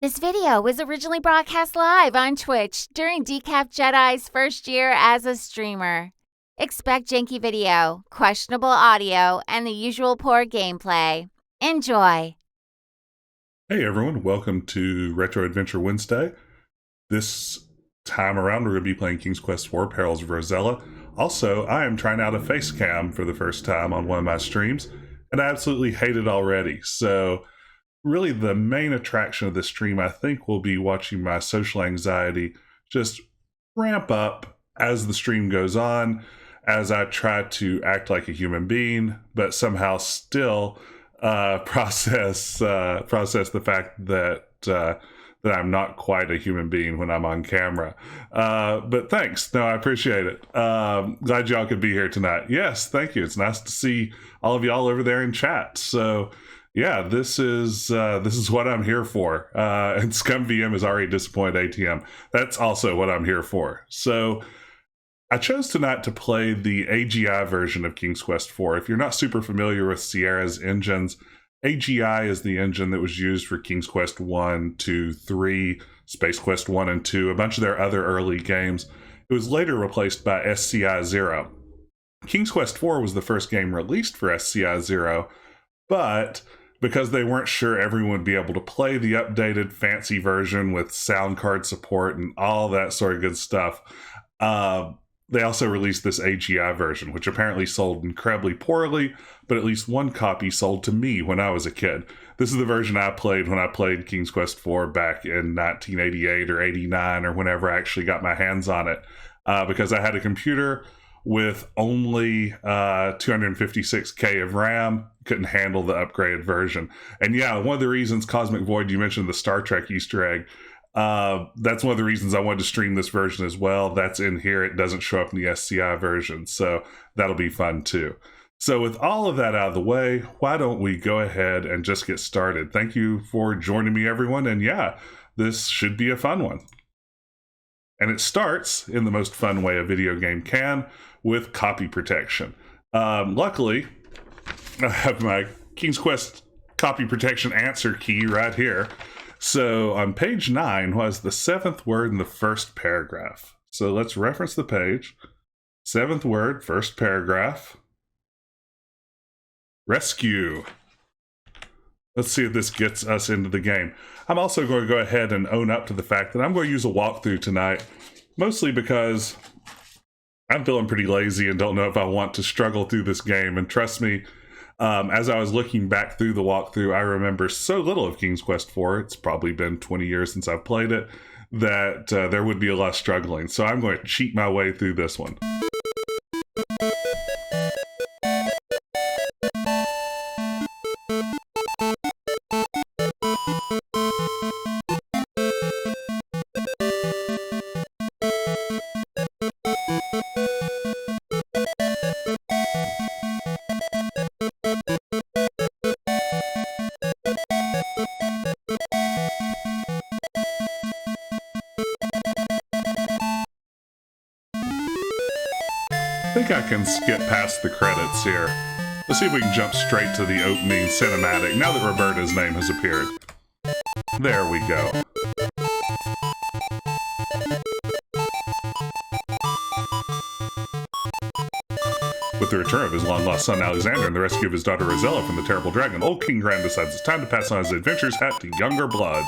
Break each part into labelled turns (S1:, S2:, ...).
S1: This video was originally broadcast live on Twitch during Decaf Jedi's first year as a streamer. Expect janky video, questionable audio, and the usual poor gameplay. Enjoy!
S2: Hey everyone, welcome to Retro Adventure Wednesday. This time around we're going to be playing King's Quest IV Perils of Rosella. Also, I am trying out a facecam for the first time on one of my streams, and I absolutely hate it already. So really the main attraction of this stream, I think, will be watching my social anxiety just ramp up as the stream goes on, as I try to act like a human being, but somehow still process the fact that that I'm not quite a human being when I'm on camera. But thanks. No, I appreciate it. Glad y'all could be here tonight. Yes, thank you. It's nice to see all of y'all over there in chat. So yeah, this is what I'm here for. And ScumVM is already disappointed ATM. That's also what I'm here for. So I chose tonight to play the AGI version of King's Quest IV. If you're not super familiar with Sierra's engines, AGI is the engine that was used for King's Quest 1, 2, 3, Space Quest 1 and 2, a bunch of their other early games. It was later replaced by SCI 0. King's Quest IV was the first game released for SCI 0, but because they weren't sure everyone would be able to play the updated fancy version with sound card support and all that sort of good stuff, they also released this AGI version, which apparently sold incredibly poorly, but at least one copy sold to me when I was a kid. This is the version I played when I played King's Quest IV back in 1988 or 89 or whenever I actually got my hands on it, because I had a computer with only 256K of RAM, couldn't handle the upgraded version. And yeah, one of the reasons, Cosmic Void, you mentioned the Star Trek Easter egg, that's one of the reasons I wanted to stream this version as well. That's in here. It doesn't show up in the SCI version, so that'll be fun too. So with all of that out of the way, why don't we go ahead and just get started? Thank you for joining me, everyone, and yeah, this should be a fun one. And it starts in the most fun way a video game can, with copy protection. Luckily, I have my King's Quest copy protection answer key right here. So on page 9 was the 7th word in the first paragraph. So let's reference the page. 7th word, first paragraph. Rescue. Let's see if this gets us into the game. I'm also going to go ahead and own up to the fact that I'm going to use a walkthrough tonight, mostly because I'm feeling pretty lazy and don't know if I want to struggle through this game. And trust me, as I was looking back through the walkthrough, I remember so little of King's Quest IV, it's probably been 20 years since I've played it, that there would be a lot of struggling. So I'm going to cheat my way through this one. I think I can skip past the credits here. Let's see if we can jump straight to the opening cinematic now that Roberta's name has appeared. There we go. With the return of his long-lost son Alexander and the rescue of his daughter Rosella from the terrible dragon, old King Graham decides it's time to pass on his adventures hat to younger blood.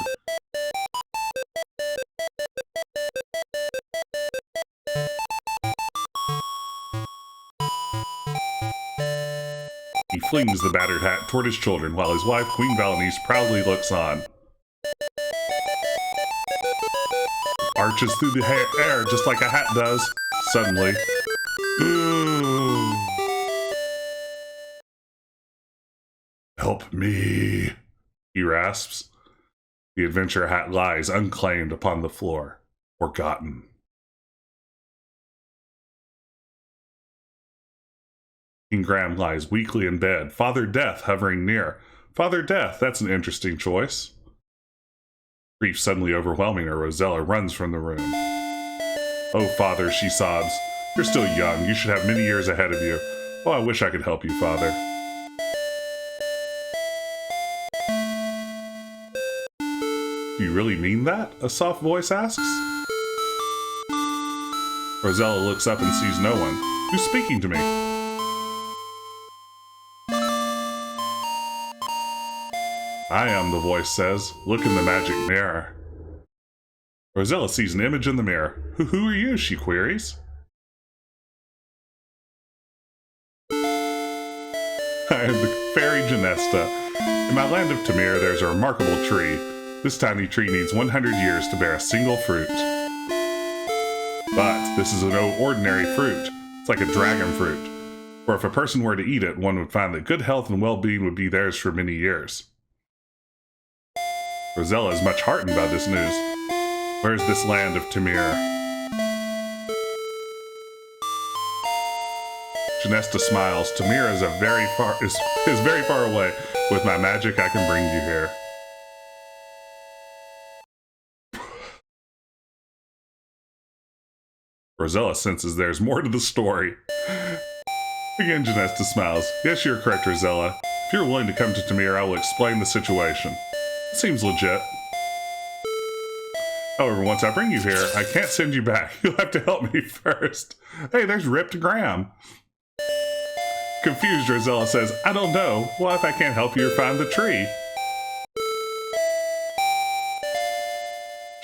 S2: He flings the battered hat toward his children, while his wife, Queen Valenice, proudly looks on. Arches through the air just like a hat does. Suddenly. Ooh. Help me, he rasps. The adventure hat lies unclaimed upon the floor, forgotten. King Graham lies weakly in bed, Father Death hovering near. Father Death, that's an interesting choice. Grief suddenly overwhelming her, Rosella runs from the room. Oh, Father, she sobs. You're still young. You should have many years ahead of you. Oh, I wish I could help you, Father. Do you really mean that? A soft voice asks. Rosella looks up and sees no one. Who's speaking to me? I am, the voice says. Look in the magic mirror. Rosella sees an image in the mirror. Who are you? She queries. I am the fairy Genesta. In my land of Tamir, there's a remarkable tree. This tiny tree needs 100 years to bear a single fruit. But this is no ordinary fruit. It's like a dragon fruit. For if a person were to eat it, one would find that good health and well-being would be theirs for many years. Rosella is much heartened by this news. Where's this land of Tamir? Genesta smiles. Tamir is very far away. With my magic, I can bring you here. Rosella senses there's more to the story. Again, Genesta smiles. Yes, you're correct, Rosella. If you're willing to come to Tamir, I will explain the situation. It seems legit. However, once I bring you here, I can't send you back. You'll have to help me first. Hey, there's Ripped Graham. Confused, Rosella says, I don't know. What if I can't help you or find the tree?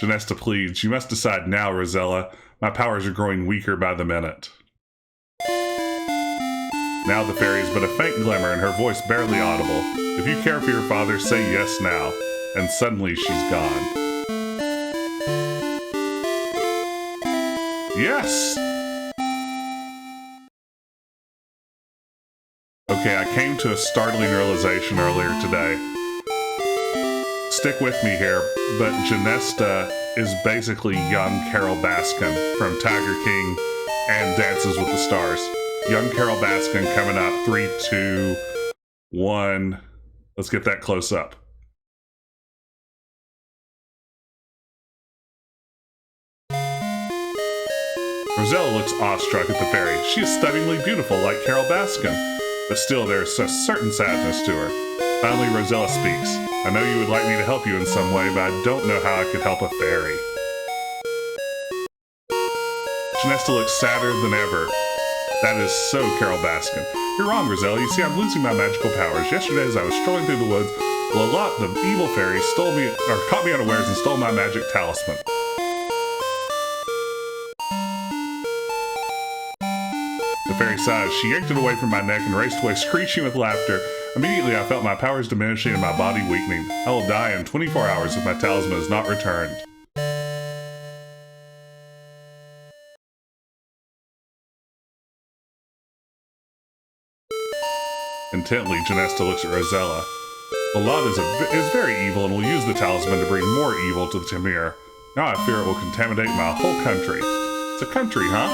S2: Genesta pleads, you must decide now, Rosella. My powers are growing weaker by the minute. Now the fairy is but a faint glimmer and her voice barely audible. If you care for your father, say yes now. And suddenly she's gone. Yes! Okay, I came to a startling realization earlier today. Stick with me here, but Genesta is basically young Carol Baskin from Tiger King and Dances with the Stars. Young Carol Baskin coming up. 3, 2, 1. Let's get that close up. Rosella looks awestruck at the fairy. She is stunningly beautiful like Carol Baskin. But still, there is a certain sadness to her. Finally, Rosella speaks. I know you would like me to help you in some way, but I don't know how I could help a fairy. Genesta looks sadder than ever. That is so Carol Baskin. You're wrong, Rosella. You see, I'm losing my magical powers. Yesterday, as I was strolling through the woods, Lalot, the evil fairy, caught me unawares and stole my magic talisman. The fairy sighs. She yanked it away from my neck and raced away, screeching with laughter. Immediately, I felt my powers diminishing and my body weakening. I will die in 24 hours if my talisman is not returned. Intently, Genesta looks at Rosella. Lalot is very evil and will use the talisman to bring more evil to the Tamir. Now I fear it will contaminate my whole country. It's a country, huh?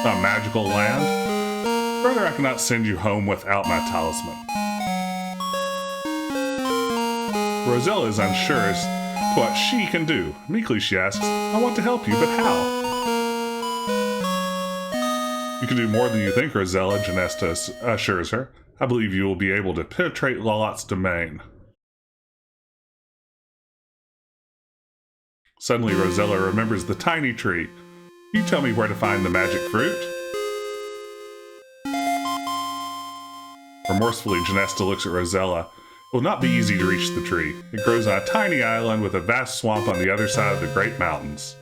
S2: A magical land? Brother, I cannot send you home without my talisman. Rosella is unsure as to what she can do. Meekly she asks, I want to help you, but how? You can do more than you think, Rosella, Genesta assures her. I believe you will be able to penetrate Lalot's domain. Suddenly, Rosella remembers the tiny tree. Can you tell me where to find the magic fruit? Remorsefully, Genesta looks at Rosella. It will not be easy to reach the tree. It grows on a tiny island with a vast swamp on the other side of the Great Mountains.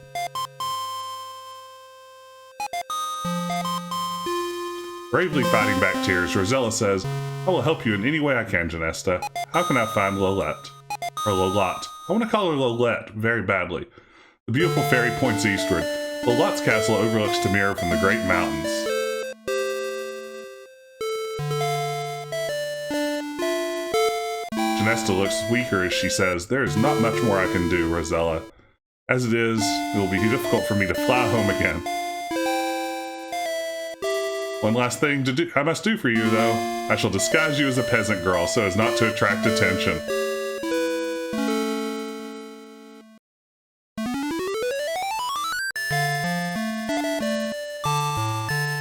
S2: Bravely fighting back tears, Rosella says, I will help you in any way I can, Genesta. How can I find Lolette? Or Lalot. I want to call her Lolette very badly. The beautiful fairy points eastward. Lalotte's castle overlooks Tamir from the Great Mountains. Genesta looks weaker as she says, there is not much more I can do, Rosella. As it is, it will be difficult for me to fly home again. One last thing I must do for you, though. I shall disguise you as a peasant girl so as not to attract attention.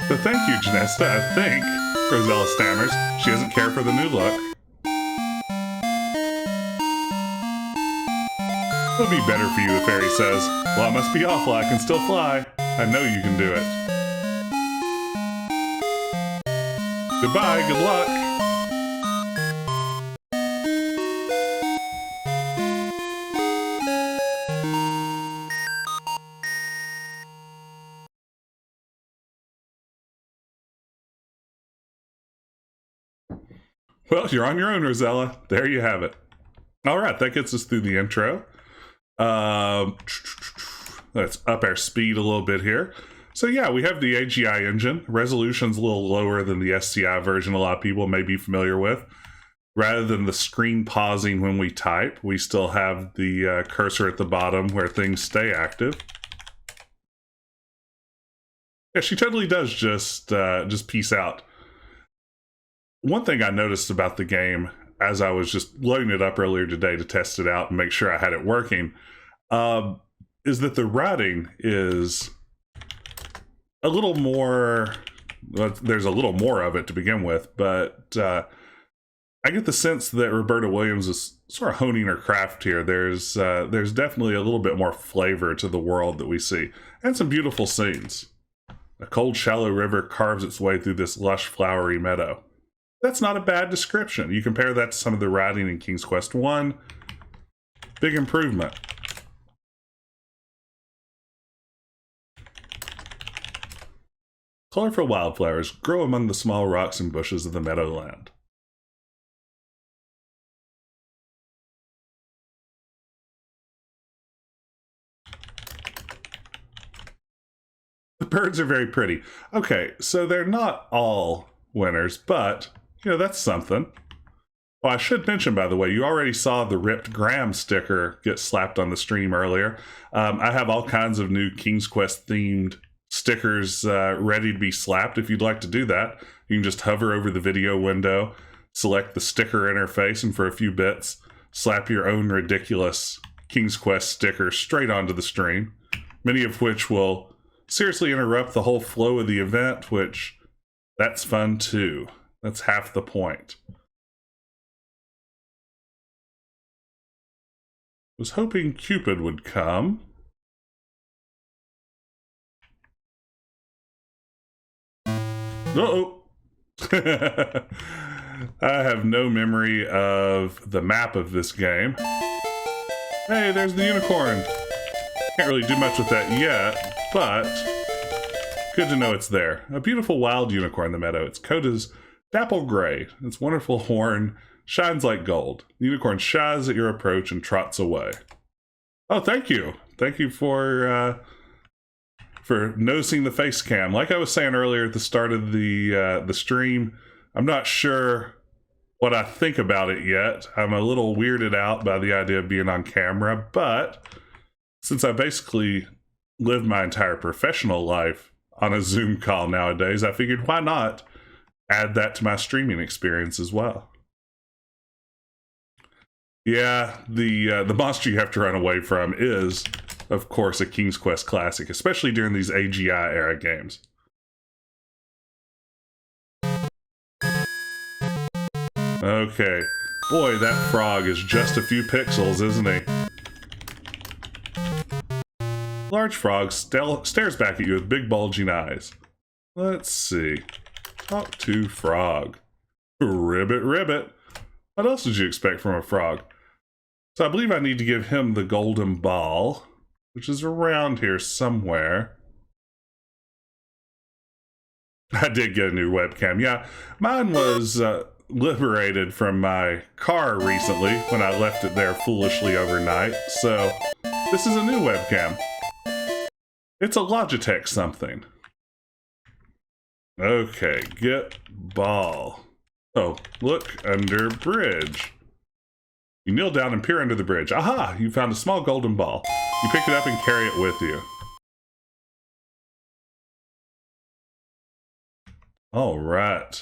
S2: So thank you, Genesta, I think, Rosella stammers. She doesn't care for the new look. It'll be better for you, the fairy says. Well, I must be awful. I can still fly. I know you can do it. Goodbye. Good luck. Well, you're on your own, Rosella. There you have it. All right, that gets us through the intro. Let's up our speed a little bit here. So yeah, we have the AGI engine. Resolution's a little lower than the SCI version a lot of people may be familiar with. Rather than the screen pausing when we type, we still have the cursor at the bottom where things stay active. Yeah, she totally does just peace out. One thing I noticed about the game as I was just loading it up earlier today to test it out and make sure I had it working, is that the writing is a little more, well, there's a little more of it to begin with, but I get the sense that Roberta Williams is sort of honing her craft here. There's definitely a little bit more flavor to the world that we see, and some beautiful scenes. A cold, shallow river carves its way through this lush, flowery meadow. That's not a bad description. You compare that to some of the writing in King's Quest I, big improvement. Colorful wildflowers grow among the small rocks and bushes of the meadowland. The birds are very pretty. Okay, so they're not all winners, but that's something. Well, I should mention, by the way, you already saw the ripped Graham sticker get slapped on the stream earlier. I have all kinds of new King's Quest themed stickers ready to be slapped. If you'd like to do that, you can just hover over the video window, select the sticker interface, and for a few bits, slap your own ridiculous King's Quest sticker straight onto the stream, many of which will seriously interrupt the whole flow of the event, which that's fun too. That's half the point. Was hoping Cupid would come. Uh-oh. I have no memory of the map of this game. Hey, there's the unicorn. Can't really do much with that yet, but good to know it's there. A beautiful wild unicorn in the meadow. Its coat is dapple gray. Its wonderful horn shines like gold. The unicorn shies at your approach and trots away. Oh, thank you. Thank you for noticing the face cam. Like I was saying earlier at the start of the stream, I'm not sure what I think about it yet. I'm a little weirded out by the idea of being on camera, but since I basically lived my entire professional life on a Zoom call nowadays, I figured why not add that to my streaming experience as well. Yeah, the monster you have to run away from is, of course, a King's Quest classic, especially during these AGI era games. Okay. Boy, that frog is just a few pixels, isn't he? Large frog stares back at you with big bulging eyes. Let's see. Talk to frog. Ribbit, ribbit. What else did you expect from a frog? So I believe I need to give him the golden ball, which is around here somewhere. I did get a new webcam. Yeah, mine was liberated from my car recently when I left it there foolishly overnight. So this is a new webcam. It's a Logitech something. Okay, get ball. Oh, look under bridge. You kneel down and peer under the bridge. Aha! You found a small golden ball. You pick it up and carry it with you. All right.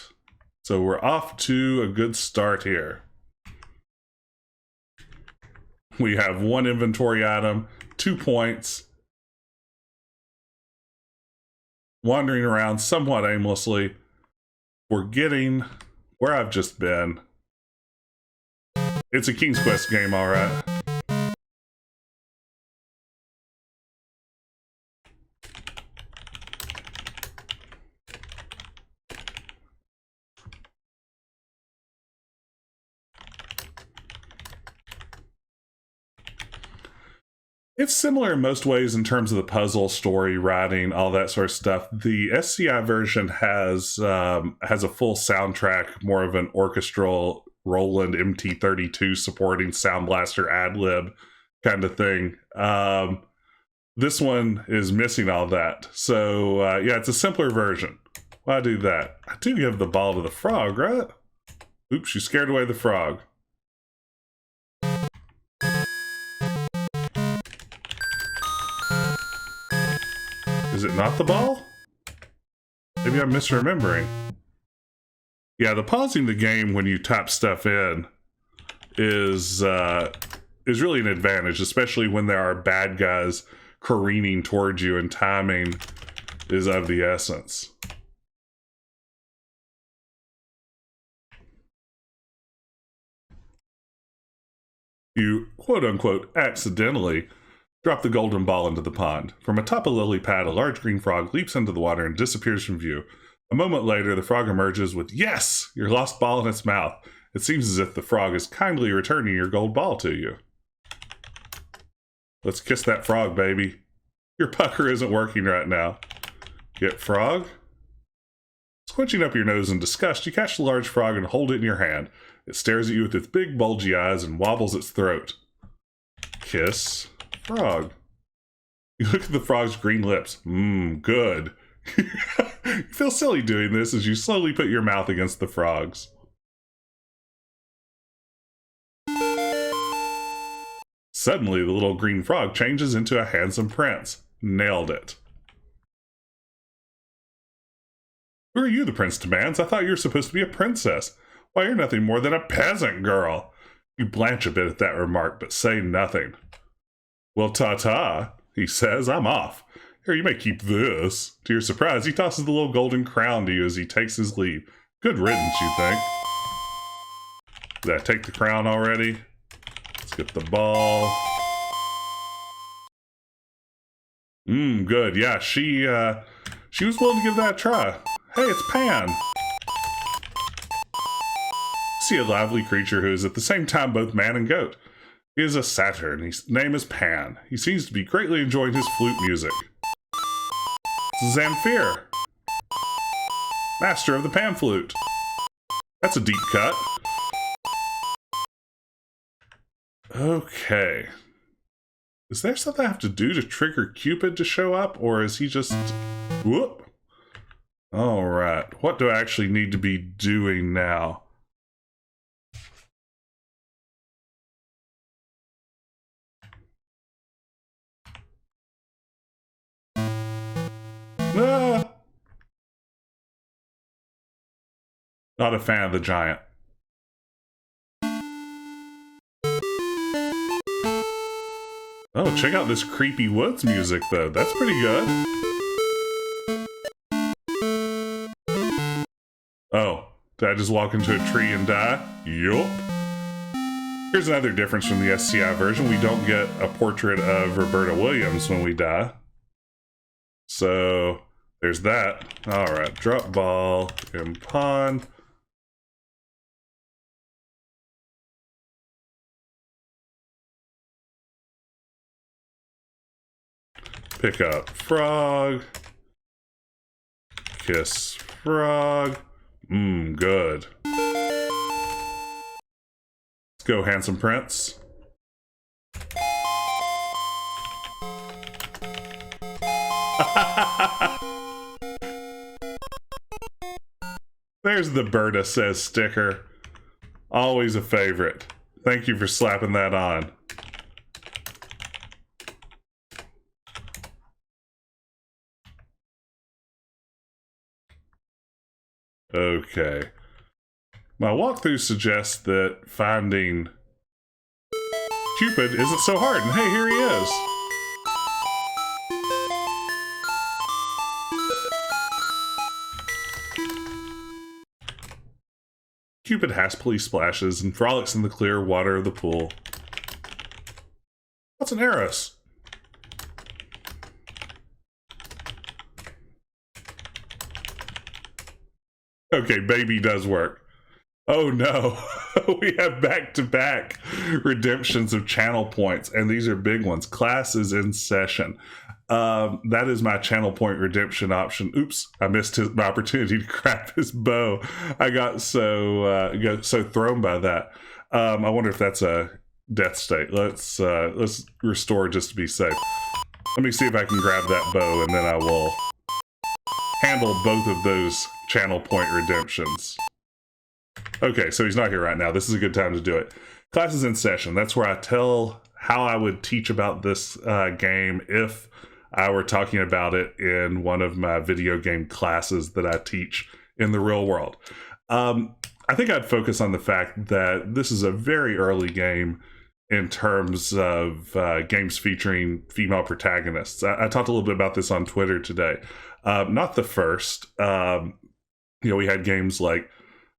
S2: So we're off to a good start here. We have 1 inventory item, 2 points. Wandering around somewhat aimlessly, forgetting where I've just been. It's a King's Quest game, all right. It's similar in most ways in terms of the puzzle, story, writing, all that sort of stuff. The SCI version has a full soundtrack, more of an orchestral Roland MT32 supporting Sound Blaster ad-lib kind of thing. This one is missing all that. So, yeah, it's a simpler version. Why do that? I do give the ball to the frog, right? Oops, you scared away the frog. Is it not the ball? Maybe I'm misremembering. Yeah, the pausing the game when you type stuff in is really an advantage, especially when there are bad guys careening towards you and timing is of the essence. You, quote-unquote, accidentally drop the golden ball into the pond. From atop a lily pad, a large green frog leaps into the water and disappears from view. A moment later, the frog emerges with, yes, your lost ball in its mouth. It seems as if the frog is kindly returning your gold ball to you. Let's kiss that frog, baby. Your pucker isn't working right now. Get frog? Squinching up your nose in disgust, you catch the large frog and hold it in your hand. It stares at you with its big bulgy eyes and wobbles its throat. Kiss frog. You look at the frog's green lips. Good. You feel silly doing this as you slowly put your mouth against the frog's. Suddenly, the little green frog changes into a handsome prince. Nailed it. Who are you? The prince demands. I thought you were supposed to be a princess. Why, you're nothing more than a peasant girl. You blanch a bit at that remark, but say nothing. Well, ta-ta, he says. I'm off. Here, you may keep this. To your surprise, he tosses the little golden crown to you as he takes his leave. Good riddance, you think. Did I take the crown already? Let's get the ball. Good. Yeah, she was willing to give that a try. Hey, it's Pan. See a lively creature who is at the same time both man and goat. He is a satyr, and his name is Pan. He seems to be greatly enjoying his flute music. It's Zamfir, master of the pan flute. That's a deep cut. Okay. Is there something I have to do to trigger Cupid to show up, or is he just... Whoop. Alright, what do I actually need to be doing now? Ah! Not a fan of the giant. Oh, check out this creepy woods music, though. That's pretty good. Oh, did I just walk into a tree and die? Yup. Here's another difference from the SCI version. We don't get a portrait of Roberta Williams when we die. So, there's that. Alright, drop ball in pond. Pick up frog. Kiss frog. Good. Let's go, handsome prince. There's the Berta Says sticker. Always a favorite. Thank you for slapping that on. Okay. My walkthrough suggests that finding Cupid isn't so hard, and hey, here he is. Cupid happily splashes and frolics in the clear water of the pool. What's an Eros? Okay, baby does work. Oh no, we have back-to-back redemptions of channel points, and these are big ones. Class is in session. That is my channel point redemption option. Oops, I missed my opportunity to grab his bow. I got so thrown by that. I wonder if that's a death state. Let's restore just to be safe. Let me see if I can grab that bow, and then I will handle both of those channel point redemptions. Okay, so he's not here right now. This is a good time to do it. Class is in session. That's where I tell how I would teach about this game if I were talking about it in one of my video game classes that I teach in the real world. I think I'd focus on the fact that this is a very early game in terms of games featuring female protagonists. I talked a little bit about this on Twitter today. Not the first. We had games like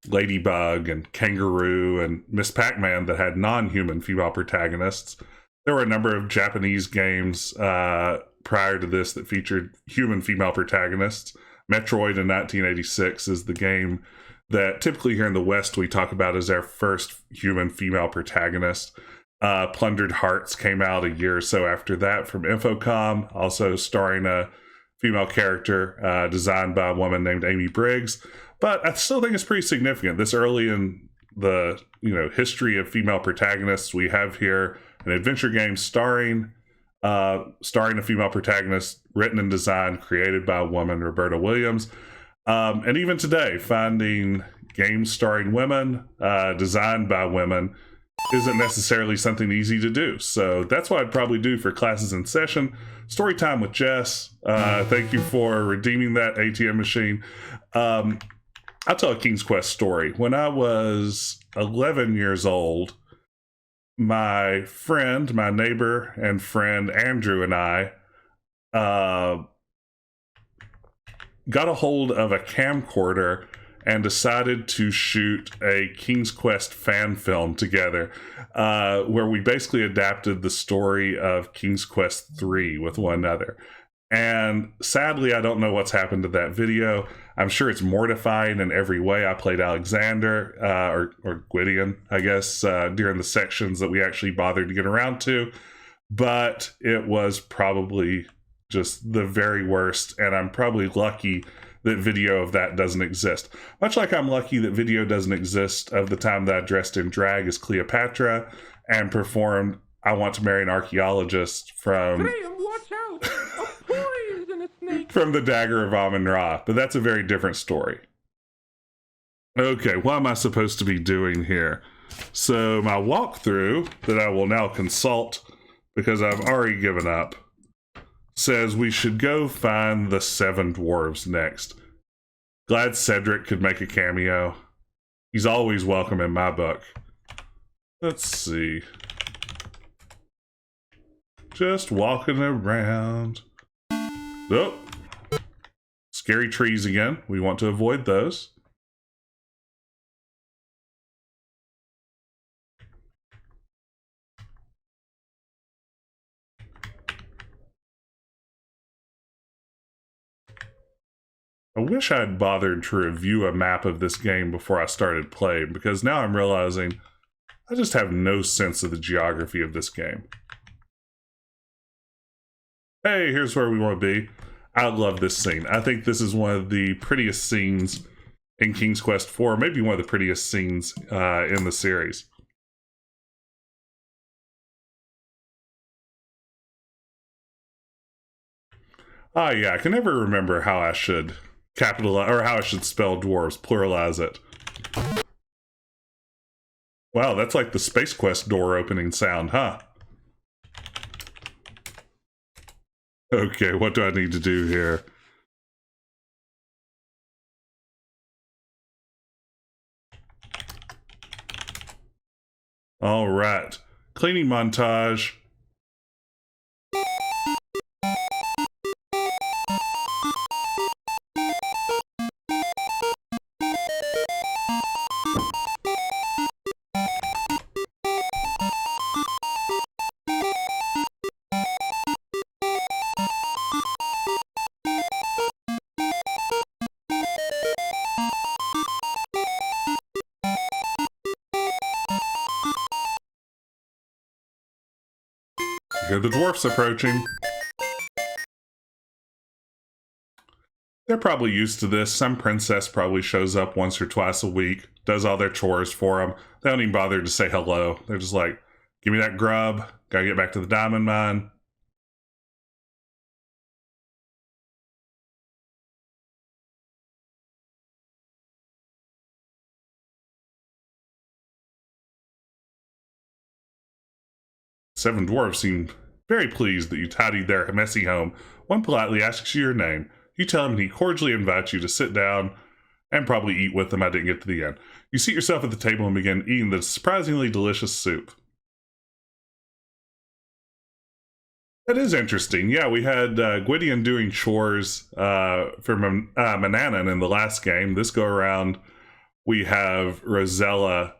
S2: Ladybug and Kangaroo and Miss Pac-Man that had non-human female protagonists. There were a number of Japanese games prior to this that featured human female protagonists. Metroid in 1986 is the game that typically here in the West we talk about as our first human female protagonist. Plundered Hearts came out a year or so after that from Infocom, also starring a female character designed by a woman named Amy Briggs. But I still think it's pretty significant. This early in the history of female protagonists, we have here an adventure game starring a female protagonist, written and designed, created by a woman, Roberta Williams. And even today, finding games starring women, designed by women, isn't necessarily something easy to do. So that's what I'd probably do for classes in session. Story time with Jess. Thank you for redeeming that ATM machine. I'll tell a King's Quest story. When I was 11 years old, my neighbor and friend Andrew and I got a hold of a camcorder and decided to shoot a King's Quest fan film together, where we basically adapted the story of King's Quest 3 with one another. And sadly, I don't know what's happened to that video. I'm sure it's mortifying in every way. I played Alexander, or Gwydion, I guess, during the sections that we actually bothered to get around to. But it was probably just the very worst, and I'm probably lucky that video of that doesn't exist. Much like I'm lucky that video doesn't exist of the time that I dressed in drag as Cleopatra and performed I Want to Marry an Archaeologist from...
S3: Graham, watch out! A poisonous snake!
S2: From the Dagger of Amun-Ra, but that's a very different story. Okay, what am I supposed to be doing here? So my walkthrough, that I will now consult because I've already given up, says we should go find the 7 dwarves next. Glad Cedric could make a cameo. He's always welcome in my book. Let's see. Just walking around. Oh, scary trees again. We want to avoid those. I wish I'd bothered to review a map of this game before I started playing, because now I'm realizing I just have no sense of the geography of this game. Hey, here's where we want to be. I love this scene. I think this is one of the prettiest scenes in King's Quest IV, maybe one of the prettiest scenes in the series. Ah, yeah, I can never remember how I should capitalize, or how I should spell dwarves, pluralize it. Wow, that's like the Space Quest door opening sound, huh? Okay, what do I need to do here? All right, cleaning montage. Here the dwarfs approaching. They're probably used to this. Some princess probably shows up once or twice a week, does all their chores for them. They don't even bother to say hello. They're just like, give me that grub. Gotta get back to the diamond mine. Seven dwarves seem very pleased that you tidied their messy home. One politely asks you your name. You tell him and he cordially invites you to sit down and probably eat with them. I didn't get to the end. You seat yourself at the table and begin eating the surprisingly delicious soup. That is interesting. Yeah, we had Gwydion doing chores for Manannan in the last game. This go around, we have Rosella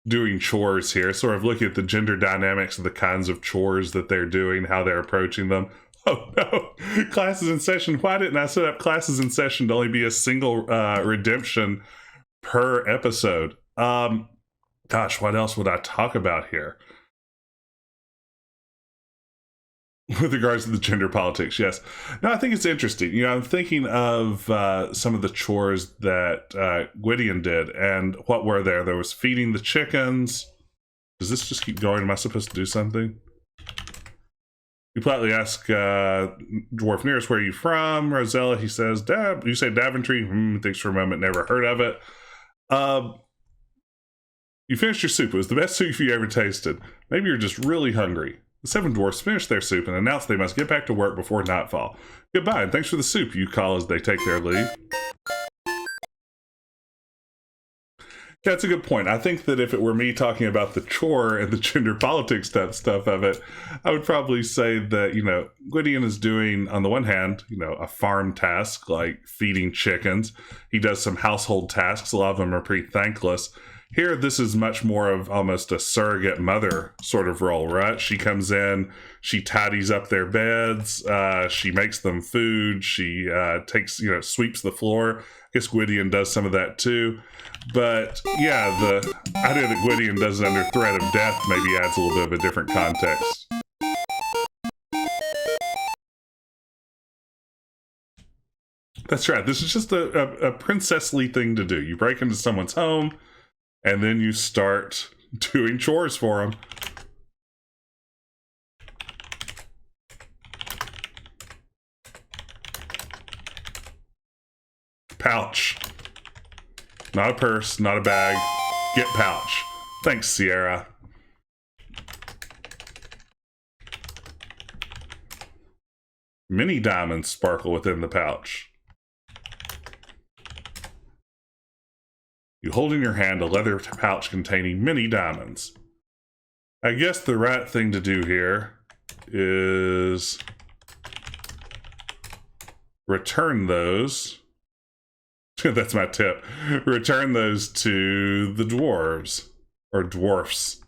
S2: doing chores here, sort of looking at the gender dynamics of the kinds of chores that they're doing, how they're approaching them. Oh no, classes in session. Why didn't I set up classes in session to only be a single redemption per episode? Gosh, what else would I talk about here? With regards to the gender politics, yes. No, I think it's interesting. You know, I'm thinking of some of the chores that Gwydion did, and what were there? There was feeding the chickens. Does this just keep going? Am I supposed to do something? You politely ask dwarf nearest, where are you from? Rosella, he says, you say Daventry? Thinks for a moment, never heard of it. You finished your soup. It was the best soup you ever tasted. Maybe you're just really hungry. The seven dwarfs finish their soup and announce they must get back to work before nightfall. Goodbye, and thanks for the soup, you call as they take their leave. Yeah, that's a good point. I think that if it were me talking about the chore and the gender politics stuff of it, I would probably say that, you know, Gwydion is doing, on the one hand, you know, a farm task like feeding chickens. He does some household tasks. A lot of them are pretty thankless. Here, this is much more of almost a surrogate mother sort of role, right? She comes in, she tidies up their beds, she makes them food, she sweeps the floor. I guess Gwydion does some of that too. But yeah, the idea that Gwydion does it under threat of death maybe adds a little bit of a different context. That's right. This is just a princessly thing to do. You break into someone's home, and then you start doing chores for them. Pouch. Not a purse, not a bag. Get pouch. Thanks, Sierra. Many diamonds sparkle within the pouch. You hold in your hand a leather pouch containing many diamonds. I guess the right thing to do here is return those. That's my tip. Return those to the dwarves, or dwarfs.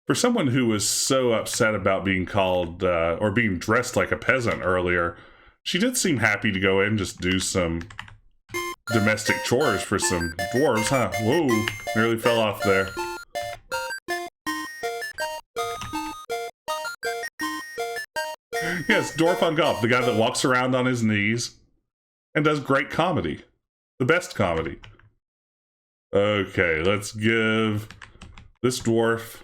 S2: For someone who was so upset about being called, or being dressed like a peasant earlier, she did seem happy to go in and just do some domestic chores for some dwarves, huh? Whoa, nearly fell off there. Yes, Dwarf on Golf, the guy that walks around on his knees and does great comedy. The best comedy. Okay, let's give this dwarf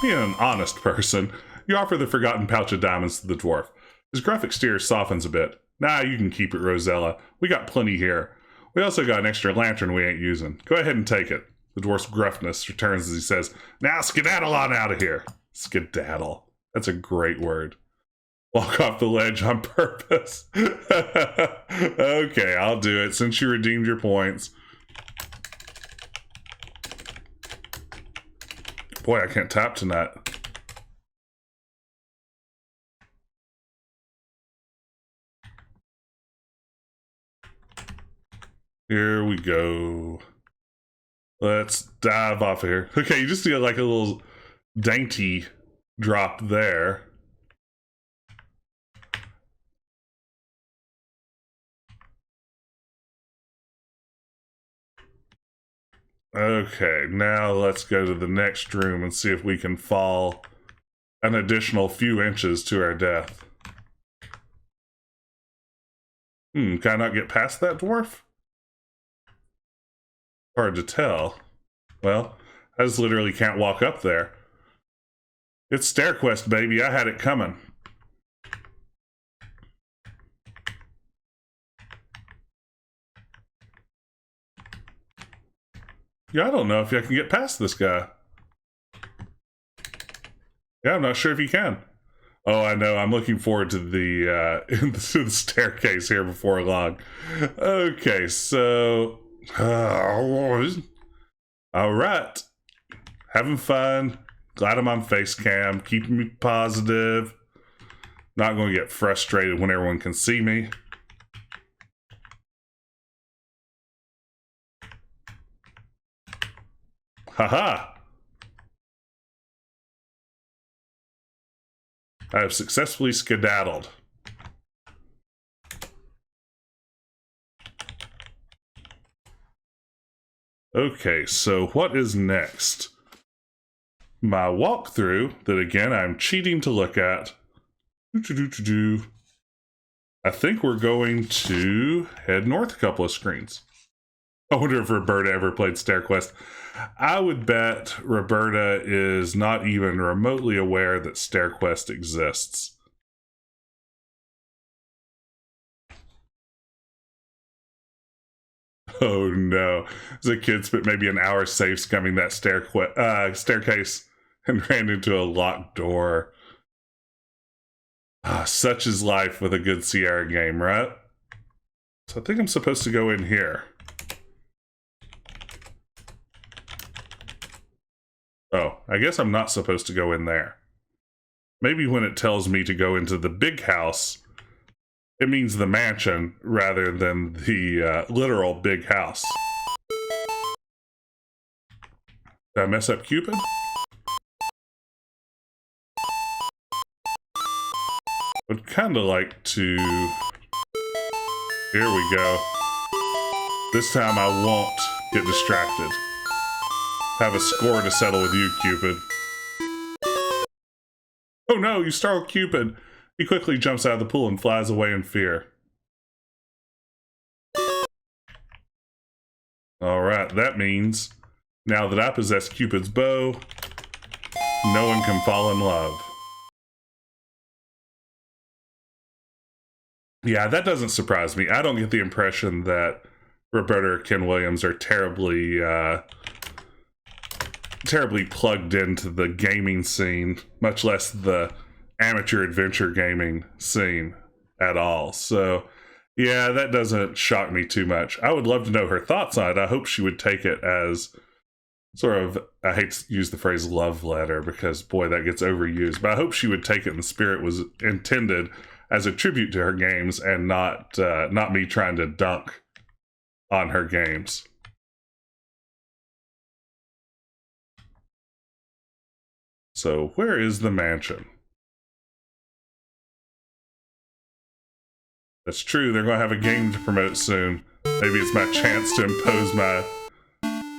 S2: being an honest person, you offer the forgotten pouch of diamonds to the dwarf. His gruff exterior softens a bit. Nah, you can keep it, Rosella. We got plenty here. We also got an extra lantern we ain't using. Go ahead and take it. The dwarf's gruffness returns as he says, now skedaddle on out of here. Skedaddle. That's a great word. Walk off the ledge on purpose. Okay, I'll do it since you redeemed your points. Boy, I can't tap tonight. Here we go. Let's dive off of here. Okay, you just see like a little dainty drop there. Okay, now let's go to the next room and see if we can fall an additional few inches to our death. Can I not get past that dwarf? Hard to tell. Well, I just literally can't walk up there. It's StairQuest, baby. I had it coming. Yeah, I don't know if I can get past this guy. Yeah, I'm not sure if you can. Oh, I know. I'm looking forward to the to the staircase here before long. Okay, so all right, having fun. Glad I'm on facecam, keeping me positive. Not going to get frustrated when everyone can see me. Haha! I have successfully skedaddled. Okay, so what is next? My walkthrough, that again I'm cheating to look at. I think we're going to head north a couple of screens. I wonder if Roberta ever played StairQuest. I would bet Roberta is not even remotely aware that StairQuest exists. Oh no. As a kid, spent maybe an hour safe scumming that staircase and ran into a locked door. Such is life with a good Sierra game, right? So I think I'm supposed to go in here. Oh, I guess I'm not supposed to go in there. Maybe when it tells me to go into the big house, it means the mansion rather than the literal big house. Did I mess up Cupid? Would kind of like to... Here we go. This time I won't get distracted. Have a score to settle with you, Cupid. Oh no, you startled Cupid. He quickly jumps out of the pool and flies away in fear. Alright, that means now that I possess Cupid's bow, no one can fall in love. Yeah, that doesn't surprise me. I don't get the impression that Roberta or Ken Williams are terribly plugged into the gaming scene, much less the amateur adventure gaming scene at all. So yeah, that doesn't shock me too much. I would love to know her thoughts on it. I hope she would take it as sort of, I hate to use the phrase love letter because boy, that gets overused, but I hope she would take it in the spirit was intended as a tribute to her games and not me trying to dunk on her games. So where is the mansion? That's true, they're going to have a game to promote soon. Maybe it's my chance to impose my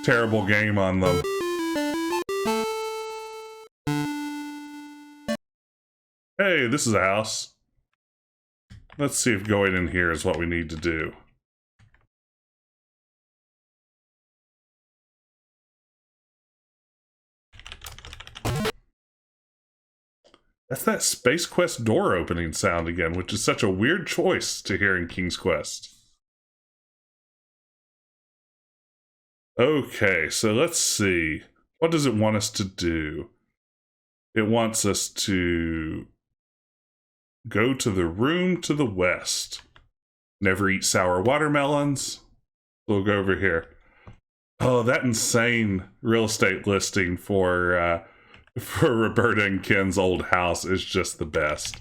S2: terrible game on them. Hey, this is a house. Let's see if going in here is what we need to do. That's that Space Quest door opening sound again, which is such a weird choice to hear in King's Quest. Okay, so let's see. What does it want us to do? It wants us to go to the room to the west. Never eat sour watermelons. We'll go over here. Oh, that insane real estate listing for Roberta and Ken's old house is just the best.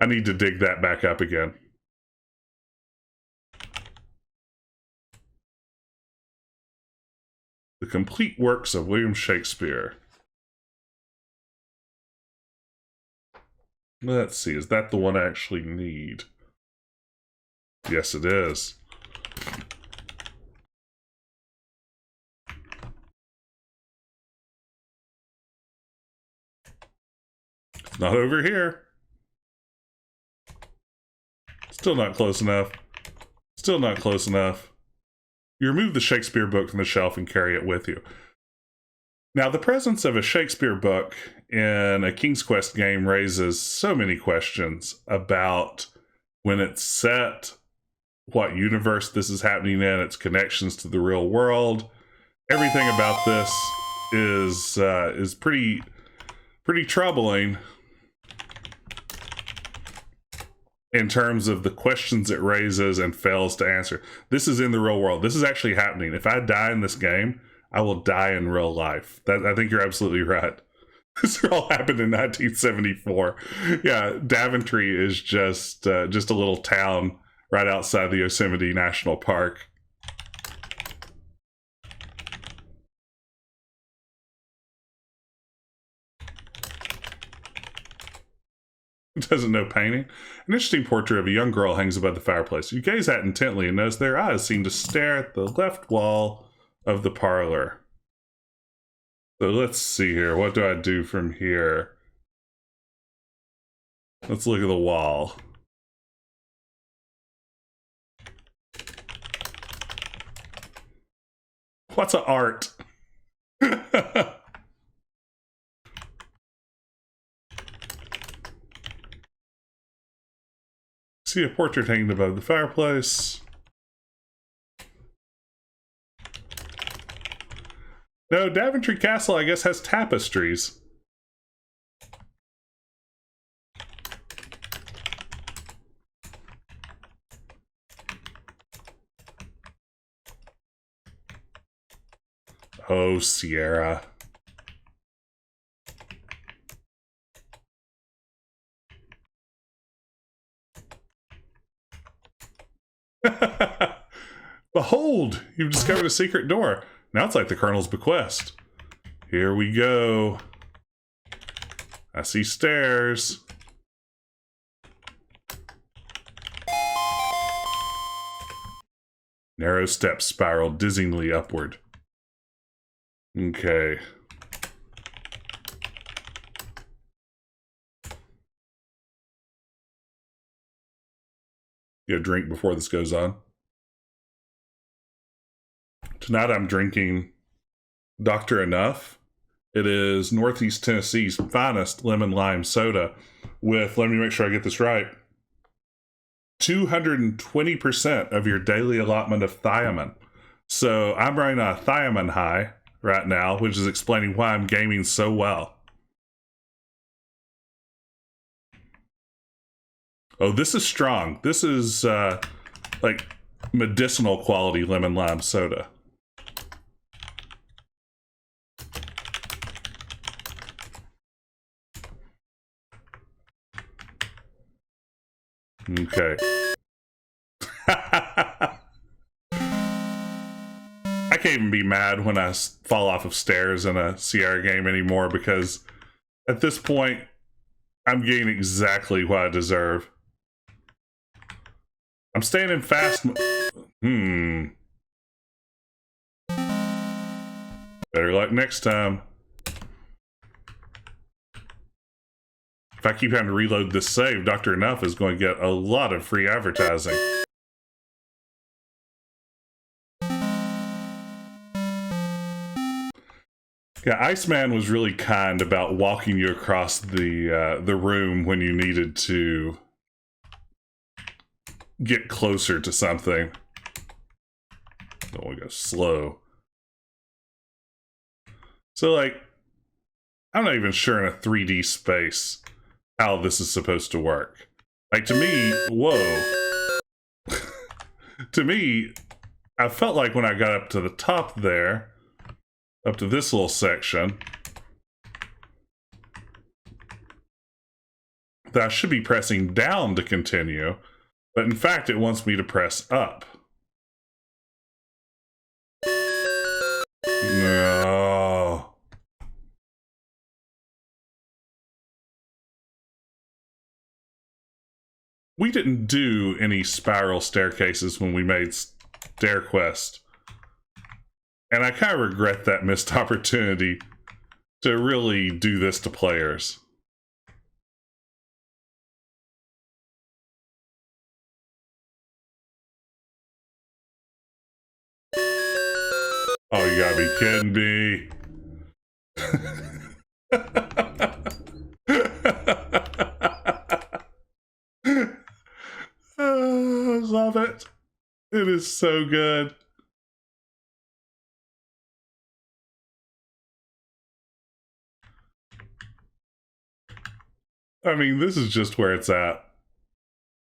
S2: I need to dig that back up again. The complete works of William Shakespeare. Let's see, is that the one I actually need? Yes, it is. Not over here. Still not close enough. Still not close enough. You remove the Shakespeare book from the shelf and carry it with you. Now, the presence of a Shakespeare book in a King's Quest game raises so many questions about when it's set, what universe this is happening in, its connections to the real world. Everything about this is pretty troubling in terms of the questions it raises and fails to answer. This is in the real world. This is actually happening. If I die in this game, I will die in real life. I think you're absolutely right. This all happened in 1974. Yeah, Daventry is just a little town right outside the Yosemite National Park. Doesn't know painting. An interesting portrait of a young girl hangs above the fireplace. You gaze at it intently and notice their eyes seem to stare at the left wall of the parlor. So let's see here. What do I do from here? Let's look at the wall. What's an art? See a portrait hanging above the fireplace. No, Daventry Castle, I guess, has tapestries. Oh, Sierra. Behold, you've discovered a secret door. Now it's like the Colonel's bequest. Here we go. I see stairs. Narrow steps spiral dizzyingly upward. Okay. Get a drink before this goes on. Tonight I'm drinking Dr. Enough. It is Northeast Tennessee's finest lemon lime soda with, let me make sure I get this right, 220% of your daily allotment of thiamine. So I'm running on a thiamine high right now, which is explaining why I'm gaming so well. Oh, this is strong. This is like medicinal quality lemon lime soda. Okay. I can't even be mad when I fall off of stairs in a Sierra game anymore, because at this point, I'm getting exactly what I deserve. I'm staying in fast. Better luck next time. If I keep having to reload this save, Dr. Enough is going to get a lot of free advertising. Yeah, Iceman was really kind about walking you across the room when you needed to get closer to something. Don't want to go slow. So, like, I'm not even sure in a 3D space how this is supposed to work. Like, to me, whoa. To me, I felt like when I got up to the top there, up to this little section, that I should be pressing down to continue, but in fact, it wants me to press up. No. We didn't do any spiral staircases when we made Stair Quest. And I kind of regret that missed opportunity to really do this to players. Oh, you gotta be kidding me. I love it. It is so good. I mean, this is just where it's at.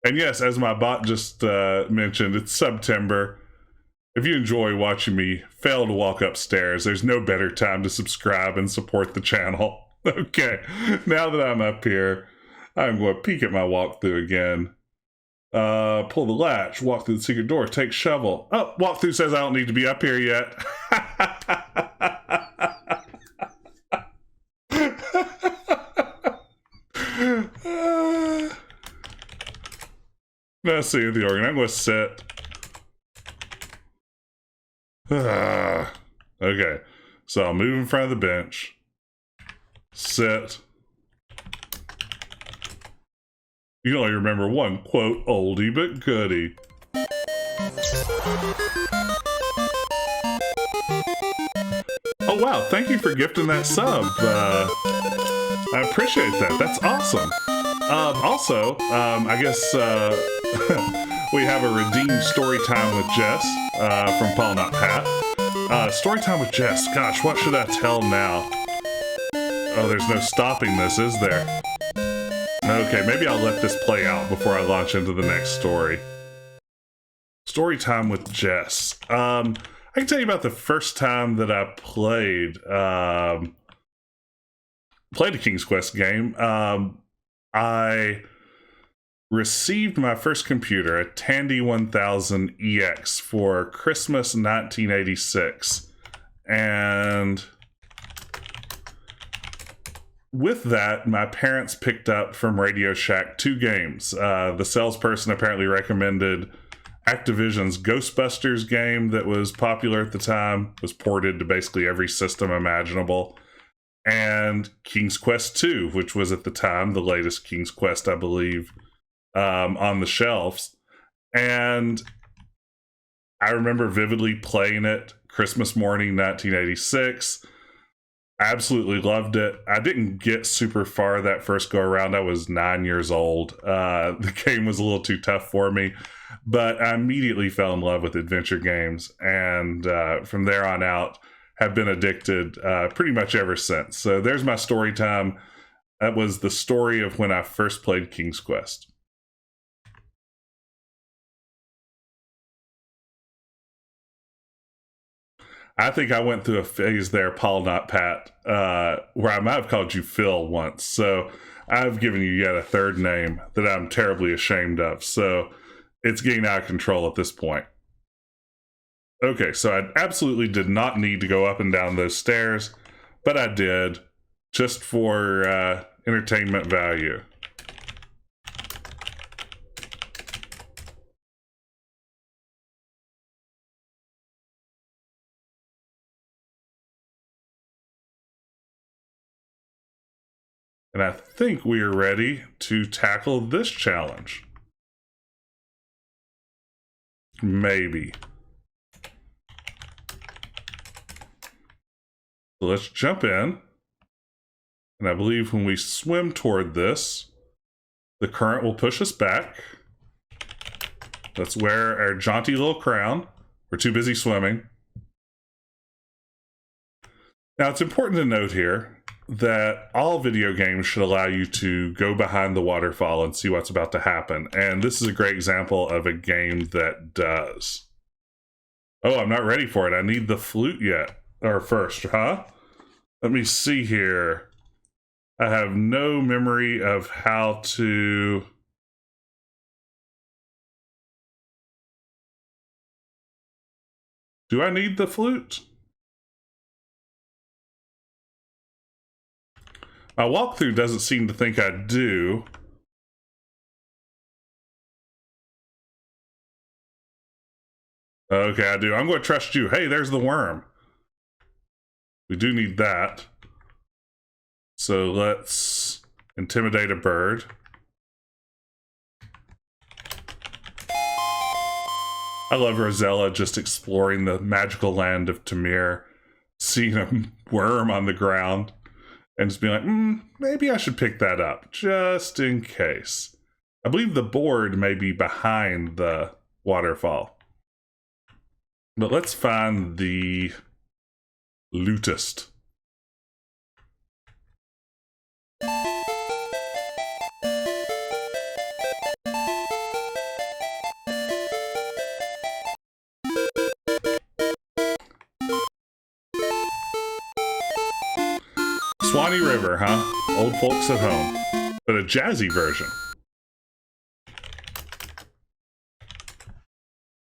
S2: And yes, as my bot just mentioned, it's September. If you enjoy watching me fail to walk upstairs, there's no better time to subscribe and support the channel. Okay, now that I'm up here, I'm going to peek at my walkthrough again. Pull the latch, walk through the secret door, take shovel. Oh, walkthrough says I don't need to be up here yet. Let's see the organ. I'm going to sit. Okay, so I'll move in front of the bench. Sit. You can only remember one, quote, oldie but goodie. Oh wow, thank you for gifting that sub. I appreciate that. That's awesome. Also, I guess we have a redeemed story time with Jess from Paul Not Pat. Story time with Jess. Gosh, what should I tell now? Oh, there's no stopping this, is there? Okay, maybe I'll let this play out before I launch into the next story. Story time with Jess. I can tell you about the first time that I played a King's Quest game. I received my first computer, a Tandy 1000 EX, for Christmas 1986. And with that, my parents picked up from Radio Shack 2 games. The salesperson apparently recommended Activision's Ghostbusters game that was popular at the time, was ported to basically every system imaginable, and King's Quest 2, which was at the time the latest King's Quest, I believe, on the shelves. And I remember vividly playing it Christmas morning 1986. Absolutely loved it. I didn't get super far that first go around. I was 9 years old. The game was a little too tough for me, but I immediately fell in love with adventure games, and from there on out have been addicted pretty much ever since. So there's my story time. That was the story of when I first played King's Quest. I think I went through a phase there, Paul Not Pat, where I might have called you Phil once. So I've given you yet a third name that I'm terribly ashamed of. So it's getting out of control at this point. Okay, so I absolutely did not need to go up and down those stairs, but I did, just for entertainment value. And I think we are ready to tackle this challenge. Maybe. So let's jump in. And I believe when we swim toward this, the current will push us back. Let's wear our jaunty little crown. We're too busy swimming. Now, it's important to note here that all video games should allow you to go behind the waterfall and see what's about to happen. And this is a great example of a game that does. Oh, I'm not ready for it. I need the flute yet. Or first, huh? Let me see here. I have no memory of how to... Do I need the flute? My walkthrough doesn't seem to think I do. Okay, I do. I'm going to trust you. Hey, there's the worm. We do need that. So let's intimidate a bird. I love Rosella just exploring the magical land of Tamir, seeing a worm on the ground, and just being like, maybe I should pick that up, just in case. I believe the board may be behind the waterfall. But let's find the lootist. Swanee River, huh? Old folks at home. But a jazzy version.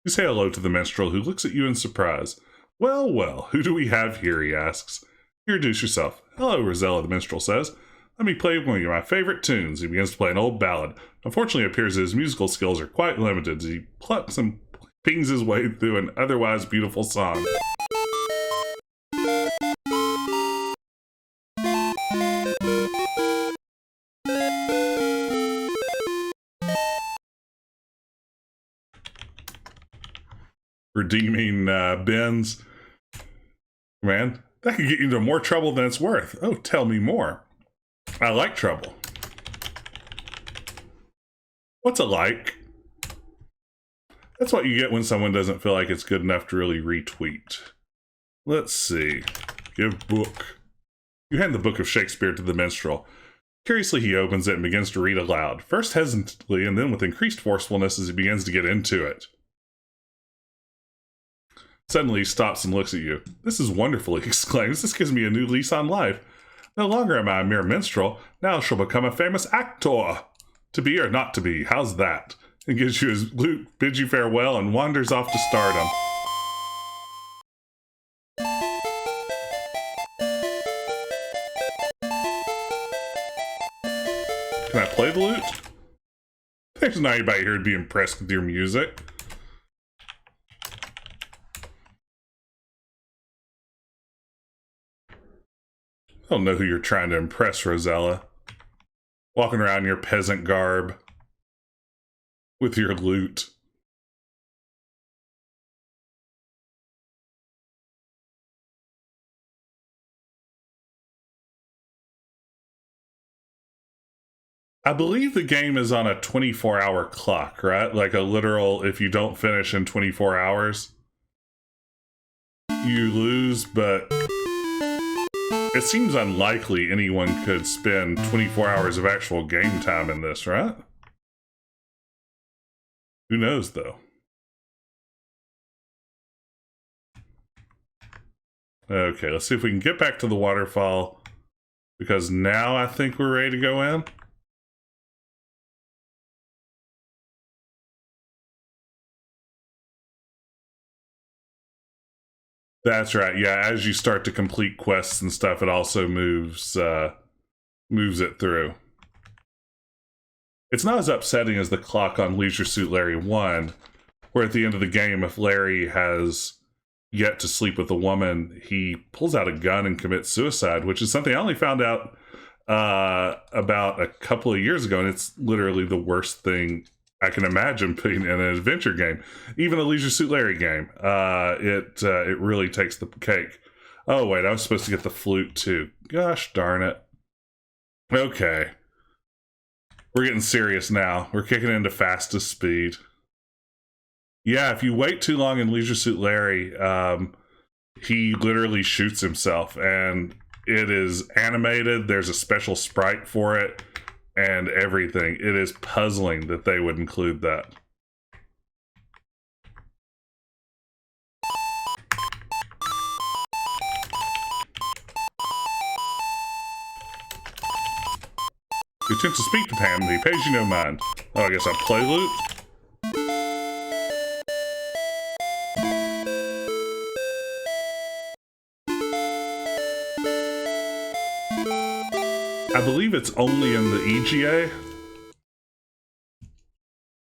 S2: You say hello to the minstrel, who looks at you in surprise. Well, well, who do we have here, he asks. Introduce yourself. Hello, Rosella, the minstrel says. Let me play one of my favorite tunes. He begins to play an old ballad. Unfortunately, it appears his musical skills are quite limited as he plucks and pings his way through an otherwise beautiful song. Redeeming bins. Man, that could get you into more trouble than it's worth. Oh, tell me more. I like trouble. What's it like? That's what you get when someone doesn't feel like it's good enough to really retweet. Let's see. Give book. You hand the book of Shakespeare to the minstrel. Curiously, he opens it and begins to read aloud, first hesitantly and then with increased forcefulness as he begins to get into it. Suddenly, he stops and looks at you. This is wonderful, he exclaims. This gives me a new lease on life. No longer am I a mere minstrel. Now I shall become a famous actor. To be or not to be, how's that? And gives you his lute, bids you farewell, and wanders off to stardom. Can I play the lute? There's not anybody here to be impressed with your music. I don't know who you're trying to impress, Rosella. Walking around in your peasant garb with your lute. I believe the game is on a 24-hour clock, right? Like a literal, if you don't finish in 24 hours, you lose, but it seems unlikely anyone could spend 24 hours of actual game time in this, right? Who knows, though? Okay, let's see if we can get back to the waterfall, because now I think we're ready to go in. That's right, yeah, as you start to complete quests and stuff, it also moves it through. It's not as upsetting as the clock on Leisure Suit Larry 1, where at the end of the game, if Larry has yet to sleep with a woman, he pulls out a gun and commits suicide, which is something I only found out about a couple of years ago, and it's literally the worst thing I can imagine putting in an adventure game. Even a Leisure Suit Larry game. It really takes the cake. Oh, wait, I was supposed to get the flute, too. Gosh darn it. Okay. We're getting serious now. We're kicking into fastest speed. Yeah, if you wait too long in Leisure Suit Larry, he literally shoots himself, and it is animated. There's a special sprite for it, and everything. It is puzzling that they would include that. You attempt to speak to Pam, and he pays you no mind. Oh, I guess I play lute? I believe it's only in the EGA.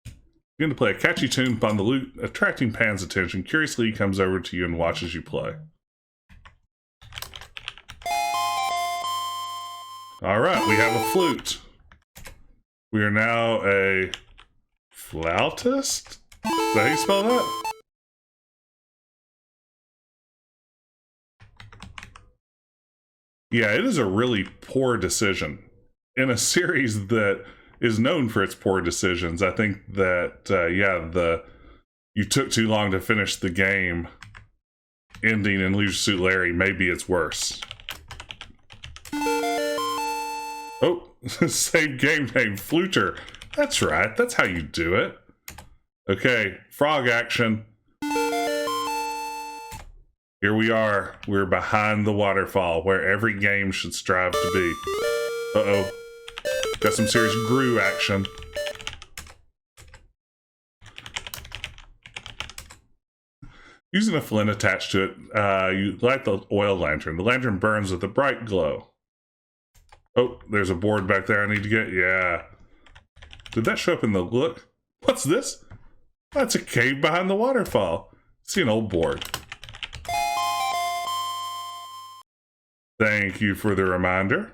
S2: You're going to play a catchy tune upon the lute, attracting Pan's attention. Curiously, he comes over to you and watches you play. Alright, we have a flute. We are now a flautist? Is that how you spell that? Yeah, it is a really poor decision. In a series that is known for its poor decisions, I think that, you took too long to finish the game ending in Leisure Suit Larry, maybe it's worse. Oh, same game name, Fluter. That's right, that's how you do it. Okay, frog action. Here we are. We're behind the waterfall, where every game should strive to be. Uh-oh. Got some serious Gru action. Using a flint attached to it, you light the oil lantern. The lantern burns with a bright glow. Oh, there's a board back there I need to get. Yeah. Did that show up in the look? What's this? That's a cave behind the waterfall. See an old board. Thank you for the reminder.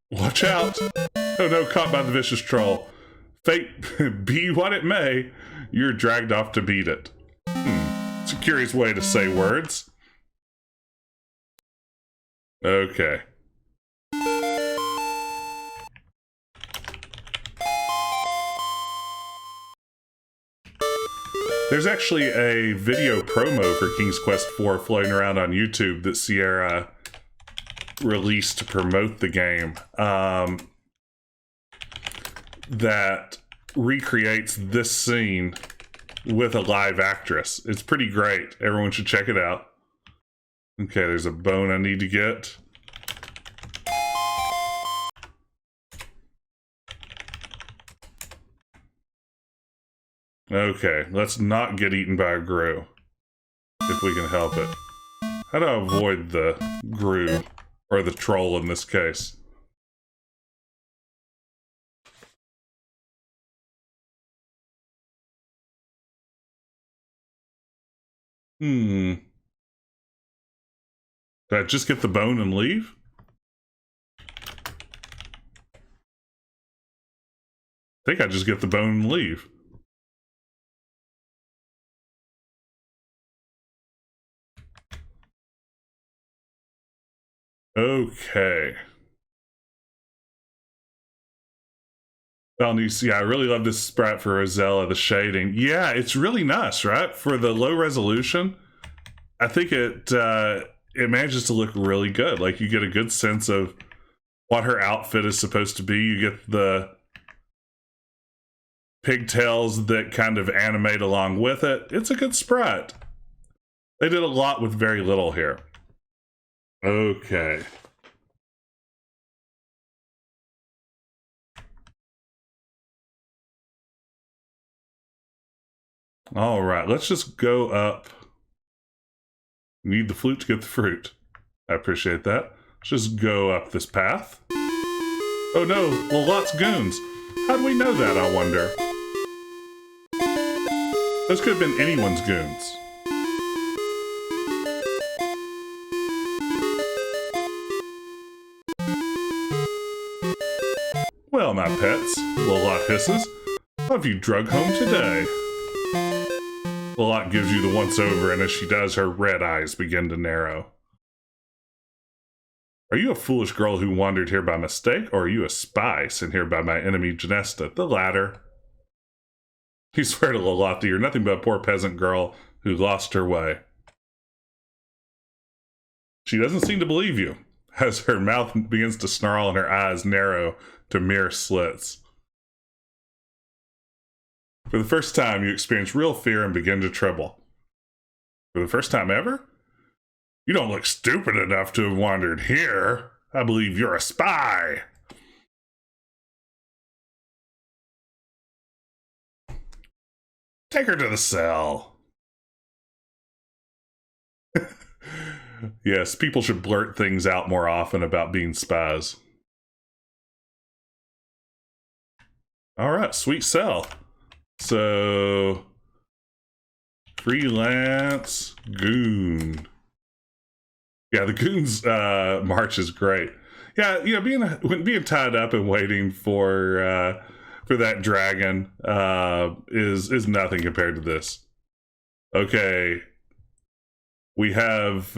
S2: Watch out! Oh no, caught by the vicious troll. Fate be what it may, you're dragged off to beat it. It's a curious way to say words. Okay. There's actually a video promo for King's Quest IV floating around on YouTube that Sierra released to promote the game, that recreates this scene with a live actress. It's pretty great. Everyone should check it out. Okay, there's a bone I need to get. Okay, let's not get eaten by a Gru, if we can help it. How do I avoid the Gru, or the troll in this case? Did I just get the bone and leave? I think I just get the bone and leave. Okay. Valnice, yeah, I really love this sprite for Rosella, the shading. Yeah, it's really nice, right? For the low resolution, I think it manages to look really good. Like, you get a good sense of what her outfit is supposed to be. You get the pigtails that kind of animate along with it. It's a good sprite. They did a lot with very little here. Okay. All right, let's just go up. Need the flute to get the fruit. I appreciate that. Let's just go up this path. Oh no, Lolot's goons. How do we know that, I wonder? Those could have been anyone's goons. Well, my pets, Lolot hisses, what have you drug home today? Lolot gives you the once-over, and as she does, her red eyes begin to narrow. Are you a foolish girl who wandered here by mistake, or are you a spy sent here by my enemy Genesta? The latter. You swear to Lolot that you're nothing but a poor peasant girl who lost her way. She doesn't seem to believe you, as her mouth begins to snarl and her eyes narrow to mere slits. For the first time, you experience real fear and begin to tremble. For the first time ever? You don't look stupid enough to have wandered here. I believe you're a spy. Take her to the cell. Yes, people should blurt things out more often about being spies. All right, sweet cell. So, freelance goon. Yeah, the goons march is great. Yeah, being tied up and waiting for that dragon is nothing compared to this. Okay, we have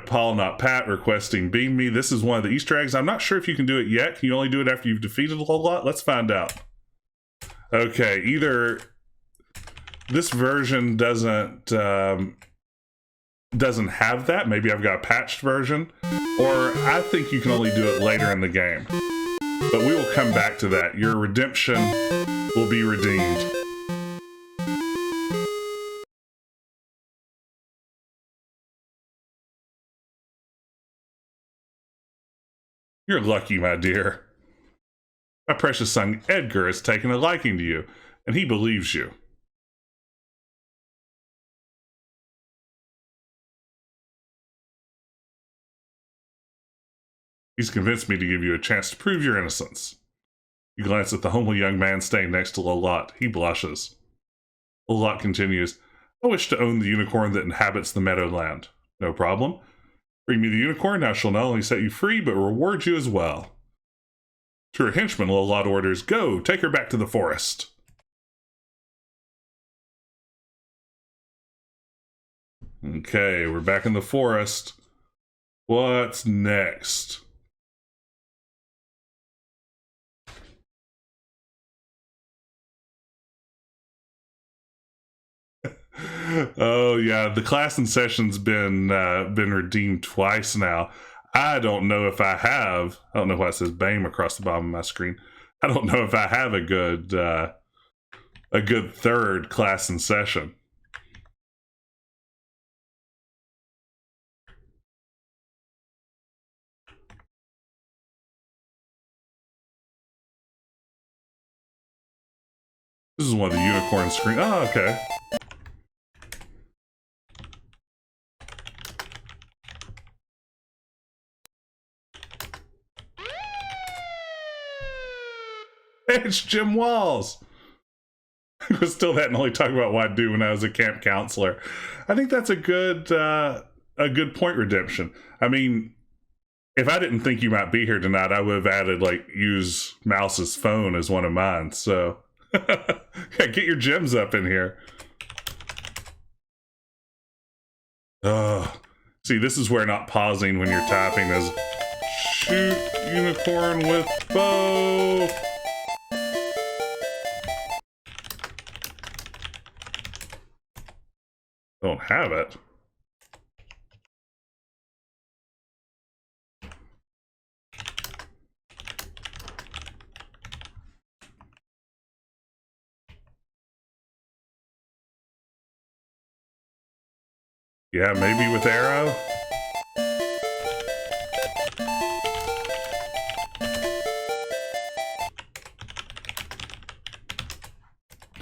S2: Paul, not Pat, requesting beam me. This is one of the Easter eggs. I'm not sure if you can do it yet. Can you only do it after you've defeated a whole lot? Let's find out. Okay, either this version doesn't have that. Maybe I've got a patched version, or I think you can only do it later in the game. But we will come back to that. Your redemption will be redeemed. You're lucky, my dear. My precious son Edgar has taken a liking to you, and he believes you. He's convinced me to give you a chance to prove your innocence. You glance at the homely young man staying next to Lolot. He blushes. Lolot continues, I wish to own the unicorn that inhabits the meadowland. No problem. Bring me the unicorn, now she'll not only set you free, but reward you as well. To her henchman, Lolot orders, go, take her back to the forest. Okay, we're back in the forest. What's next? Oh yeah, the class and session's been redeemed twice now. I don't know if I have. I don't know why it says BAME across the bottom of my screen. I don't know if I have a good third class and session. This is one of the unicorn screen. Oh, okay. It's Jim Walls. We're still that and only talking about what I do when I was a camp counselor. I think that's a good point redemption. I mean, if I didn't think you might be here tonight, I would have added like use Mouse's phone as one of mine. So yeah, get your gems up in here. See, this is where not pausing when you're typing is shoot unicorn with bow. Don't have it. Yeah, maybe with arrow.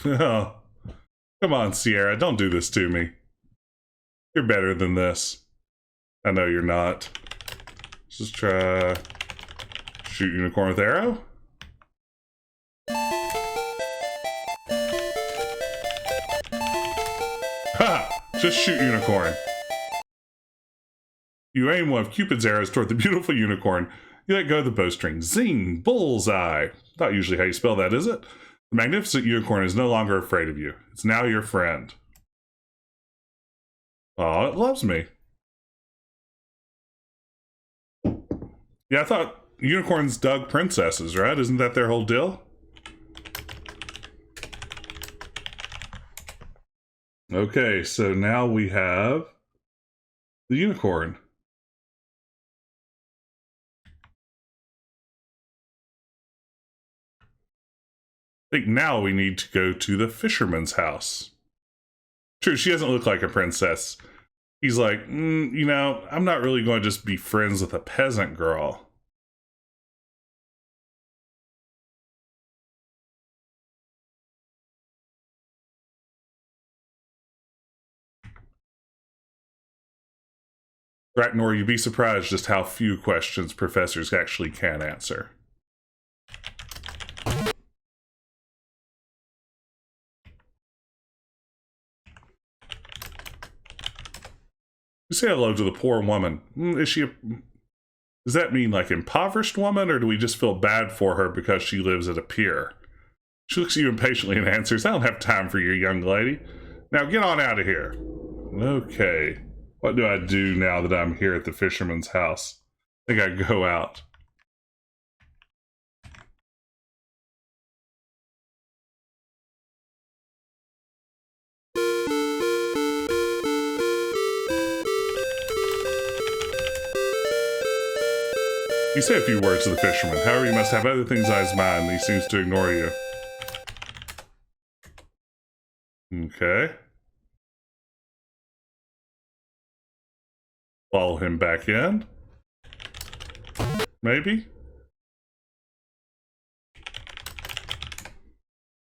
S2: Oh, come on, Sierra, don't do this to me. You're better than this. I know you're not. Let's just try shoot unicorn with arrow. Ha! Just shoot unicorn. You aim one of Cupid's arrows toward the beautiful unicorn. You let go of the bowstring. Zing! Bullseye! Not usually how you spell that, is it? The magnificent unicorn is no longer afraid of you. It's now your friend. Oh, it loves me. Yeah, I thought unicorns dug princesses, right? Isn't that their whole deal? Okay, so now we have the unicorn. I think now we need to go to the fisherman's house. True, she doesn't look like a princess. He's like, you know, I'm not really going to just be friends with a peasant girl. Right, nor you'd be surprised just how few questions professors actually can answer. You say hello to the poor woman. Is Does that mean like impoverished woman, or do we just feel bad for her because she lives at a pier? She looks at you impatiently and answers, I don't have time for you, young lady. Now get on out of here. Okay. What do I do now that I'm here at the fisherman's house? I think I go out. You say a few words to the fisherman. However, you must have other things on his mind. He seems to ignore you. Okay. Follow him back in. Maybe?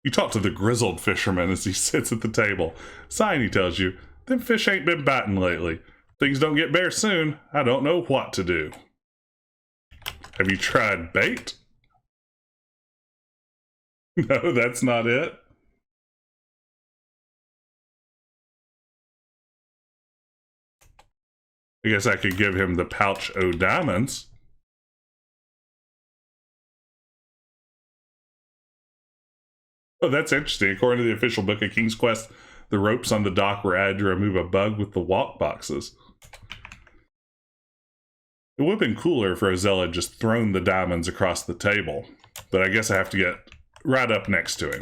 S2: You talk to the grizzled fisherman as he sits at the table. Sign, he tells you. Them fish ain't been biting lately. Things don't get bare soon. I don't know what to do. Have you tried bait? No, that's not it. I guess I could give him the pouch o' diamonds. Oh, that's interesting. According to the official book of King's Quest, the ropes on the dock were added to remove a bug with the walk boxes. It would have been cooler if Rosella had just thrown the diamonds across the table, but I guess I have to get right up next to him.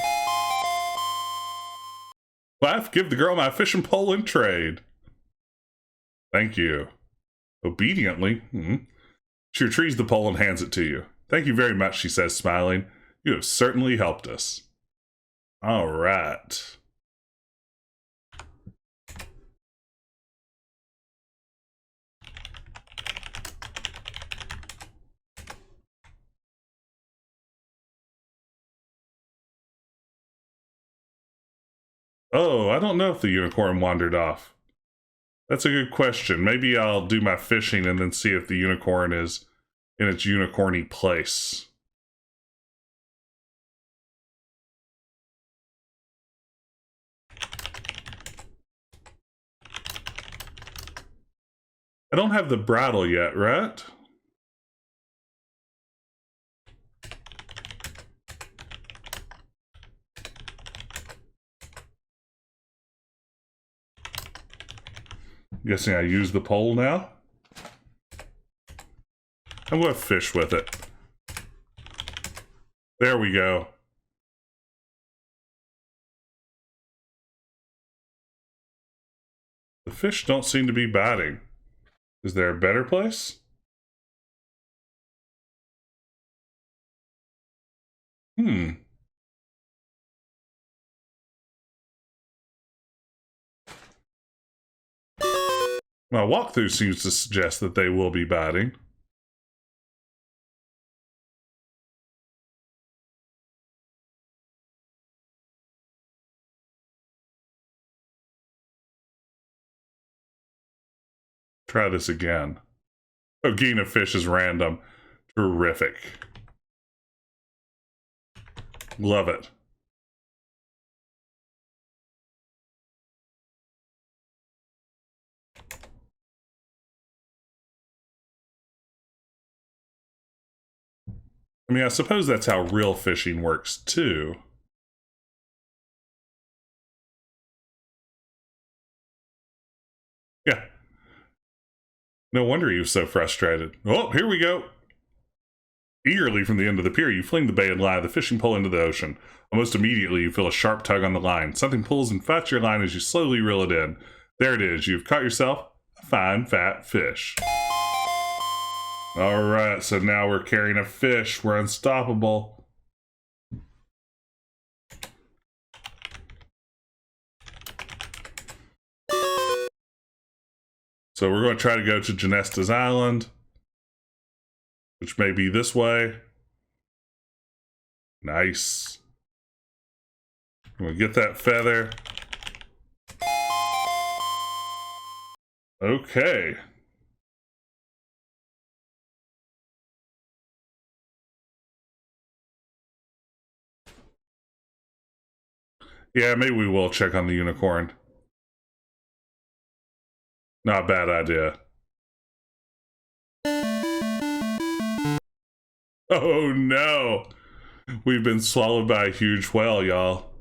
S2: Wife, give the girl my fishing pole in trade. Thank you. Obediently. She retrieves the pole and hands it to you. Thank you very much, she says, smiling. You have certainly helped us. All right. Oh, I don't know if the unicorn wandered off. That's a good question. Maybe I'll do my fishing and then see if the unicorn is in its unicorny place. I don't have the bridle yet, right? Guessing I use the pole now. I'm going to fish with it. There we go. The fish don't seem to be biting. Is there a better place? My walkthrough seems to suggest that they will be biting. Try this again. Oh, gain of fish is random. Terrific. Love it. I mean, I suppose that's how real fishing works, too. Yeah. No wonder he was so frustrated. Oh, here we go. Eagerly from the end of the pier, you fling the bait and line of the fishing pole into the ocean. Almost immediately, you feel a sharp tug on the line. Something pulls and fights your line as you slowly reel it in. There it is. You've caught yourself a fine, fat fish. All right, so now we're carrying a fish. We're unstoppable. So we're going to try to go to Genesta's Island, which may be this way. Nice. I'm going to get that feather. Okay. Yeah, maybe we will check on the unicorn. Not a bad idea. Oh no! We've been swallowed by a huge whale, y'all.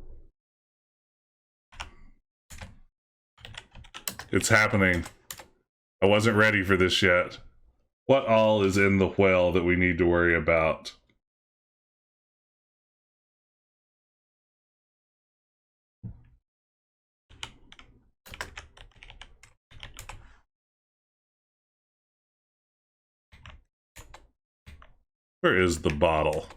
S2: It's happening. I wasn't ready for this yet. What all is in the whale that we need to worry about? Where is the bottle?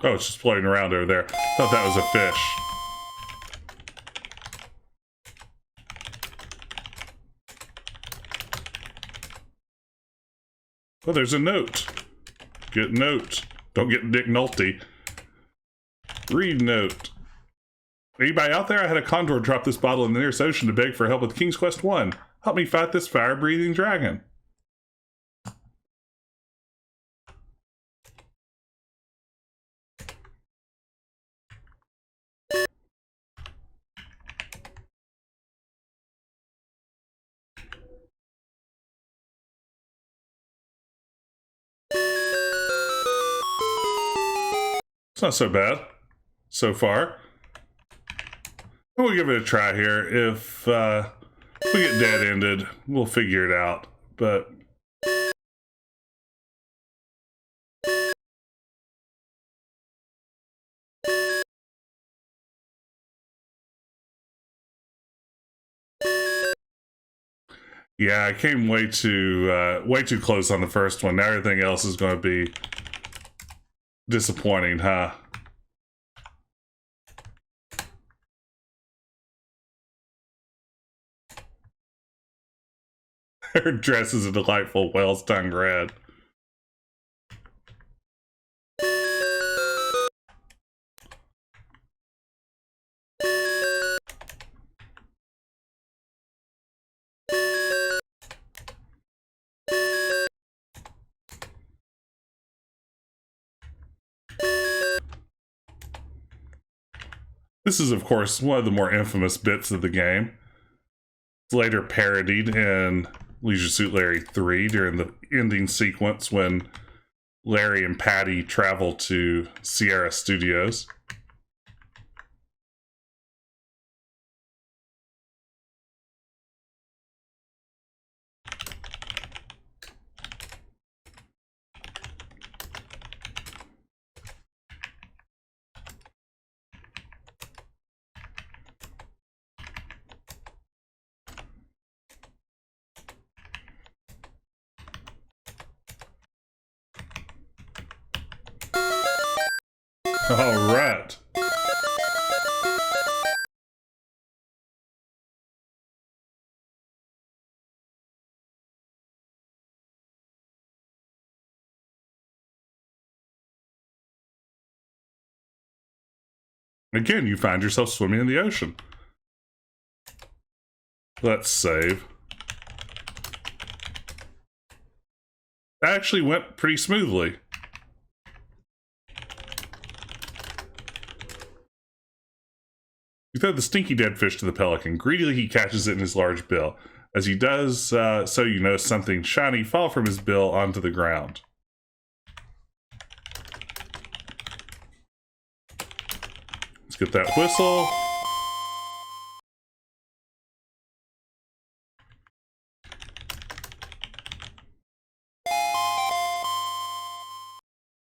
S2: Oh, it's just floating around over there. Thought that was a fish. Oh, there's a note. Get note. Don't get Dick Nolte. Read note. Anybody out there? I had a condor drop this bottle in the nearest ocean to beg for help with King's Quest 1. Help me fight this fire-breathing dragon. It's not so bad so far. We'll give it a try here. If we get dead-ended, we'll figure it out. But yeah, I came way too close on the first one. Now everything else is going to be disappointing, huh? Her dress is a delightful whale's tongue red. This is, of course, one of the more infamous bits of the game. It's later parodied in Leisure Suit Larry 3 during the ending sequence when Larry and Patty travel to Sierra Studios. All right. Again, you find yourself swimming in the ocean. Let's save. That actually went pretty smoothly. You throw the stinky dead fish to the pelican. Greedily, he catches it in his large bill. As he does so, you notice something shiny fall from his bill onto the ground. Let's get that whistle.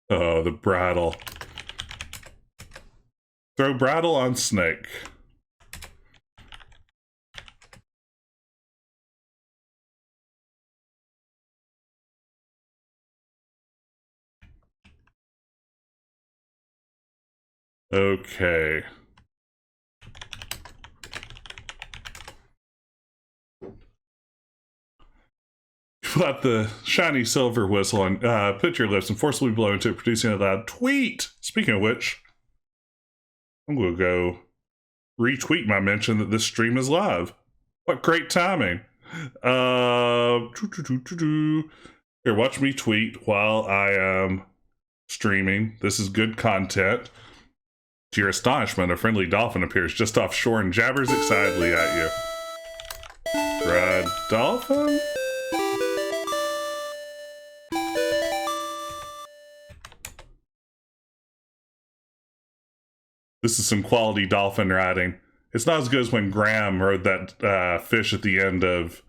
S2: Oh, the bridle. Throw bridle on snake. Okay. Pull out the shiny silver whistle and put your lips and forcibly blow into it, producing a loud tweet. Speaking of which, I'm going to go retweet my mention that this stream is live. What great timing. Here, watch me tweet while I am streaming. This is good content. To your astonishment, a friendly dolphin appears just offshore and jabbers excitedly at you. Red dolphin? This is some quality dolphin riding. It's not as good as when Graham rode that fish at the end of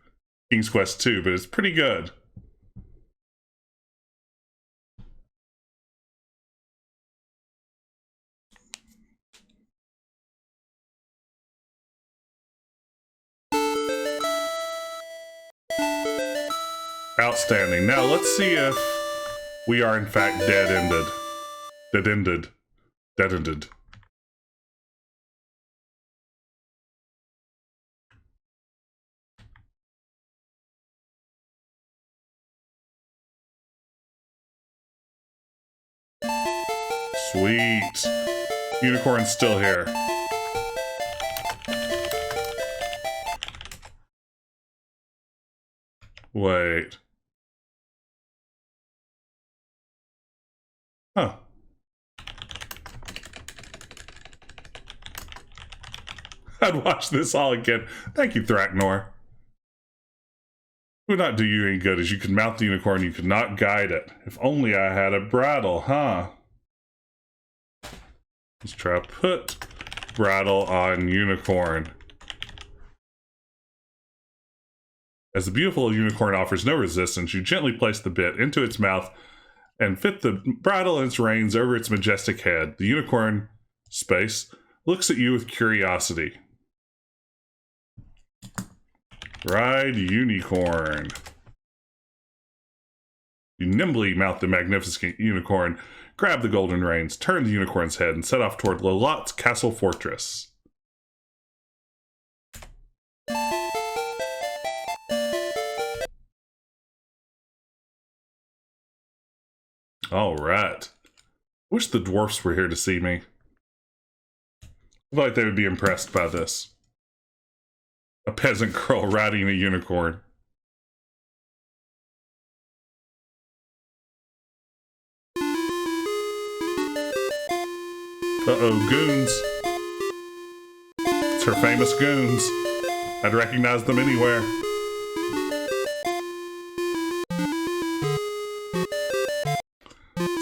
S2: King's Quest 2, but it's pretty good. Outstanding. Now let's see if we are in fact dead-ended. Dead-ended. Dead-ended. Sweet. Unicorn's still here. Wait. Huh. I'd watch this all again. Thank you, Thraknor. It would not do you any good, as you could mount the unicorn, you could not guide it. If only I had a bridle, huh? Let's try to put bridle on unicorn. As the beautiful unicorn offers no resistance, you gently place the bit into its mouth and fit the bridle and its reins over its majestic head. The unicorn, Space, looks at you with curiosity. Ride unicorn. You nimbly mount the magnificent unicorn, grab the golden reins, turn the unicorn's head, and set off toward Lolot's castle fortress. All right. Wish the dwarfs were here to see me. I feel like they would be impressed by this. A peasant girl riding a unicorn. Uh-oh, goons. It's her famous goons. I'd recognize them anywhere.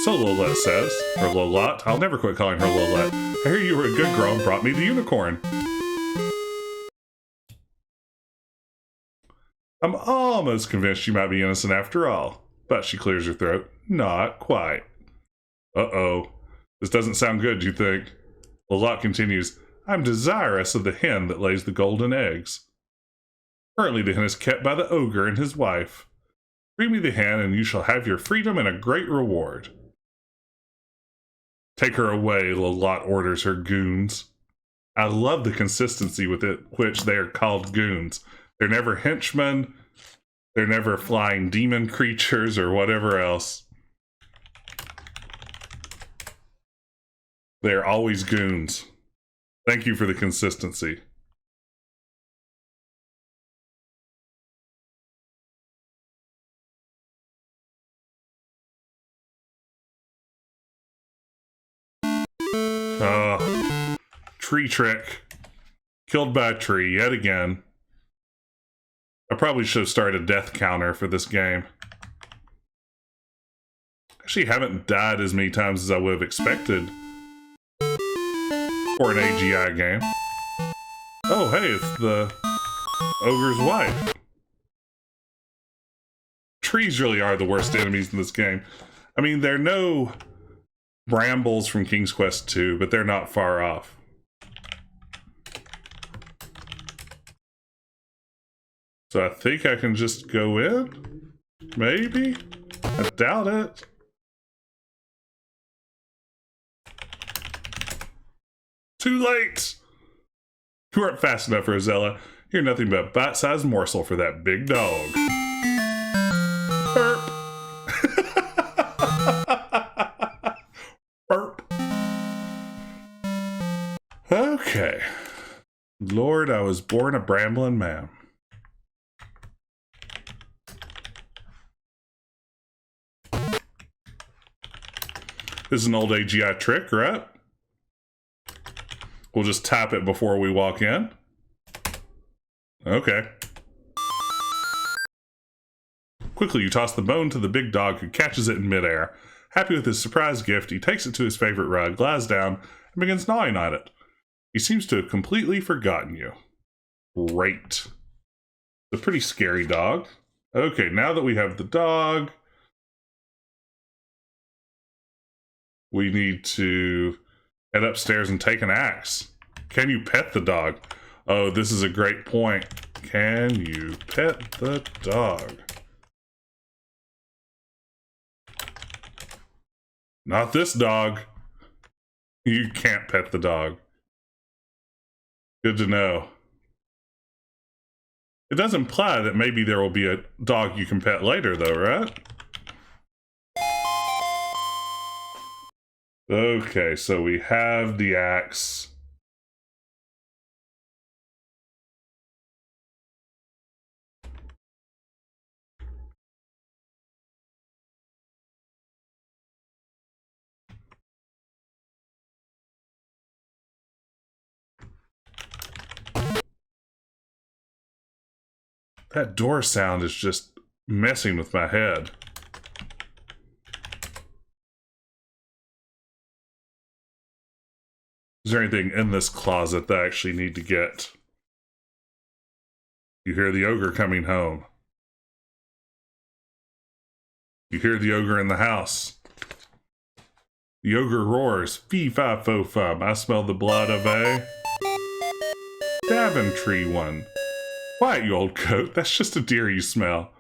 S2: So Lolette says, or Lolot, I'll never quit calling her Lolette. I hear you were a good girl and brought me the unicorn. I'm almost convinced she might be innocent after all. But she clears her throat. Not quite. Uh-oh. This doesn't sound good, do you think? Lolot continues, I'm desirous of the hen that lays the golden eggs. Currently the hen is kept by the ogre and his wife. Bring me the hen and you shall have your freedom and a great reward. Take her away, Lolot orders her goons. I love the consistency with which they are called goons. They're never henchmen. They're never flying demon creatures or whatever else. They're always goons. Thank you for the consistency. Tree trick. Killed by a tree yet again. I probably should have started a death counter for this game. Actually, haven't died as many times as I would have expected for an AGI game. Oh, hey, it's the ogre's wife. Trees really are the worst enemies in this game. I mean, they're no brambles from King's Quest 2, but they're not far off. So I think I can just go in? Maybe? I doubt it. Too late! You weren't fast enough, Rosella. You're nothing but a bite-sized morsel for that big dog. Burp! Burp. Okay. Lord, I was born a brambling man. This is an old AGI trick, right? We'll just tap it before we walk in. Okay. Quickly, you toss the bone to the big dog, who catches it in midair. Happy with his surprise gift, he takes it to his favorite rug, lies down, and begins gnawing on it. He seems to have completely forgotten you. Great. A pretty scary dog. Okay, now that we have the dog, we need to head upstairs and take an axe. Can you pet the dog? Oh, this is a great point. Can you pet the dog? Not this dog. You can't pet the dog. Good to know. It does imply that maybe there will be a dog you can pet later, though, right? Okay, so we have the axe. That door sound is just messing with my head. Is there anything in this closet that I actually need to get? You hear the ogre coming home. You hear the ogre in the house. The ogre roars, fee-fi-fo-fum. I smell the blood of a Daventry one. Quiet, you old goat. That's just a deer you smell.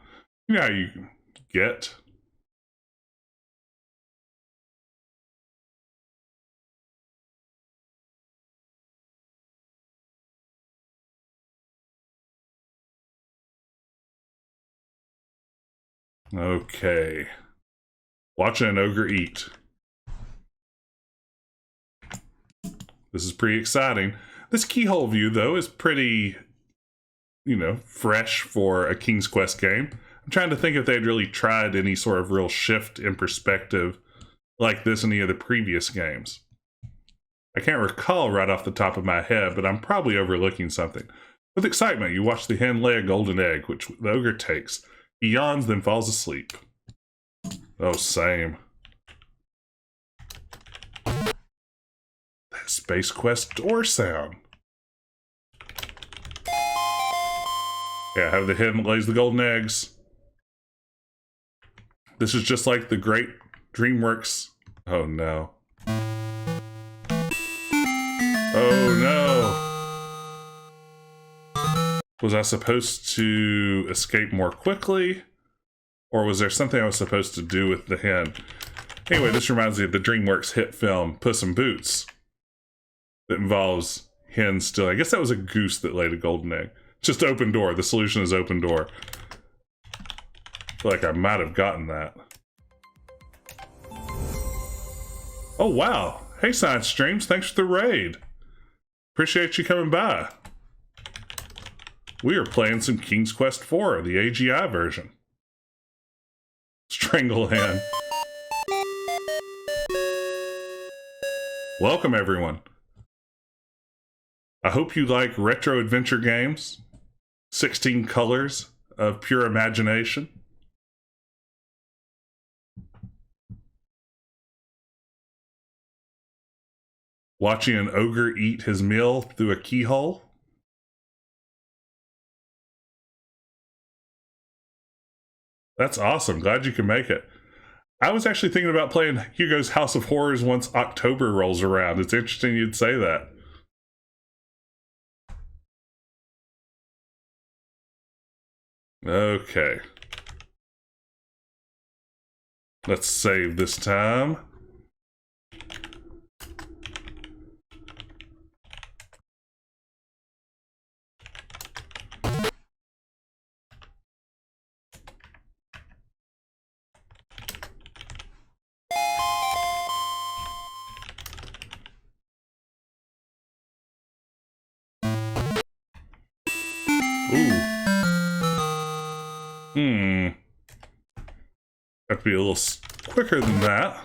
S2: You know how you get. Okay. Watching an ogre eat. This is pretty exciting. This keyhole view, though, is pretty, you know, fresh for a King's Quest game. I'm trying to think if they'd really tried any sort of real shift in perspective like this in any of the previous games. I can't recall right off the top of my head, but I'm probably overlooking something. With excitement, you watch the hen lay a golden egg, which the ogre takes. He yawns, then falls asleep. Oh, same. That Space Quest door sound. Yeah, have the hen that lays the golden eggs. This is just like the great DreamWorks. Oh no. Oh no. Was I supposed to escape more quickly? Or was there something I was supposed to do with the hen? Anyway, this reminds me of the DreamWorks hit film Puss in Boots. That involves hens still. I guess that was a goose that laid a golden egg. Just open door. The solution is open door. I feel like I might have gotten that. Oh, wow. Hey, Science Streams. Thanks for the raid. Appreciate you coming by. We are playing some King's Quest IV, the AGI version. Strangle Hen. Welcome, everyone. I hope you like retro adventure games. 16 colors of pure imagination. Watching an ogre eat his meal through a keyhole. That's awesome. Glad you can make it. I was actually thinking about playing Hugo's House of Horrors once October rolls around. It's interesting you'd say that. Okay. Let's save this time. Have to be a little quicker than that.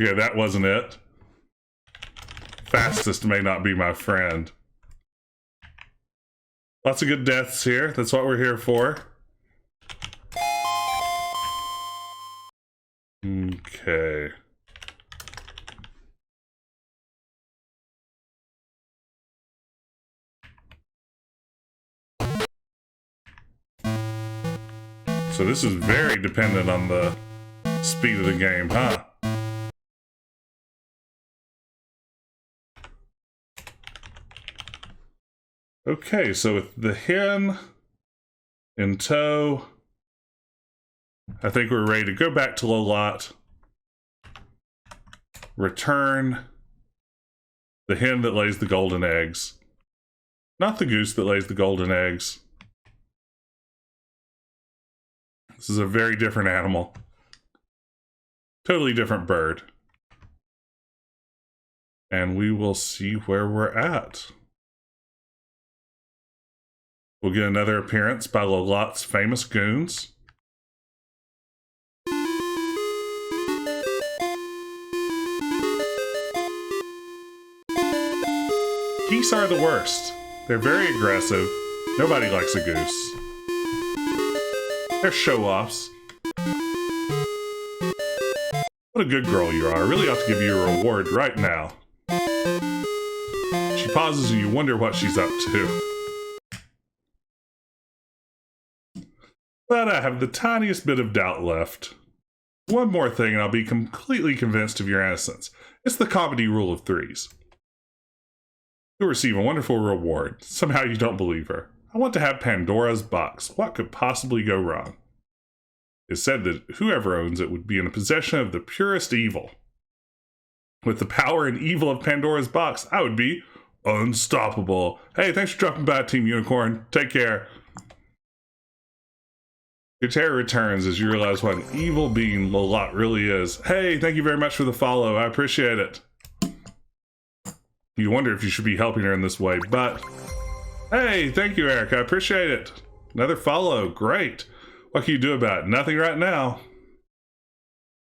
S2: Yeah, that wasn't it. Fastest may not be my friend. Lots of good deaths here. That's what we're here for. Okay. So this is very dependent on the speed of the game, huh? Okay, so with the hen in tow, I think we're ready to go back to low lot. Return the hen that lays the golden eggs. Not the goose that lays the golden eggs. This is a very different animal. Totally different bird. And we will see where we're at. We'll get another appearance by Lolot's famous goons. Geese are the worst. They're very aggressive. Nobody likes a goose. They're show-offs. What a good girl you are. I really ought to give you a reward right now. She pauses and you wonder what she's up to. But I have the tiniest bit of doubt left. One more thing and I'll be completely convinced of your innocence. It's the comedy rule of threes. You'll receive a wonderful reward. Somehow you don't believe her. I want to have Pandora's box. What could possibly go wrong? It's said that whoever owns it would be in a possession of the purest evil. With the power and evil of Pandora's box, I would be unstoppable. Hey, thanks for dropping by, Team Unicorn. Take care. Your terror returns as you realize what an evil being Lolot really is. Hey, thank you very much for the follow. I appreciate it. You wonder if you should be helping her in this way, but... Hey, thank you, Eric. I appreciate it. Another follow. Great. What can you do about it? Nothing right now.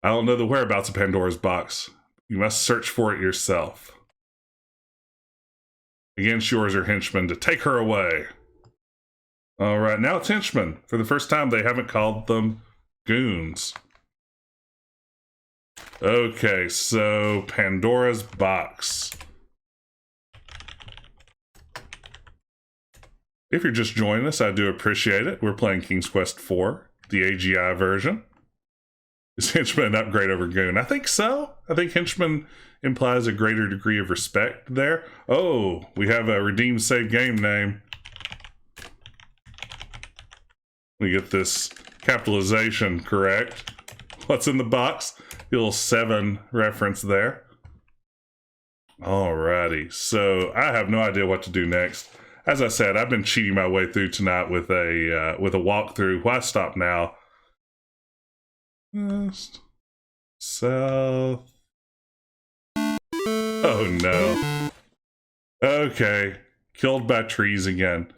S2: I don't know the whereabouts of Pandora's box. You must search for it yourself. Again, she orders her henchmen to take her away. All right, now it's henchmen. For the first time, they haven't called them goons. Okay, so Pandora's box. If you're just joining us, I do appreciate it. We're playing King's Quest IV, the AGI version. Is henchman an upgrade over goon? I think so. I think henchman implies a greater degree of respect there. Oh, we have a redeemed save game name. We get this capitalization correct. What's in the box? The little 7 reference there. Alrighty, so I have no idea what to do next. As I said, I've been cheating my way through tonight with a walkthrough. Why stop now? West, south. Oh no. Okay, killed by trees again.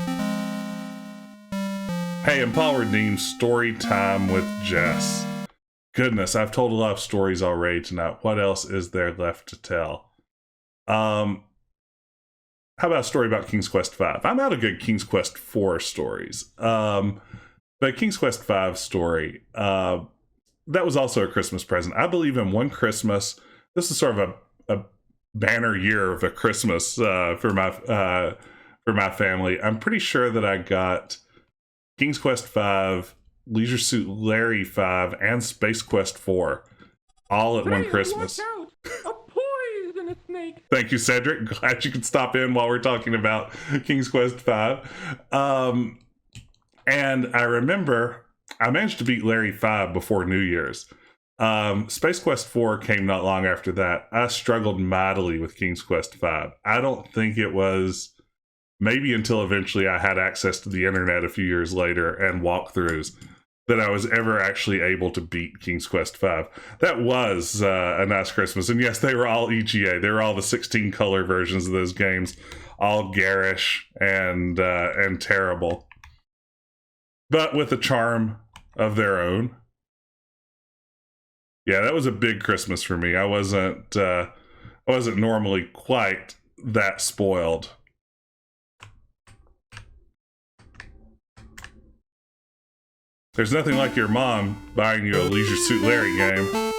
S2: Hey, and Paul redeemed story time with Jess. Goodness, I've told a lot of stories already tonight. What else is there left to tell? How about a story about King's Quest V? I'm out of good King's Quest IV stories. But King's Quest V story, that was also a Christmas present. I believe in one Christmas, this is sort of a banner year of a Christmas for my family. I'm pretty sure that I got King's Quest V, Leisure Suit Larry 5, and Space Quest 4 all at one Christmas.
S3: Watch out! A poison snake!
S2: Thank you, Cedric. Glad you could stop in while we're talking about King's Quest V. And I remember I managed to beat Larry 5 before New Year's. Space Quest 4 came not long after that. I struggled mightily with King's Quest 5. I don't think it was maybe until eventually I had access to the internet a few years later and walkthroughs that I was ever actually able to beat King's Quest V. That was a nice Christmas. And yes, they were all EGA. They were all the 16 color versions of those games, all garish and terrible, but with a charm of their own. Yeah, that was a big Christmas for me. I wasn't normally quite that spoiled. There's nothing like your mom buying you a Leisure Suit Larry game.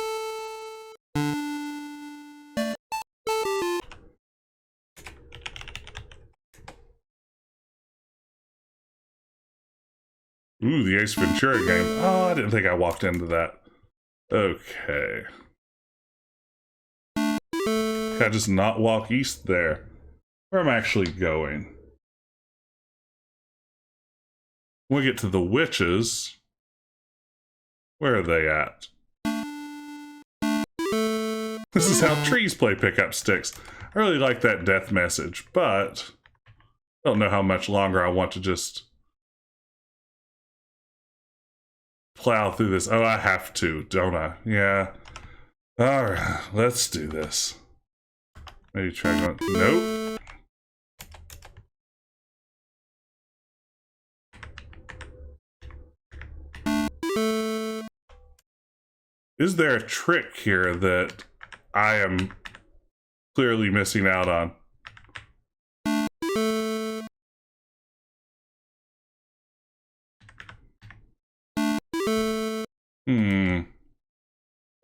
S2: Ooh, the Ace Ventura game. Oh, I didn't think I walked into that. Okay. Can I just not walk east there? Where am I actually going? When we get to the witches, where are they at? This is how trees play pickup sticks. I really like that death message, but I don't know how much longer I want to just plow through this. Oh, I have to, don't I? Yeah. Alright, let's do this. Maybe try going. Nope. Is there a trick here that I am clearly missing out on?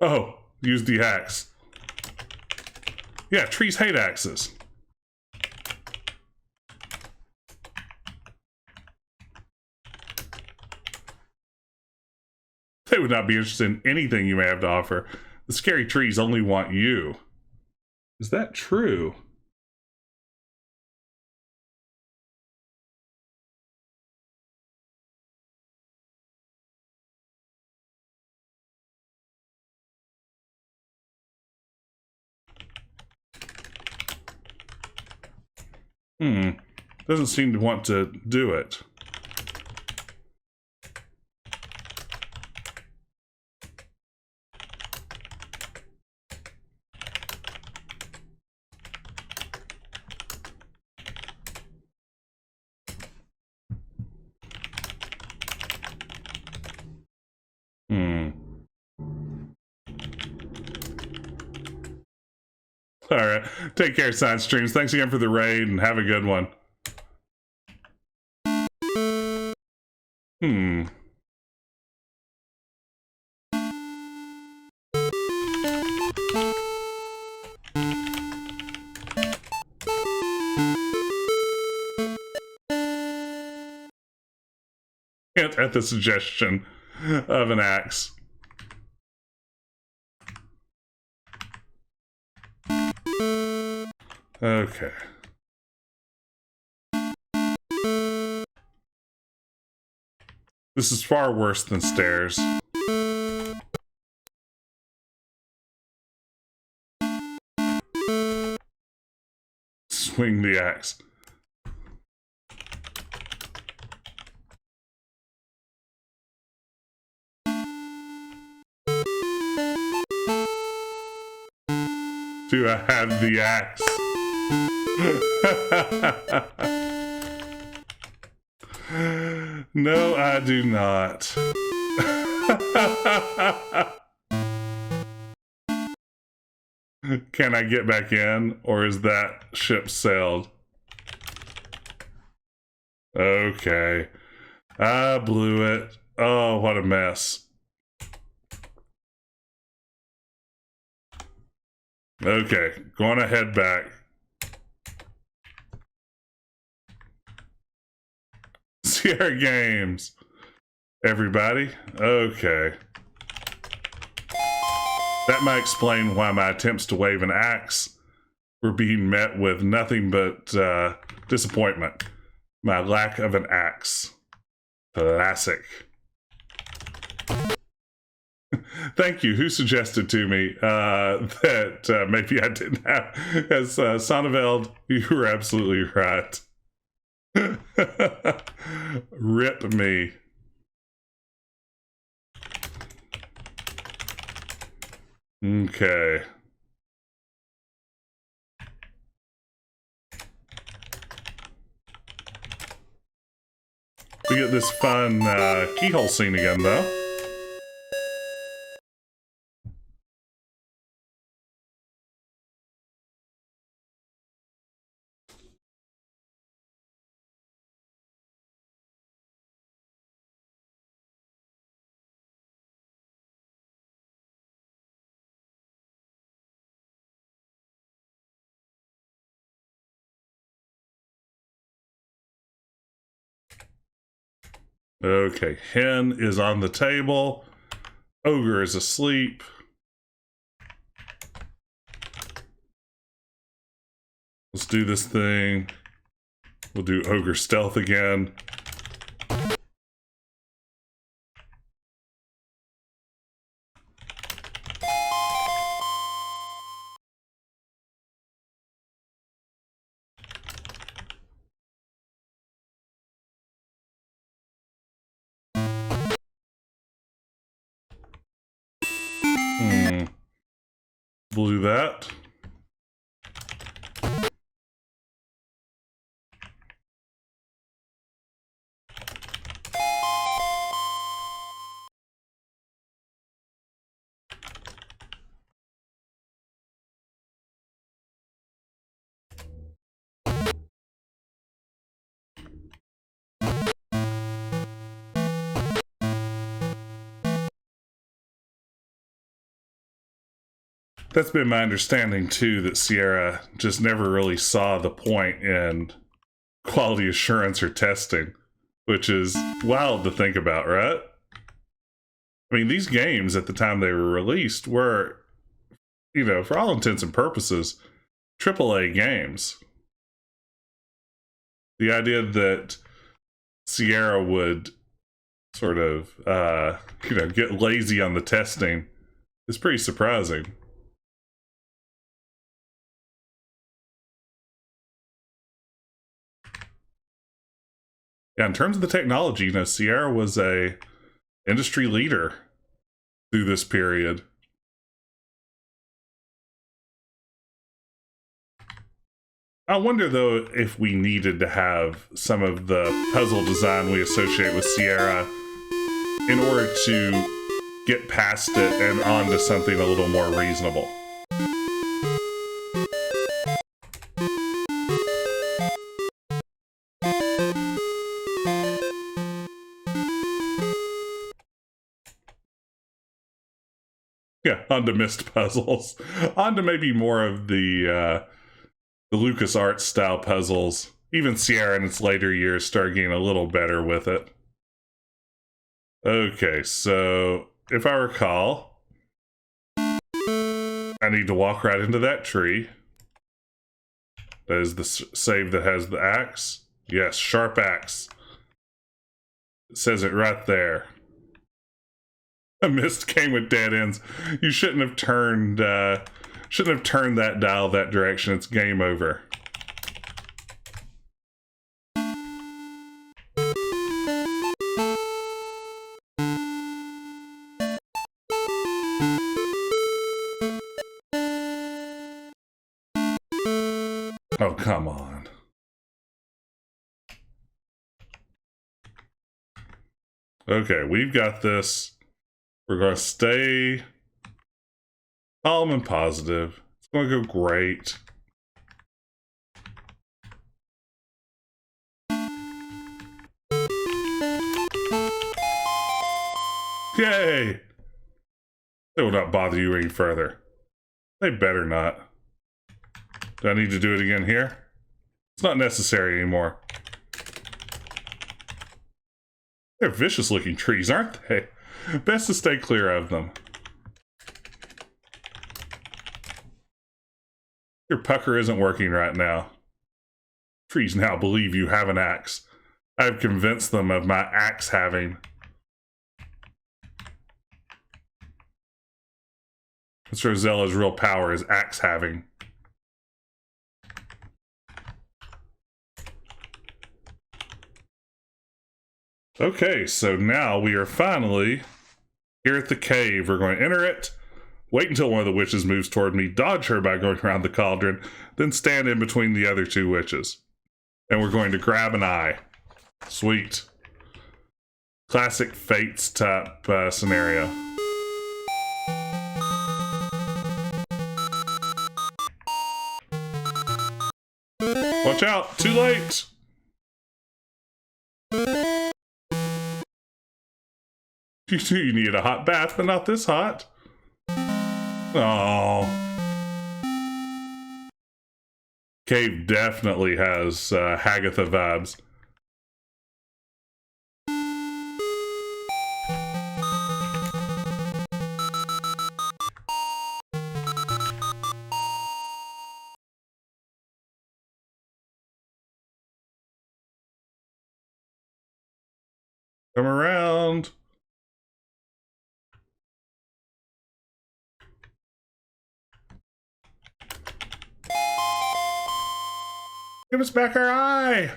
S2: Oh, use the axe. Yeah, trees hate axes. They would not be interested in anything you may have to offer. The scary trees only want you. Is that true? Doesn't seem to want to do it. All right. Take care, Side Streams. Thanks again for the raid and have a good one. At the suggestion of an axe. Okay. This is far worse than stairs. Swing the axe. Do I have the axe? No, I do not. Can I get back in, or is that ship sailed? Okay. I blew it. Oh, what a mess. Okay, gonna head back. Sierra Games. Everybody? Okay. That might explain why my attempts to wave an axe were being met with nothing but disappointment. My lack of an axe. Classic. Thank you. Who suggested to me that maybe I didn't have... As Sonneveld, you were absolutely right. Rip me. Okay. We get this fun keyhole scene again, though. Okay, hen is on the table. Ogre is asleep. Let's do this thing. We'll do ogre stealth again. We'll do that. That's been my understanding too, that Sierra just never really saw the point in quality assurance or testing, which is wild to think about, right? I mean, these games at the time they were released were, you know, for all intents and purposes, AAA games. The idea that Sierra would sort of, you know, get lazy on the testing is pretty surprising. Yeah, in terms of the technology, you know, Sierra was a industry leader through this period. I wonder, though, if we needed to have some of the puzzle design we associate with Sierra in order to get past it and onto something a little more reasonable. Yeah, onto missed puzzles. Onto maybe more of the LucasArts style puzzles. Even Sierra in its later years started getting a little better with it. Okay, so if I recall, I need to walk right into that tree. That is the save that has the axe. Yes, sharp axe. It says it right there. A mist came with dead ends. You shouldn't have turned that dial that direction. It's game over. Oh, come on. Okay, we've got this. We're going to stay calm and positive. It's going to go great. Yay! They will not bother you any further. They better not. Do I need to do it again here? It's not necessary anymore. They're vicious looking trees, aren't they? Best to stay clear of them. Your pucker isn't working right now. Trees now believe you have an axe. I've convinced them of my axe having. Miss Rosella's real power is axe having. Okay, so now we are finally here at the cave. We're going to enter it, wait until one of the witches moves toward me, dodge her by going around the cauldron, then stand in between the other two witches. And we're going to grab an eye. Sweet. Classic Fates type scenario. Watch out! Too late! You need a hot bath, but not this hot. Oh. Cave definitely has Hagatha vibes. Come around. Give us back our eye.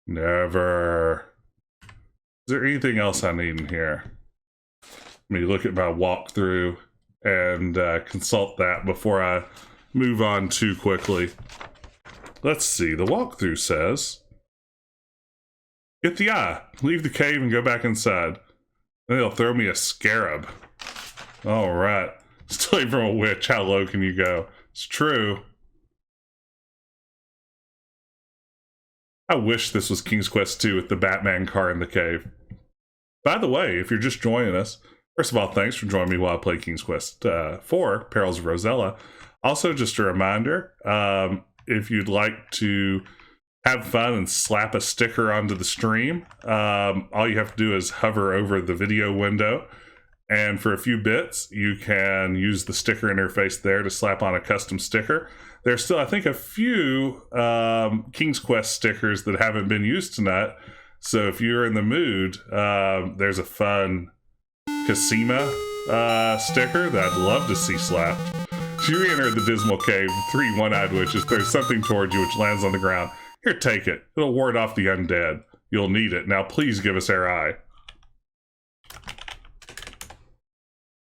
S2: Never. Is there anything else I need in here? Let me look at my walkthrough and consult that before I move on too quickly. Let's see. The walkthrough says, get the eye, leave the cave and go back inside. Then they'll throw me a scarab. All right. Stealing from a witch, how low can you go? It's true. I wish this was King's Quest 2 with the Batman car in the cave. By the way, if you're just joining us, first of all, thanks for joining me while I play King's Quest 4, Perils of Rosella. Also, just a reminder, if you'd like to have fun and slap a sticker onto the stream, all you have to do is hover over the video window, and for a few bits, you can use the sticker interface there to slap on a custom sticker. There's still, I think, a few King's Quest stickers that haven't been used tonight. So if you're in the mood, there's a fun Casima sticker that I'd love to see slapped. If you re-enter the Dismal Cave, 3 one-eyed witches throw something towards you which lands on the ground. Here, take it. It'll ward off the undead. You'll need it. Now please give us our eye.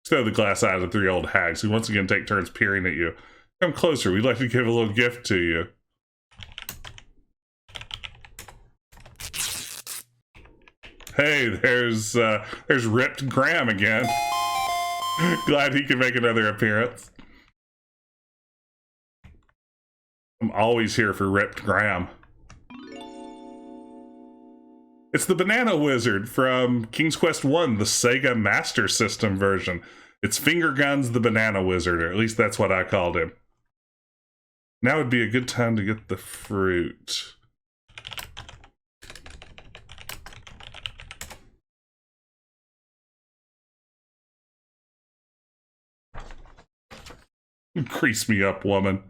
S2: Throw the glass eye to 3 old hags who once again take turns peering at you. Come closer, we'd like to give a little gift to you. Hey, there's Ripped Graham again. Glad he can make another appearance. I'm always here for Ripped Graham. It's the Banana Wizard from King's Quest 1, the Sega Master System version. It's Finger Guns the Banana Wizard, or at least that's what I called him. Now would be a good time to get the fruit. Crease me up, woman.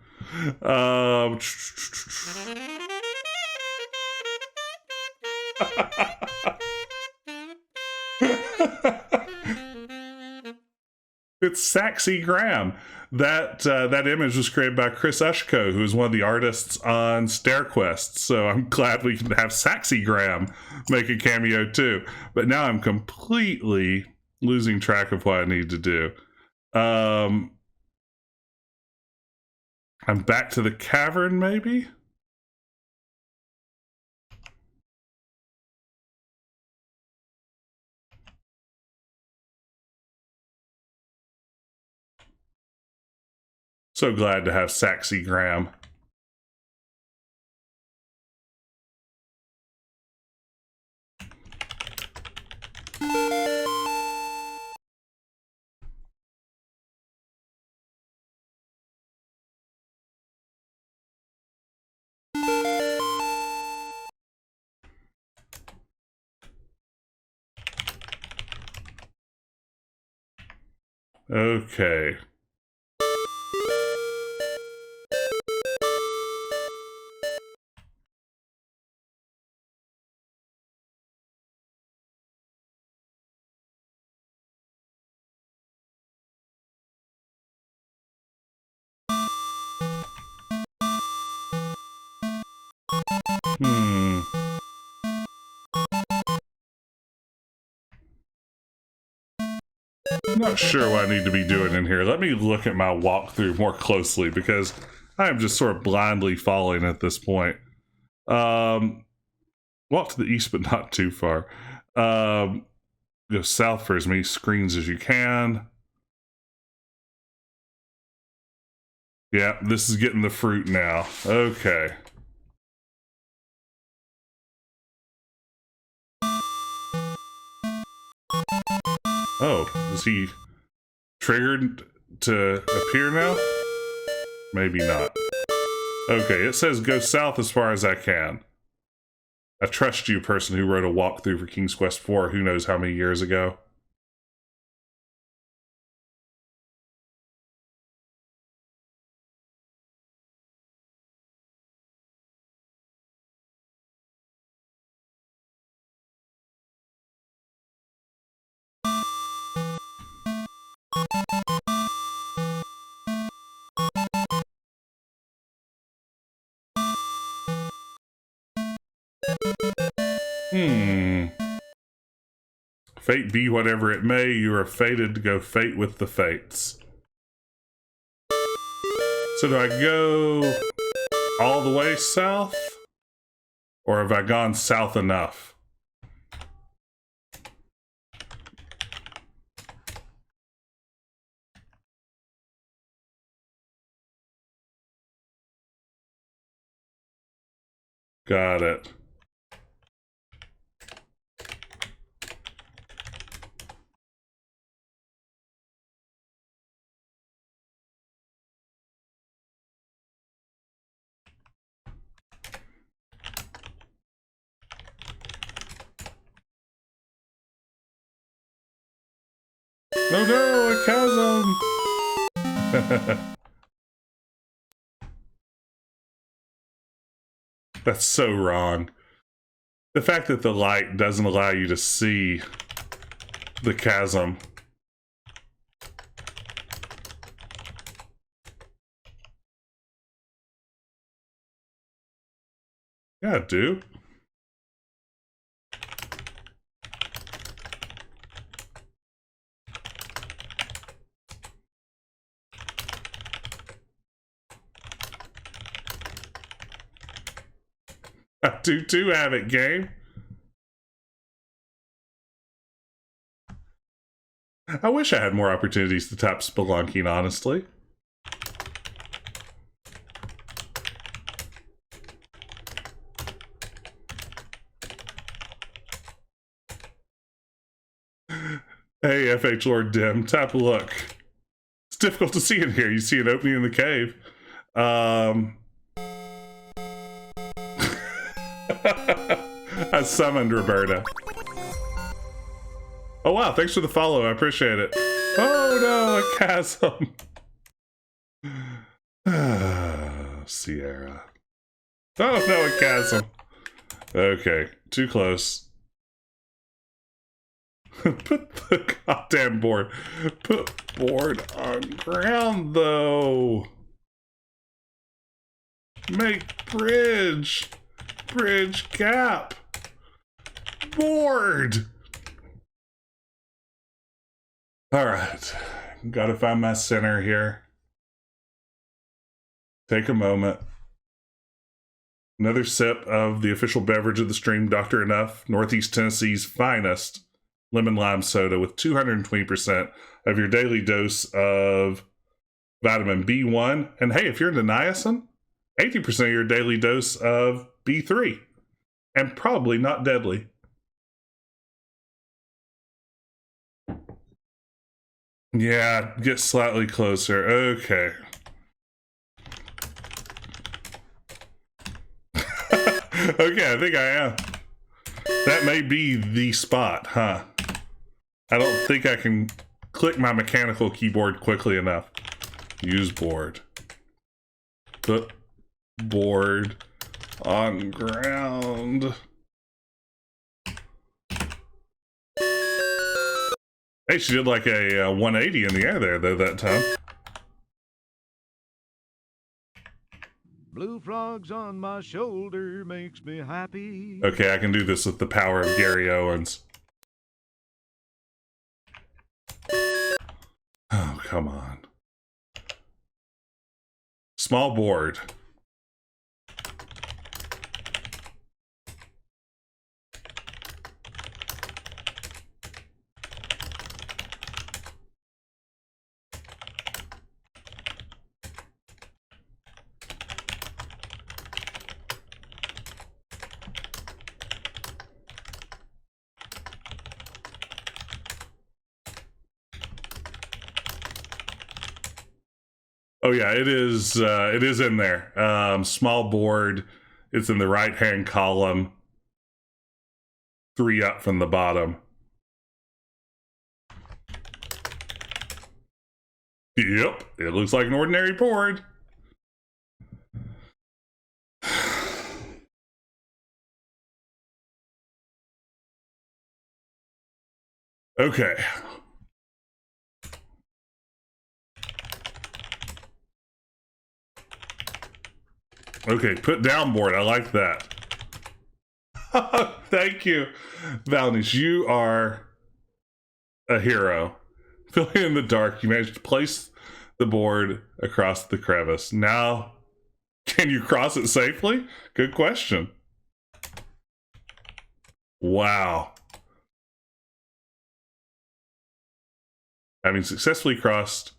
S2: It's Saxy Graham. That image was created by Chris Ushko, who is one of the artists on StairQuest. So I'm glad we can have Saxy Graham make a cameo too. But now I'm completely losing track of what I need to do. I'm back to the cavern, maybe? So glad to have Saxy Graham. Okay. Not sure what I need to be doing in here. Let me look at my walkthrough more closely because I am just sort of blindly following at this point. Walk to the east, but not too far. Go south for as many screens as you can. Yeah, this is getting the fruit now. Okay. Oh, is he triggered to appear now? Maybe not. Okay, it says go south as far as I can. I trust you, person who wrote a walkthrough for King's Quest 4 who knows how many years ago. Fate be whatever it may, you are fated to go fate with the fates. So do I go all the way south? Or have I gone south enough? Got it. Oh no, a chasm! That's so wrong. The fact that the light doesn't allow you to see the chasm. Yeah, dude. I do too have it, game. I wish I had more opportunities to tap spelunking, honestly. Hey, FH Lord Dim, tap a look. It's difficult to see in here. You see an opening in the cave. I summoned Roberta. Oh wow, thanks for the follow, I appreciate it. Oh no, a chasm. Sierra. Oh no, a chasm. Okay, too close. Put the goddamn board. Put board on ground though. Make bridge. Bridge gap. Board. Alright. Gotta find my center here. Take a moment. Another sip of the official beverage of the stream, Dr. Enough, Northeast Tennessee's finest lemon lime soda with 220% of your daily dose of vitamin B1. And hey, if you're into niacin, 80% of your daily dose of B3. And probably not deadly. Yeah, get slightly closer. Okay. Okay, I think I am. That may be the spot, huh? I don't think I can click my mechanical keyboard quickly enough. Use board. Put board on ground. Hey, she did like a 180 in the air there, though, that time.
S4: Blue frogs on my shoulder makes me happy.
S2: Okay, I can do this with the power of Gary Owens. Oh, come on. Small board. Oh yeah, it is in there. Small board. It's in the right-hand column. 3 up from the bottom. Yep, it looks like an ordinary board. Okay. Okay, put down board. I like that. Thank you, Valnish. You are a hero. Filling in the dark, you managed to place the board across the crevice. Now, can you cross it safely? Good question. Wow. Having successfully crossed,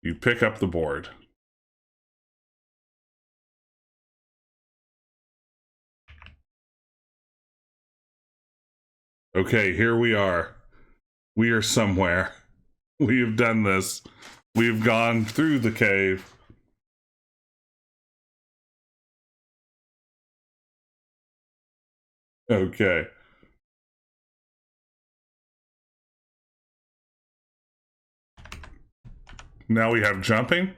S2: you pick up the board. Okay, here we are. We are somewhere. We have done this. We have gone through the cave. Okay. Now we have jumping.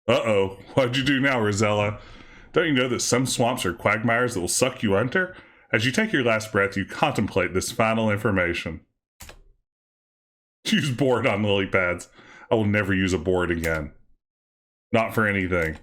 S2: Uh-oh. What'd you do now, Rosella? Don't you know that some swamps are quagmires that will suck you under? As you take your last breath, you contemplate this final information. Use board on lily pads. I will never use a board again. Not for anything.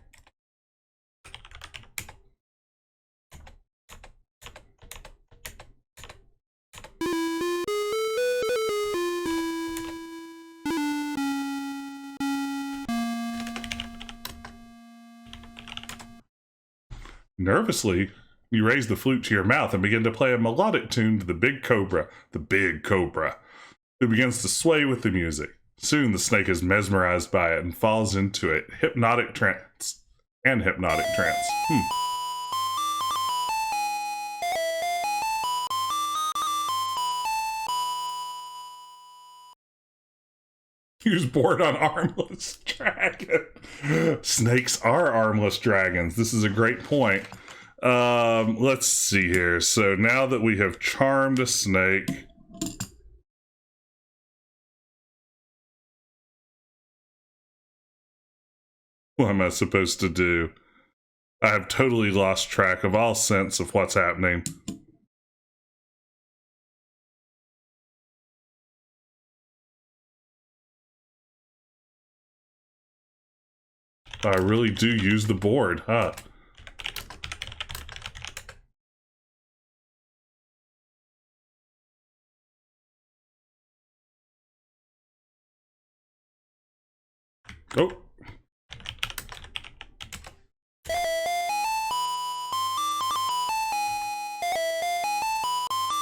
S2: Nervously, you raise the flute to your mouth and begin to play a melodic tune to the big cobra, who begins to sway with the music. Soon the snake is mesmerized by it and falls into a hypnotic trance. Use board on armless dragon. Snakes are armless dragons. This is a great point. Let's see here. So now that we have charmed a snake, what am I supposed to do? I have totally lost track of all sense of what's happening. I really do use the board, huh? Oh.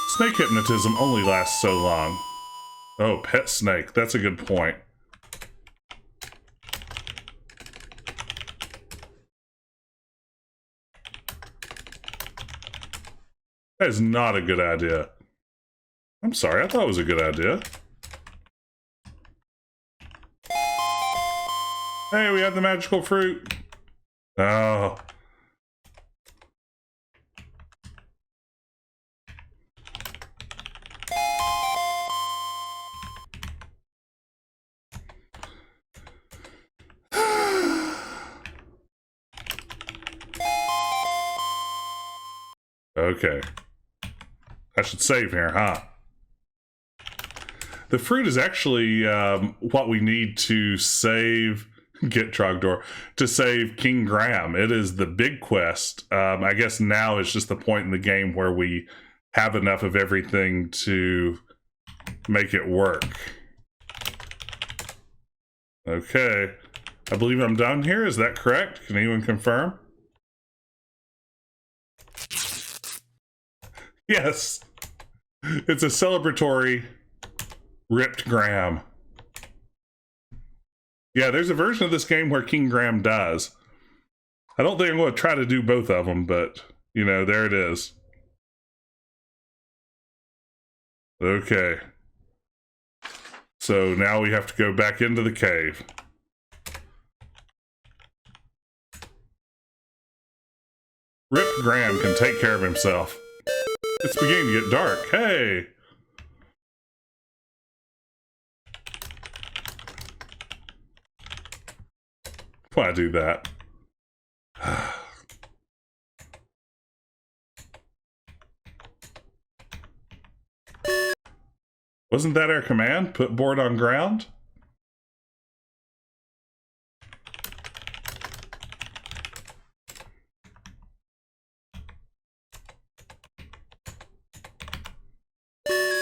S2: Snake hypnotism only lasts so long. Oh, pet snake. That's a good point. That is not a good idea. I'm sorry, I thought it was a good idea. Hey, we have the magical fruit. Oh. Okay. I should save here, huh? The fruit is actually what we need to save, get Trogdor, to save King Graham. It is the big quest. I guess now is just the point in the game where we have enough of everything to make it work. Okay. I believe I'm done here. Is that correct? Can anyone confirm? Yes. It's a celebratory ripped Graham. Yeah, there's a version of this game where King Graham dies. I don't think I'm going to try to do both of them, but, you know, there it is. Okay. So now we have to go back into the cave. Ripped Graham can take care of himself. It's beginning to get dark. Hey! Why do that? Wasn't that our command? Put board on ground?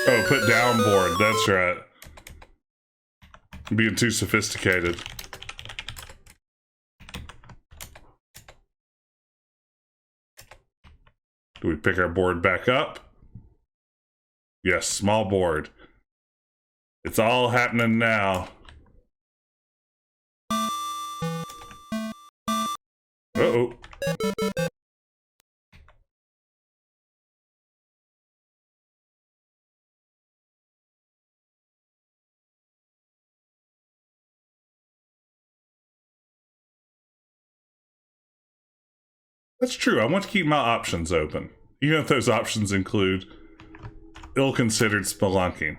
S2: Oh, put down board. That's right. I'm being too sophisticated. Do we pick our board back up? Yes, small board. It's all happening now. Uh-oh. That's true. I want to keep my options open, even if those options include ill-considered spelunking.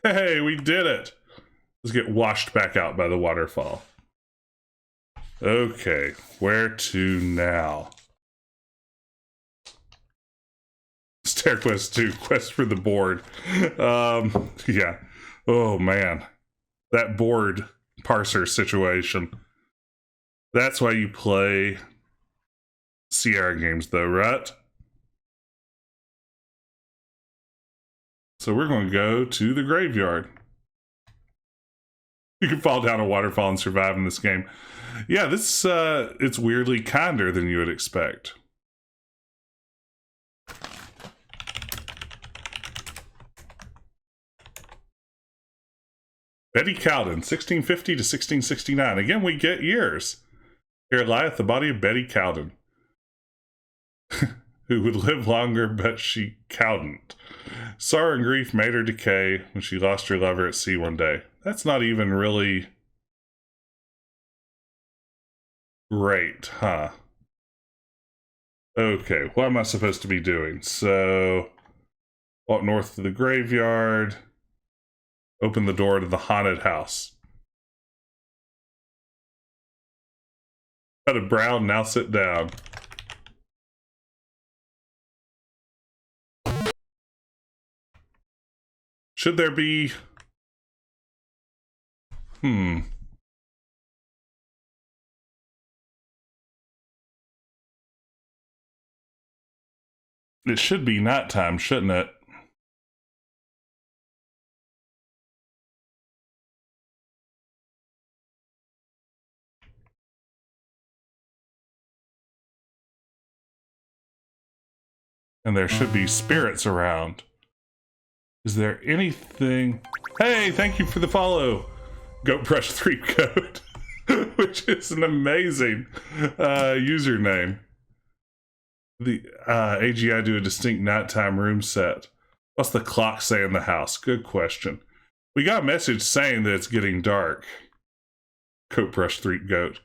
S2: Hey, we did it! Let's get washed back out by the waterfall. Okay, where to now? Stair quest 2, quest for the board. Yeah. Oh man. That board parser situation. That's why you play Sierra games though, right? So we're going to go to the graveyard. You can fall down a waterfall and survive in this game. Yeah, this it's weirdly kinder than you would expect. Betty Cowden, 1650 to 1669. Again, we get years. Here lieth the body of Betty Cowden, who would live longer, but she cowdn't. Sorrow and grief made her decay when she lost her lover at sea one day. That's not even really great, huh? Okay, what am I supposed to be doing? So, walk north to the graveyard, open the door to the haunted house. Cut a brow, now sit down. Should there be... It should be nighttime, shouldn't it? And there should be spirits around. Is there anything... Hey, thank you for the follow, Goatbrush 3 Code, which is an amazing username. The AGI do a distinct nighttime room set. What's the clock say in the house? Good question. We got a message saying that it's getting dark. Goatbrush 3 Goat.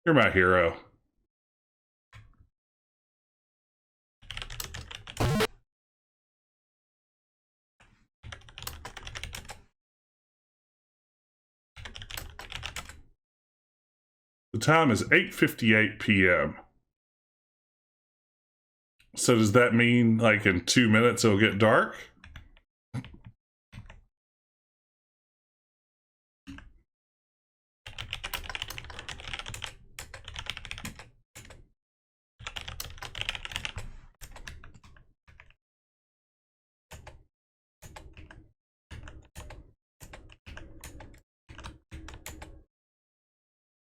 S2: You're my hero. The time is 8:58 p.m. So does that mean like in 2 minutes it'll get dark?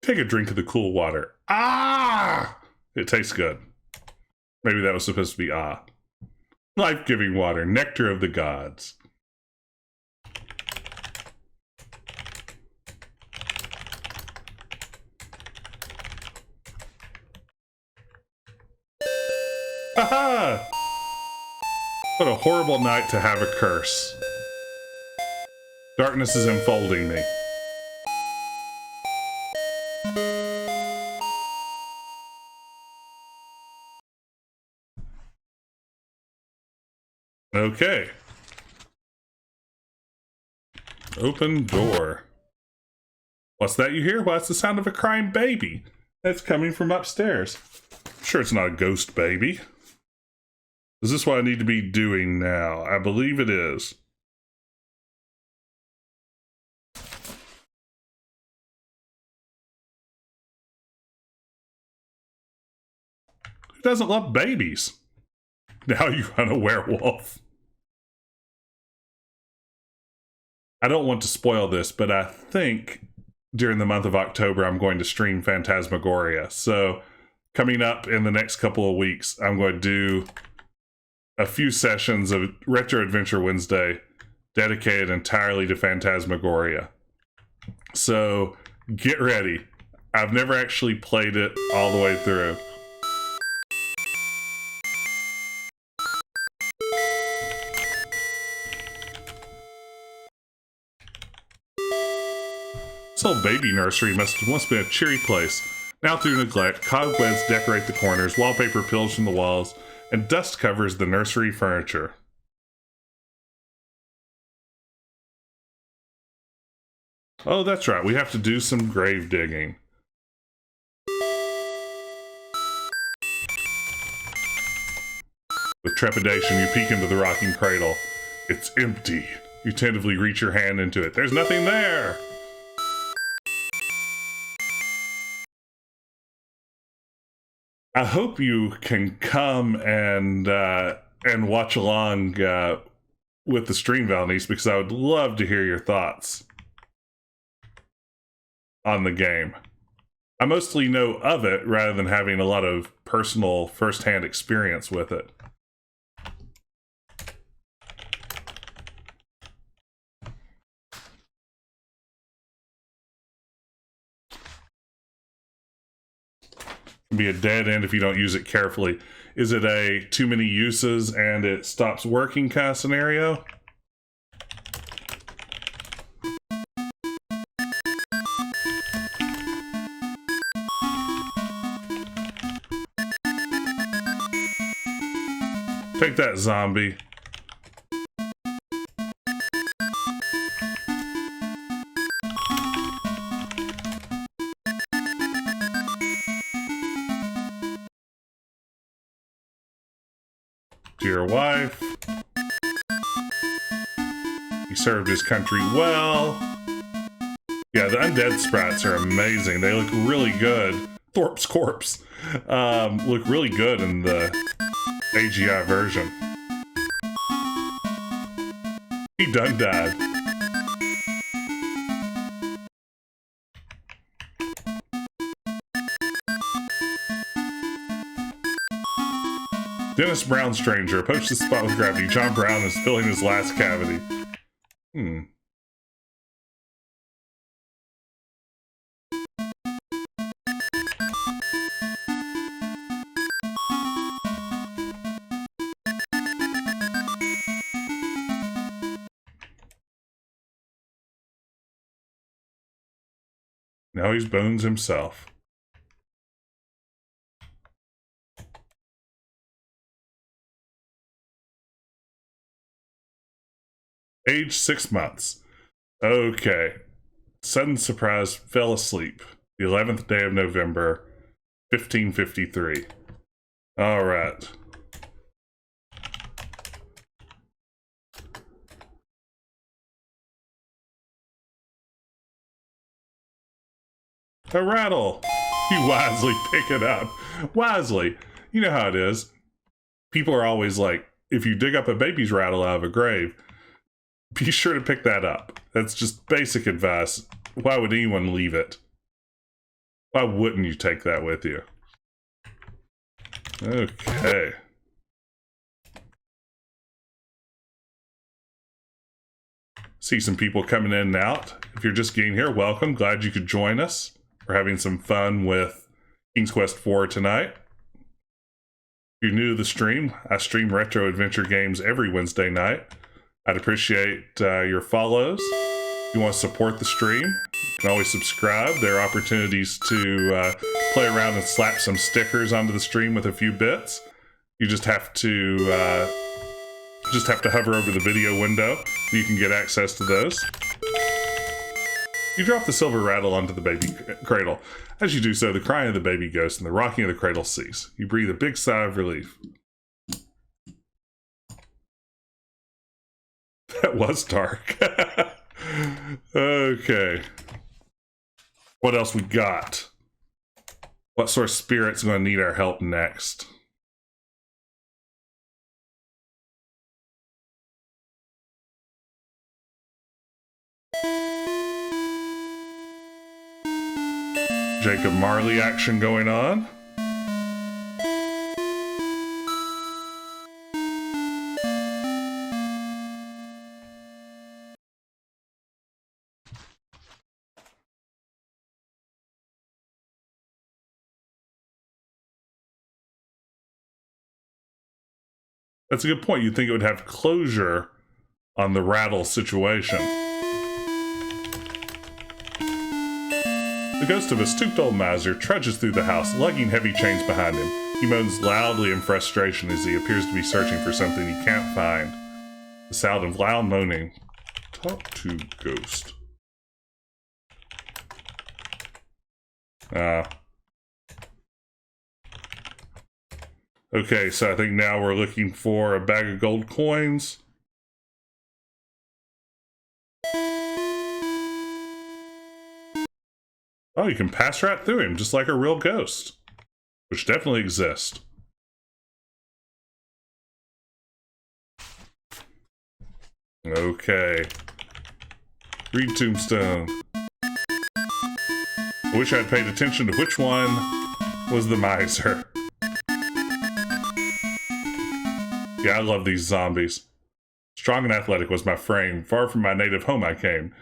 S2: Take a drink of the cool water. Ah! It tastes good. Maybe that was supposed to be ah. Life-giving water, nectar of the gods. Aha! What a horrible night to have a curse. Darkness is enfolding me. Okay. Open door. What's that you hear? Well, it's the sound of a crying baby. That's coming from upstairs. I'm sure it's not a ghost baby. Is this what I need to be doing now? I believe it is. Who doesn't love babies? Now you run a werewolf. I don't want to spoil this, but I think during the month of October, I'm going to stream Phantasmagoria. So coming up in the next couple of weeks, I'm going to do a few sessions of Retro Adventure Wednesday dedicated entirely to Phantasmagoria. So get ready. I've never actually played it all the way through. This old baby nursery must have once been a cheery place. Now through neglect, cobwebs decorate the corners, wallpaper peels from the walls, and dust covers the nursery furniture. Oh, that's right, we have to do some grave digging. With trepidation, you peek into the rocking cradle. It's empty. You tentatively reach your hand into it. There's nothing there! I hope you can come and watch along with the stream, Valnice, because I would love to hear your thoughts on the game. I mostly know of it rather than having a lot of personal first-hand experience with it. Be a dead end if you don't use it carefully. Is it a too many uses and it stops working kind of scenario? Take that, zombie. To your wife. He served his country well. Yeah, the undead sprites are amazing. They look really good. Thorpe's corpse. Look really good in the AGI version. He done died. Dennis Brown stranger. Approach the spot with gravity. John Brown is filling his last cavity. Now he's Bones himself. Age 6 months. Okay. Sudden surprise, fell asleep. The 11th day of November, 1553. All right. A rattle. You wisely pick it up. Wisely. You know how it is. People are always like, if you dig up a baby's rattle out of a grave, be sure to pick that up. That's just basic advice. Why would anyone leave it? Why wouldn't you take that with you? Okay. See some people coming in and out. If you're just getting here, welcome. Glad you could join us. We're having some fun with King's Quest IV tonight. If you're new to the stream, I stream retro adventure games every Wednesday night. I'd appreciate your follows. If you want to support the stream, you can always subscribe. There are opportunities to play around and slap some stickers onto the stream with a few bits. You just have to hover over the video window. You can get access to those. You drop the silver rattle onto the baby cradle. As you do so, the crying of the baby ghost and the rocking of the cradle cease. You breathe a big sigh of relief. That was dark. Okay. What else we got? What sort of spirit's going to need our help next? Jacob Marley action going on. That's a good point. You'd think it would have closure on the rattle situation. The ghost of a stooped old miser trudges through the house, lugging heavy chains behind him. He moans loudly in frustration as he appears to be searching for something he can't find. The sound of loud moaning. Talk to ghost. Okay, so I think now we're looking for a bag of gold coins. Oh, you can pass right through him, just like a real ghost. Which definitely exists. Okay. Read tombstone. I wish I'd paid attention to which one was the miser. Yeah, I love these zombies. Strong and athletic was my frame, far from my native home I came.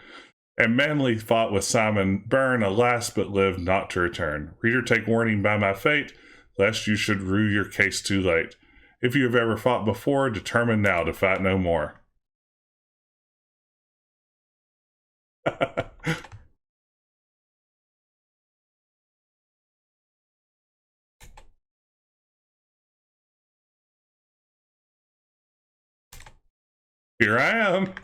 S2: And manly fought with Simon Byrne, alas, but lived not to return. Reader, take warning by my fate, lest you should rue your case too late. If you have ever fought before, determine now to fight no more. Here I am.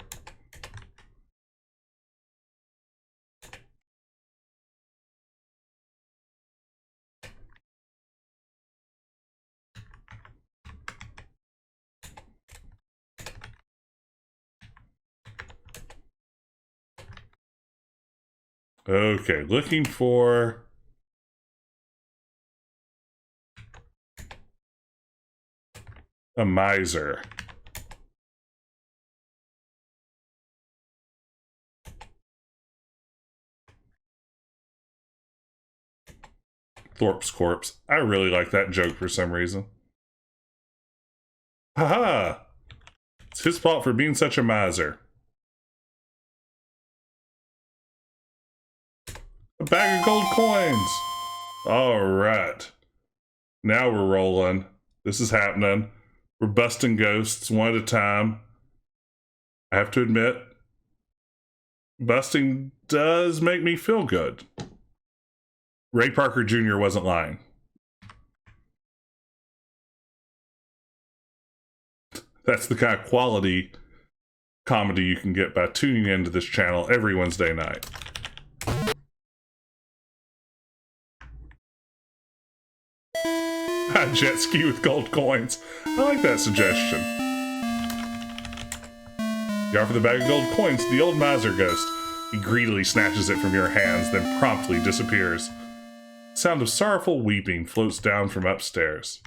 S2: Okay, looking for a miser. Thorpe's corpse. I really like that joke for some reason. Haha! It's his fault for being such a miser. A bag of gold coins! Alright. Now we're rolling. This is happening. We're busting ghosts one at a time. I have to admit, busting does make me feel good. Ray Parker Jr. wasn't lying. That's the kind of quality comedy you can get by tuning into this channel every Wednesday night. Jet ski with gold coins. I like that suggestion. You offer the bag of gold coins to the old miser ghost. He greedily snatches it from your hands, then promptly disappears. The sound of sorrowful weeping floats down from upstairs.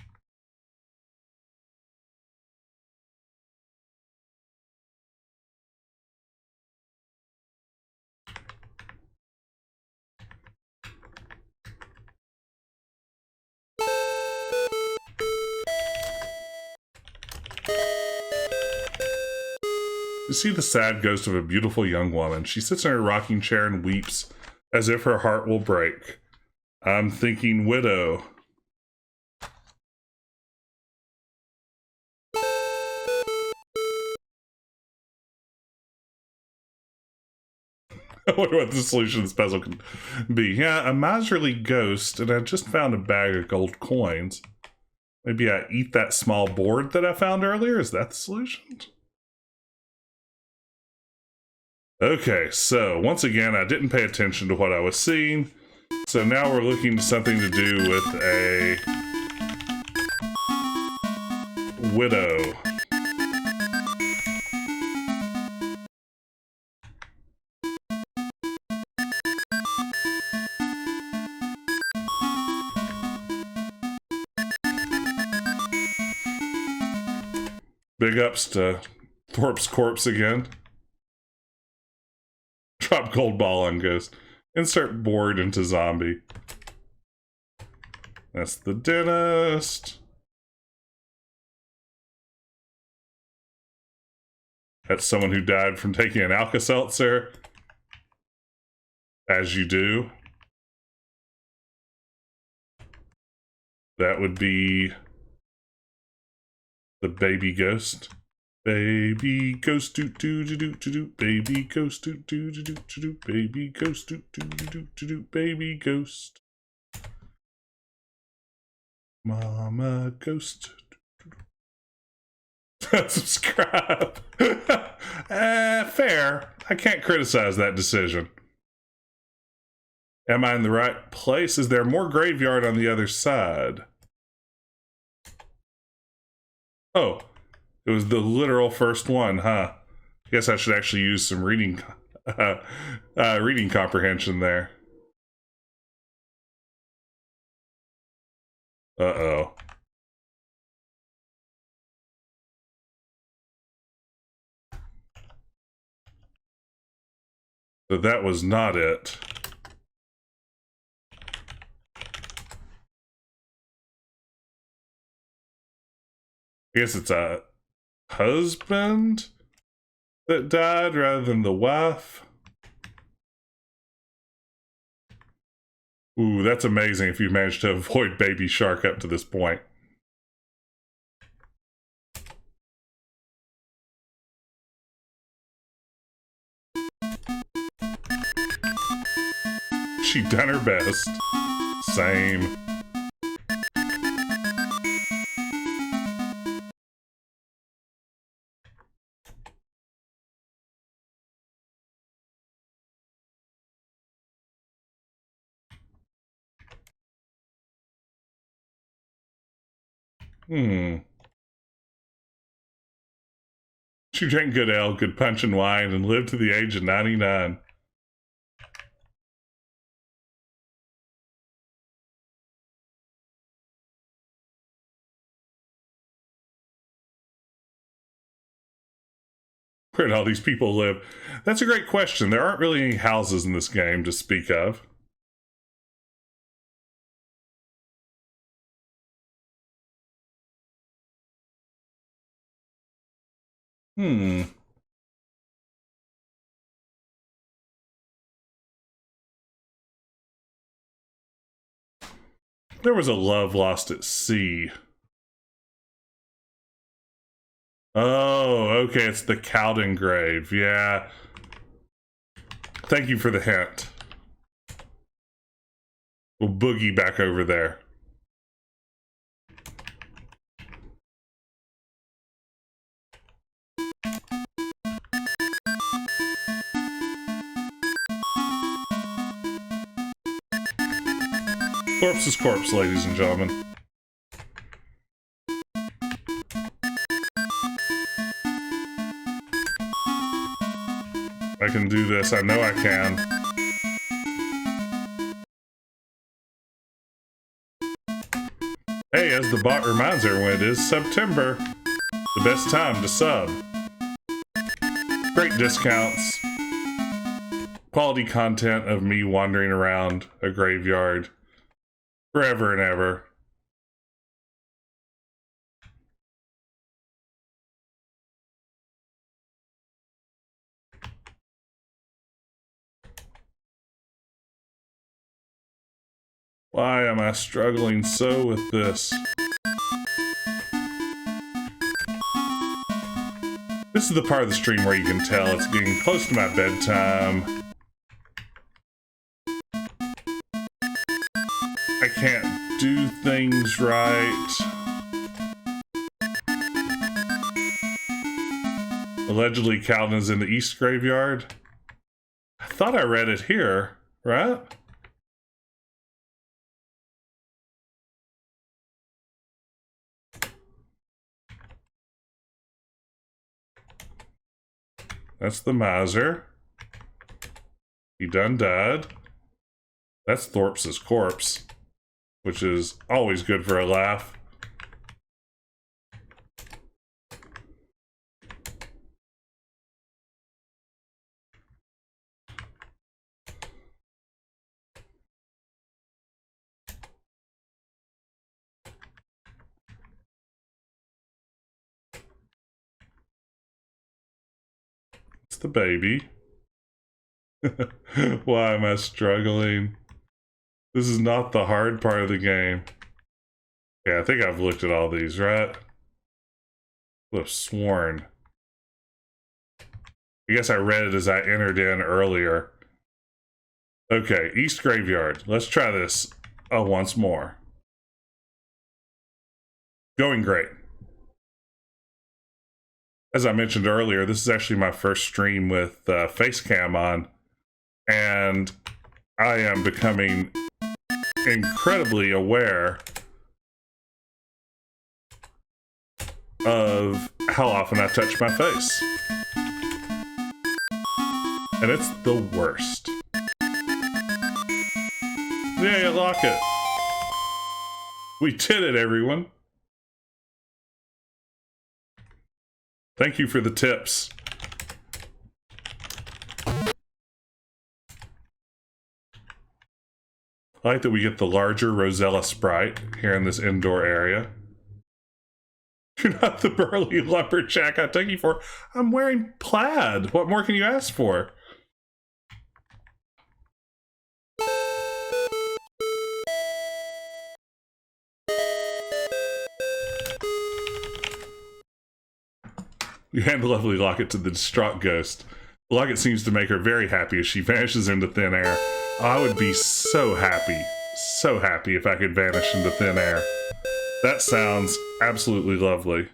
S2: You see the sad ghost of a beautiful young woman. She sits in her rocking chair and weeps as if her heart will break. I'm thinking widow. I wonder what the solution to this puzzle can be. Yeah, a miserly ghost, and I just found a bag of gold coins. Maybe I eat that small board that I found earlier? Is that the solution? Okay, so once again, I didn't pay attention to what I was seeing. So now we're looking to something to do with a widow. Big ups to Thorpe's corpse again. Drop gold ball on ghost. Insert board into zombie. That's the dentist. That's someone who died from taking an Alka-Seltzer. As you do. That would be the baby ghost. Baby ghost do do do do do do. Baby ghost do do do do do do. Baby ghost do do do do do do. Baby ghost. Mama ghost. Subscribe. Fair. I can't criticize that decision. Am I in the right place? Is there more graveyard on the other side? Oh, it was the literal first one, huh? Guess I should actually use some reading comprehension there. Uh-oh. But that was not it. I guess it's a husband that died rather than the wife. Ooh, that's amazing if you managed to avoid Baby Shark up to this point. She done her best. Same. She drank good ale, good punch and wine, and lived to the age of 99. Where did all these people live? That's a great question. There aren't really any houses in this game to speak of. There was a love lost at sea. Oh, okay, it's the Cowden grave. Yeah. Thank you for the hint. We'll boogie back over there. Corpse is corpse, ladies and gentlemen. I can do this. I know I can. Hey, as the bot reminds everyone, it is September. The best time to sub. Great discounts. Quality content of me wandering around a graveyard forever and ever. Why am I struggling so with this? This is the part of the stream where you can tell it's getting close to my bedtime. I can't do things right. Allegedly, Calvin is in the East Graveyard. I thought I read it here, right? That's the miser. He done died. That's Thorpe's corpse, which is always good for a laugh. the baby. Why am I struggling? This is not the hard part of the game. Yeah, I think I've looked at all these, right? I would have sworn. I guess I read it as I entered in earlier. Okay, East Graveyard. Let's try this once more. Going great. As I mentioned earlier, this is actually my first stream with facecam on, and I am becoming incredibly aware of how often I touch my face. And it's the worst. Yeah, lock it. We did it, everyone. Thank you for the tips. I like that we get the larger Rosella sprite here in this indoor area. You're not the burly lumberjack I took you for. I'm wearing plaid. What more can you ask for? You hand the lovely locket to the distraught ghost. The locket seems to make her very happy as she vanishes into thin air. I would be so happy if I could vanish into thin air. That sounds absolutely lovely.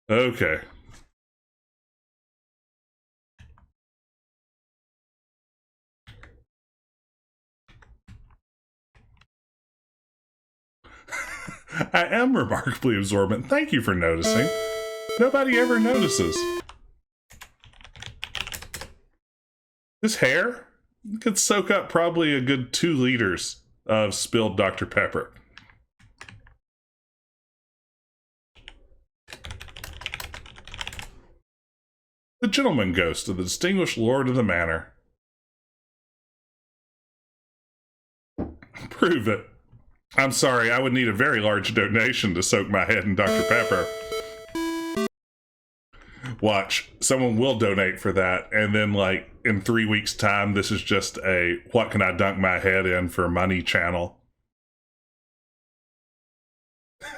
S2: Okay. I am remarkably absorbent. Thank you for noticing. Nobody ever notices. This hair could soak up probably a good 2 liters of spilled Dr. Pepper. The gentleman ghost of the distinguished lord of the manor. Prove it. I'm sorry, I would need a very large donation to soak my head in Dr. Pepper. Watch, someone will donate for that, and then, like, in 3 weeks' time, this is just a what can I dunk my head in for money channel.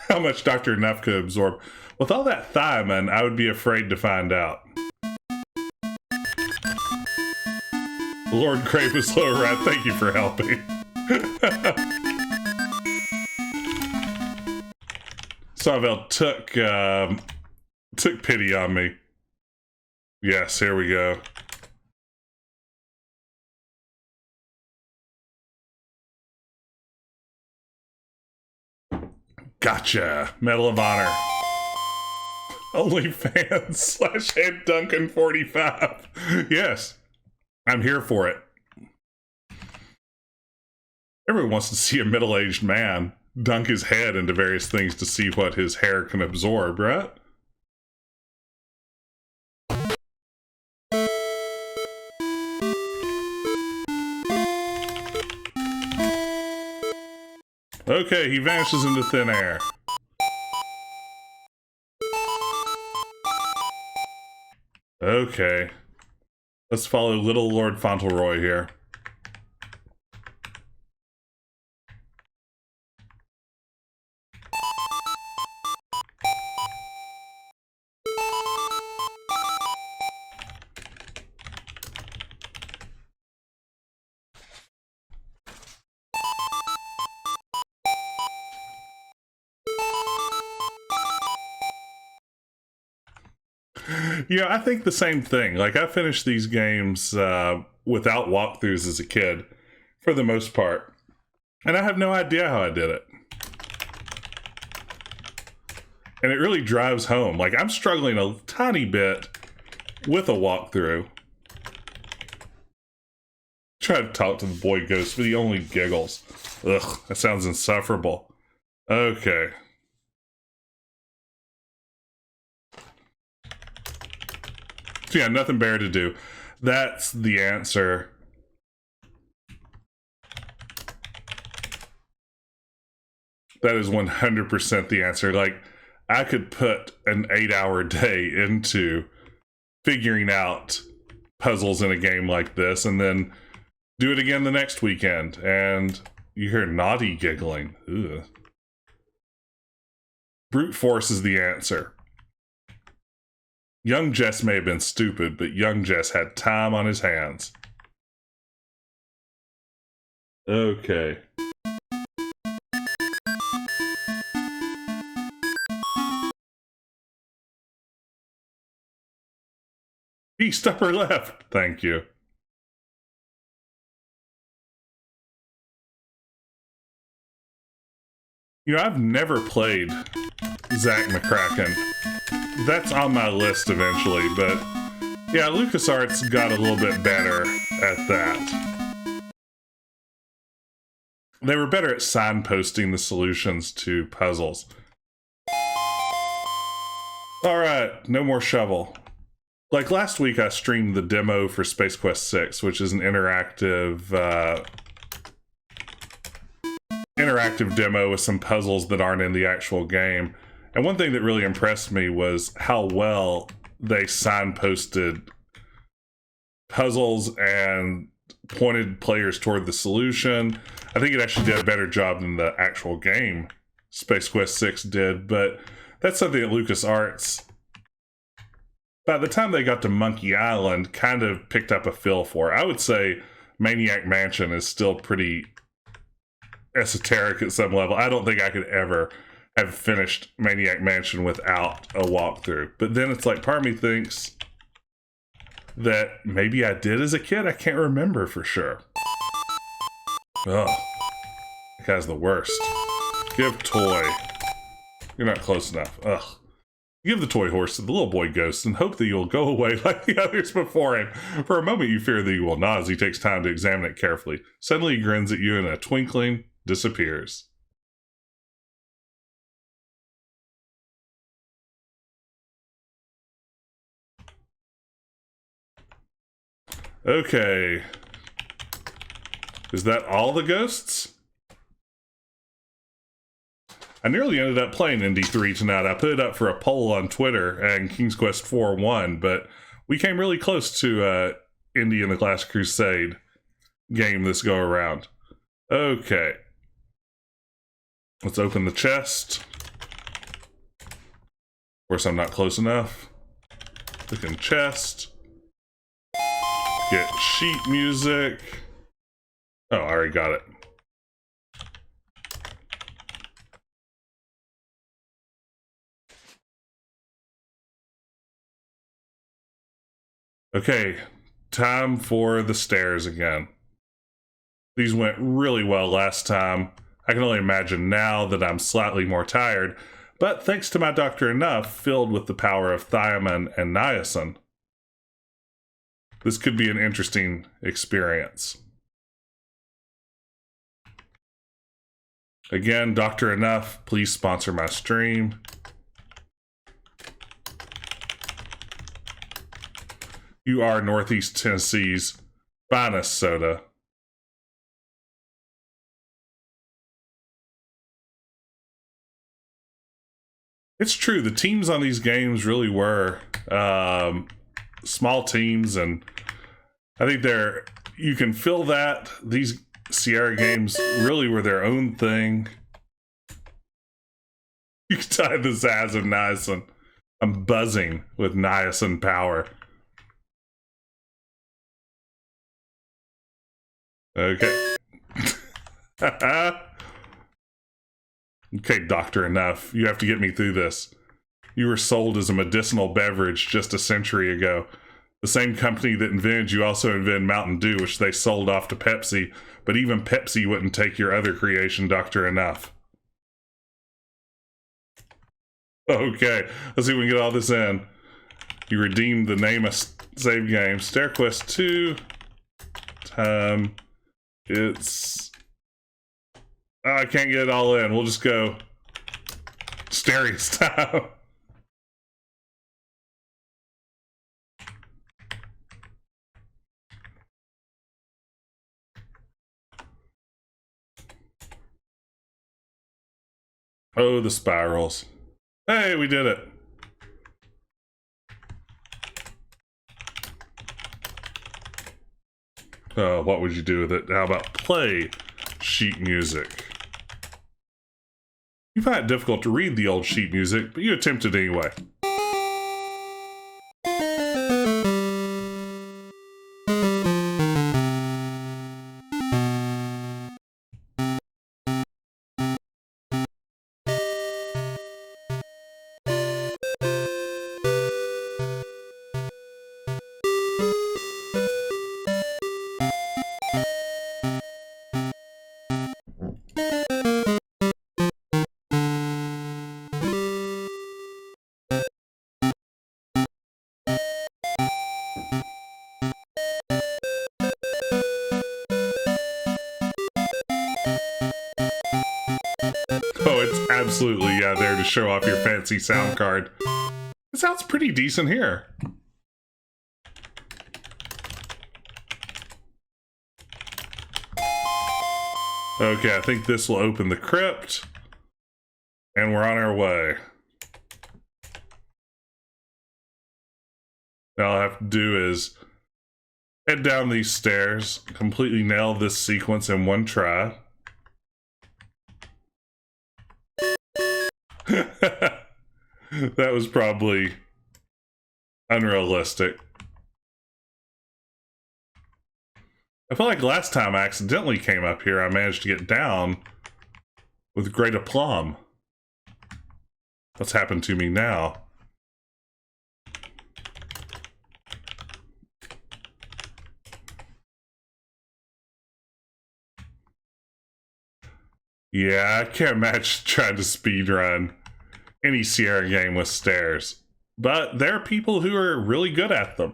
S2: How much Dr. Enough could absorb. With all that thiamine, I would be afraid to find out. Lord Kravis Low Rat, thank you for helping. Sawvell took pity on me. Yes, here we go. Gotcha. Medal of Honor. OnlyFans / Head Duncan 45. Yes, I'm here for it. Everyone wants to see a middle-aged man dunk his head into various things to see what his hair can absorb, right? Okay, he vanishes into thin air. Okay. Let's follow Little Lord Fauntleroy here. Yeah, I think the same thing. Like, I finished these games without walkthroughs as a kid, for the most part. And I have no idea how I did it. And it really drives home. Like, I'm struggling a tiny bit with a walkthrough. Try to talk to the boy ghost, but he only giggles. Ugh, that sounds insufferable. Okay. So yeah, nothing better to do. That's the answer. That is 100% the answer. Like, I could put an 8-hour day into figuring out puzzles in a game like this and then do it again the next weekend. And you hear naughty giggling. Ugh. Brute force is the answer. Young Jess may have been stupid, but young Jess had time on his hands. Okay. East upper left. Thank you. You know, I've never played Zach McCracken. That's on my list eventually, but yeah, LucasArts got a little bit better at that. They were better at signposting the solutions to puzzles. Alright, no more shovel. Like last week, I streamed the demo for Space Quest 6, which is an interactive demo with some puzzles that aren't in the actual game. And one thing that really impressed me was how well they signposted puzzles and pointed players toward the solution. I think it actually did a better job than the actual game Space Quest 6 did, but that's something that LucasArts, by the time they got to Monkey Island, kind of picked up a feel for. I would say Maniac Mansion is still pretty esoteric at some level. I don't think I could ever have finished Maniac Mansion without a walkthrough. But then it's like, part of me thinks that maybe I did as a kid. I can't remember for sure. Oh, that guy's the worst. Give toy. You're not close enough. Ugh. Give the toy horse to the little boy ghost and hope that you'll go away like the others before him. For a moment you fear that you will not as he takes time to examine it carefully. Suddenly he grins at you in a twinkling, disappears. Okay. Is that all the ghosts? I nearly ended up playing ND3 tonight. I put it up for a poll on Twitter, and King's Quest 4 won, but we came really close to Indy and the Last Crusade game this go around. Okay. Let's open the chest. Of course, I'm not close enough. Look in chest. Get sheet music. Oh, I already got it. Okay, time for the stairs again. These went really well last time. I can only imagine now that I'm slightly more tired, but thanks to my Dr. Enough, filled with the power of thiamine and niacin, this could be an interesting experience. Again, Dr. Enough, please sponsor my stream. You are Northeast Tennessee's finest soda. It's true, the teams on these games really were small teams, and I think you can feel that. These Sierra games really were their own thing. You can tie the Zaz of niacin. I'm buzzing with niacin power. Okay. Okay, Dr. Enough. You have to get me through this. You were sold as a medicinal beverage just a century ago. The same company that invented you also invented Mountain Dew, which they sold off to Pepsi, but even Pepsi wouldn't take your other creation, Dr. Enough. Okay, let's see if we can get all this in. You redeemed the name of save game. StairQuest 2. Time. It's... Oh, I can't get it all in. We'll just go staring style. Oh, the spirals. Hey, we did it. What would you do with it? How about play sheet music? You find it difficult to read the old sheet music, but you attempt it anyway. Oh, it's absolutely, yeah, there to show off your fancy sound card. It sounds pretty decent here. Okay, I think this will open the crypt. And we're on our way. Now all I have to do is head down these stairs, completely nail this sequence in one try. That was probably unrealistic. I feel like last time I accidentally came up here, I managed to get down with great aplomb. What's happened to me now? Yeah, I can't imagine trying to speedrun any Sierra game with stairs. But there are people who are really good at them.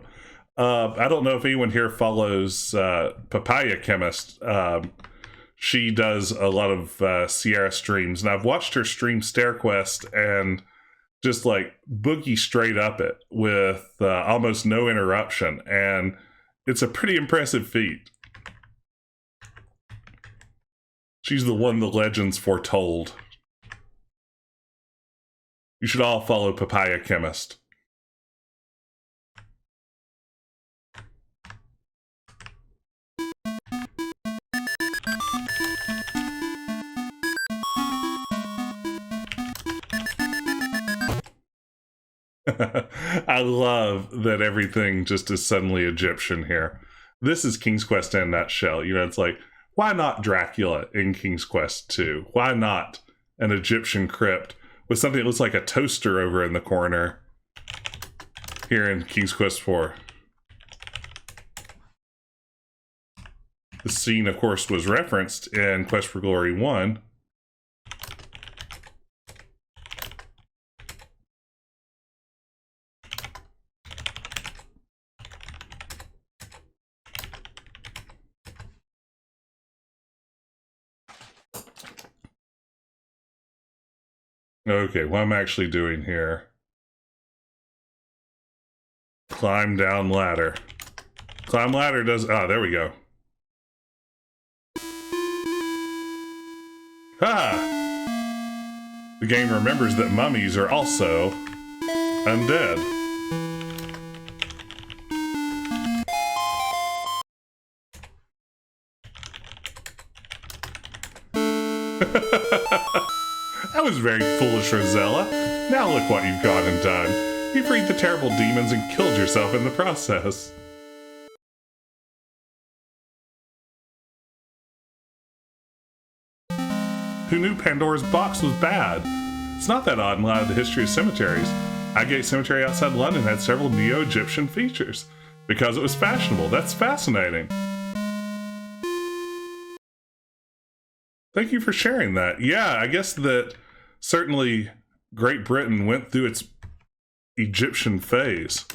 S2: I don't know if anyone here follows Papaya Chemist. She does a lot of Sierra streams, and I've watched her stream StairQuest and just like boogie straight up it with almost no interruption, and it's a pretty impressive feat. She's the one the legends foretold. You should all follow Papaya Chemist. I love that everything just is suddenly Egyptian here. This is King's Quest in a nutshell. You know, it's like, why not Dracula in King's Quest 2? Why not an Egyptian crypt with something that looks like a toaster over in the corner here in King's Quest 4? The scene, of course, was referenced in Quest for Glory 1. Okay, what I'm actually doing here. Climb down ladder. Climb ladder does... Ah, there we go. Ha! The game remembers that mummies are also undead. That was very foolish, Rosella. Now look what you've gone and done. You freed the terrible demons and killed yourself in the process. Who knew Pandora's box was bad? It's not that odd in light of the history of cemeteries. Highgate Cemetery outside London had several neo-Egyptian features. Because it was fashionable. That's fascinating. Thank you for sharing that. Yeah, I guess that certainly Great Britain went through its Egyptian phase.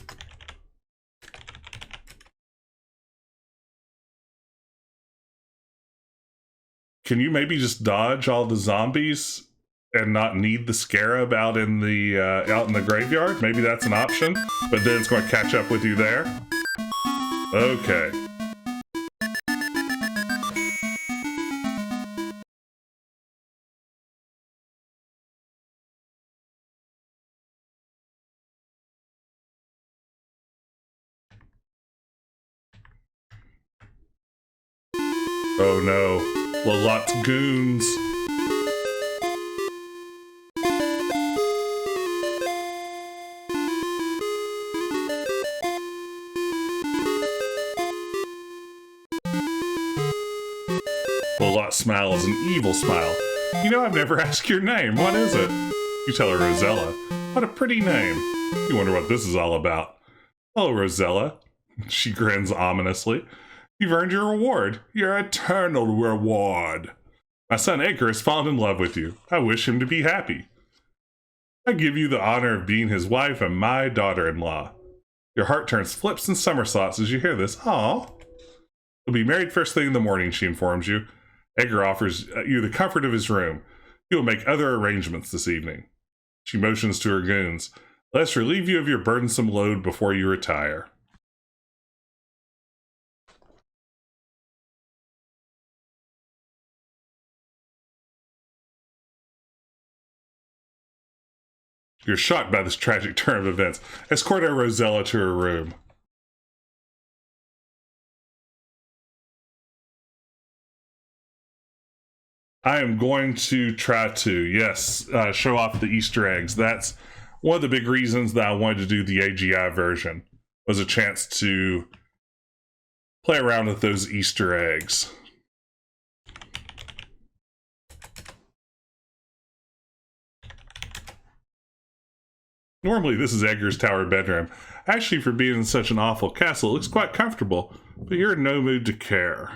S2: Can you maybe just dodge all the zombies and not need the scarab out in the graveyard? Maybe that's an option, but then it's going to catch up with you there. Okay. Oh no, Lolot's goons. Lolot's smile is an evil smile. You know, I've never asked your name. What is it? You tell her Rosella. What a pretty name. You wonder what this is all about. Hello, Rosella. She grins ominously. You've earned your reward. Your eternal reward. My son Edgar has fallen in love with you. I wish him to be happy. I give you the honor of being his wife and my daughter-in-law. Your heart turns flips and somersaults as you hear this. Aw. You'll be married first thing in the morning, she informs you. Edgar offers you the comfort of his room. He will make other arrangements this evening. She motions to her goons. Let us relieve you of your burdensome load before you retire. You're shocked by this tragic turn of events. Escort our Rosella to her room. I am going to try to, yes, show off the Easter eggs. That's one of the big reasons that I wanted to do the AGI version, was a chance to play around with those Easter eggs. Normally, this is Edgar's tower bedroom. Actually, for being in such an awful castle, it looks quite comfortable, but you're in no mood to care.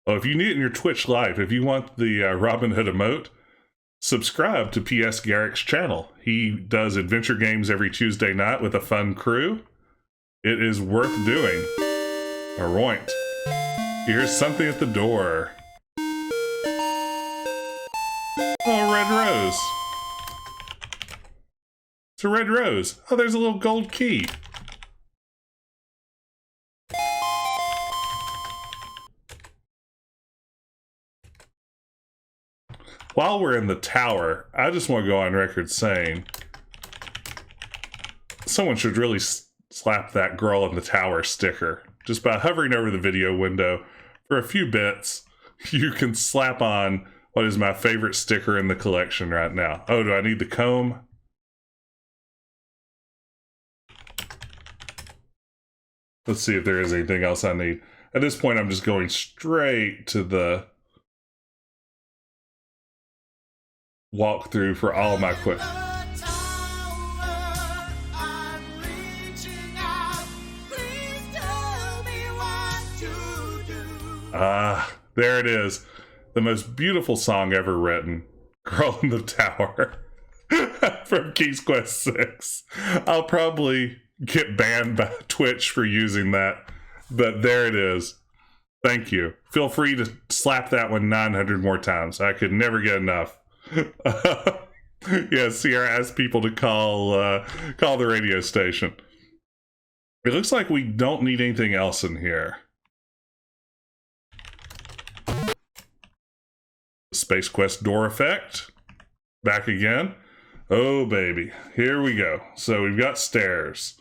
S2: Oh, if you need it in your Twitch Live, if you want the Robin Hood emote, subscribe to PS Garrick's channel. He does adventure games every Tuesday night with a fun crew. It is worth doing. Alright. Here's something at the door. Oh, red rose. It's a red rose. Oh, there's a little gold key. While we're in the tower, I just want to go on record saying someone should really slap that girl in the tower sticker. Just by hovering over the video window for a few bits, you can slap on what is my favorite sticker in the collection right now. Oh, do I need the comb? Let's see if there is anything else I need. At this point, I'm just going straight to the walkthrough for all of my quick. There it is. The most beautiful song ever written. Girl in the Tower. From King's Quest 6. I'll probably get banned by Twitch for using that, but there it is. Thank you. Feel free to slap that one 900 more times. I could never get enough. Yeah, Sierra asked people to call the radio station. It looks like we don't need anything else in here. Space Quest door effect. Back again. Oh, baby. Here we go. So we've got stairs.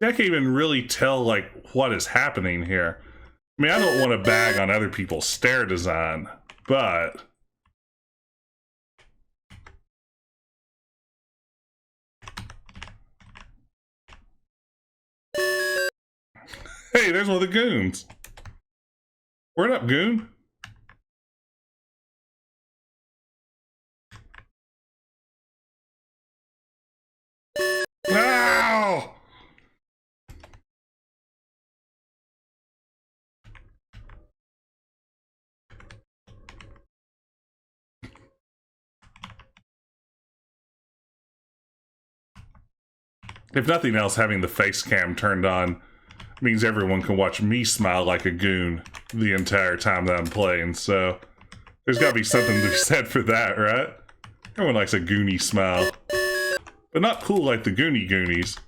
S2: I can't even really tell, like, what is happening here. I mean, I don't want to bag on other people's stair design, but hey, there's one of the goons. Word up, goon. Ow! If nothing else, having the face cam turned on means everyone can watch me smile like a goon the entire time that I'm playing, so there's gotta be something to be said for that, right? Everyone likes a goony smile. but not cool like the Goonies.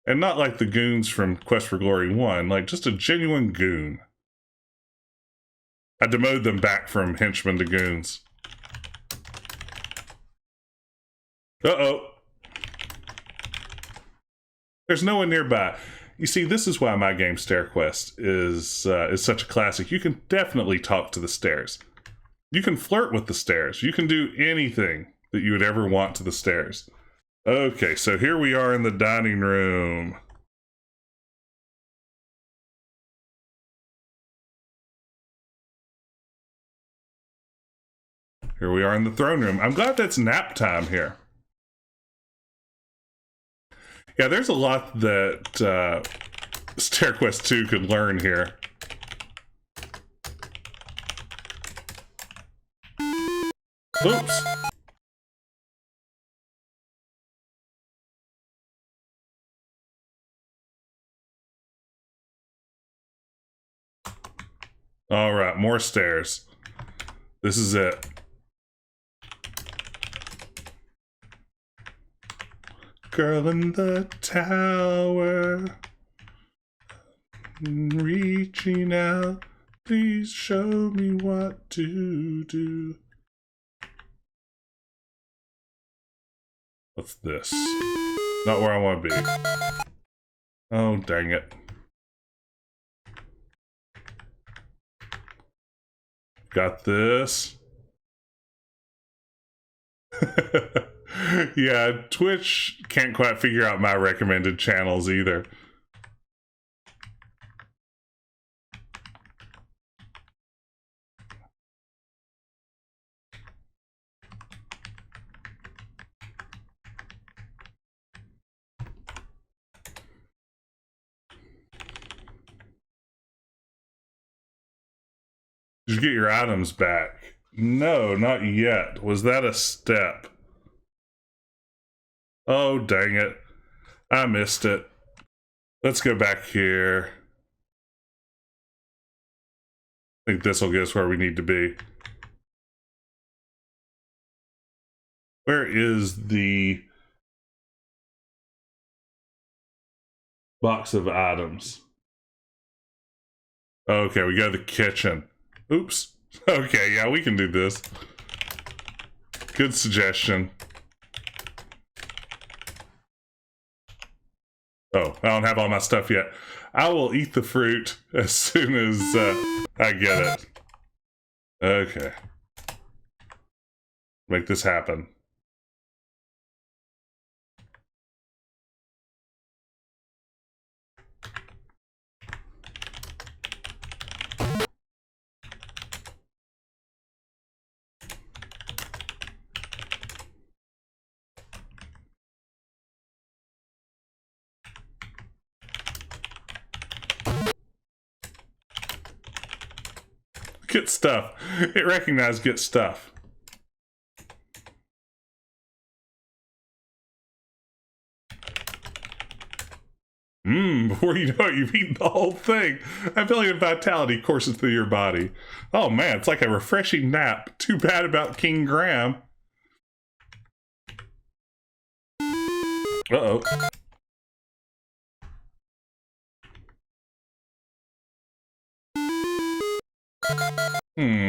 S2: And not like the goons from Quest for Glory 1, like just a genuine goon. I demoted them back from henchmen to goons. Uh-oh. There's no one nearby. You see, this is why my game Stair Quest is such a classic. You can definitely talk to the stairs. You can flirt with the stairs. You can do anything that you would ever want to the stairs. Okay, so here we are in the dining room. Here we are in the throne room. I'm glad that's nap time here. Yeah, there's a lot that Stair Quest 2 could learn here. Oops. All right, more stairs. This is it. Girl in the tower, reaching out, please show me what to do. What's this? Not where I want to be. Oh, dang it. Got this. Yeah, Twitch can't quite figure out my recommended channels either. Did you get your items back? No, not yet. Was that a step? Oh, dang it. I missed it. Let's go back here. I think this will get us where we need to be. Where is the box of items? Okay, we go to the kitchen. Oops. Okay, yeah, we can do this. Good suggestion. Oh, I don't have all my stuff yet. I will eat the fruit as soon as I get it. Okay. Make this happen. Get stuff. It recognized get stuff. Before you know it, you've eaten the whole thing. That feeling of vitality courses through your body. Oh man, it's like a refreshing nap. Too bad about King Graham. Uh-oh.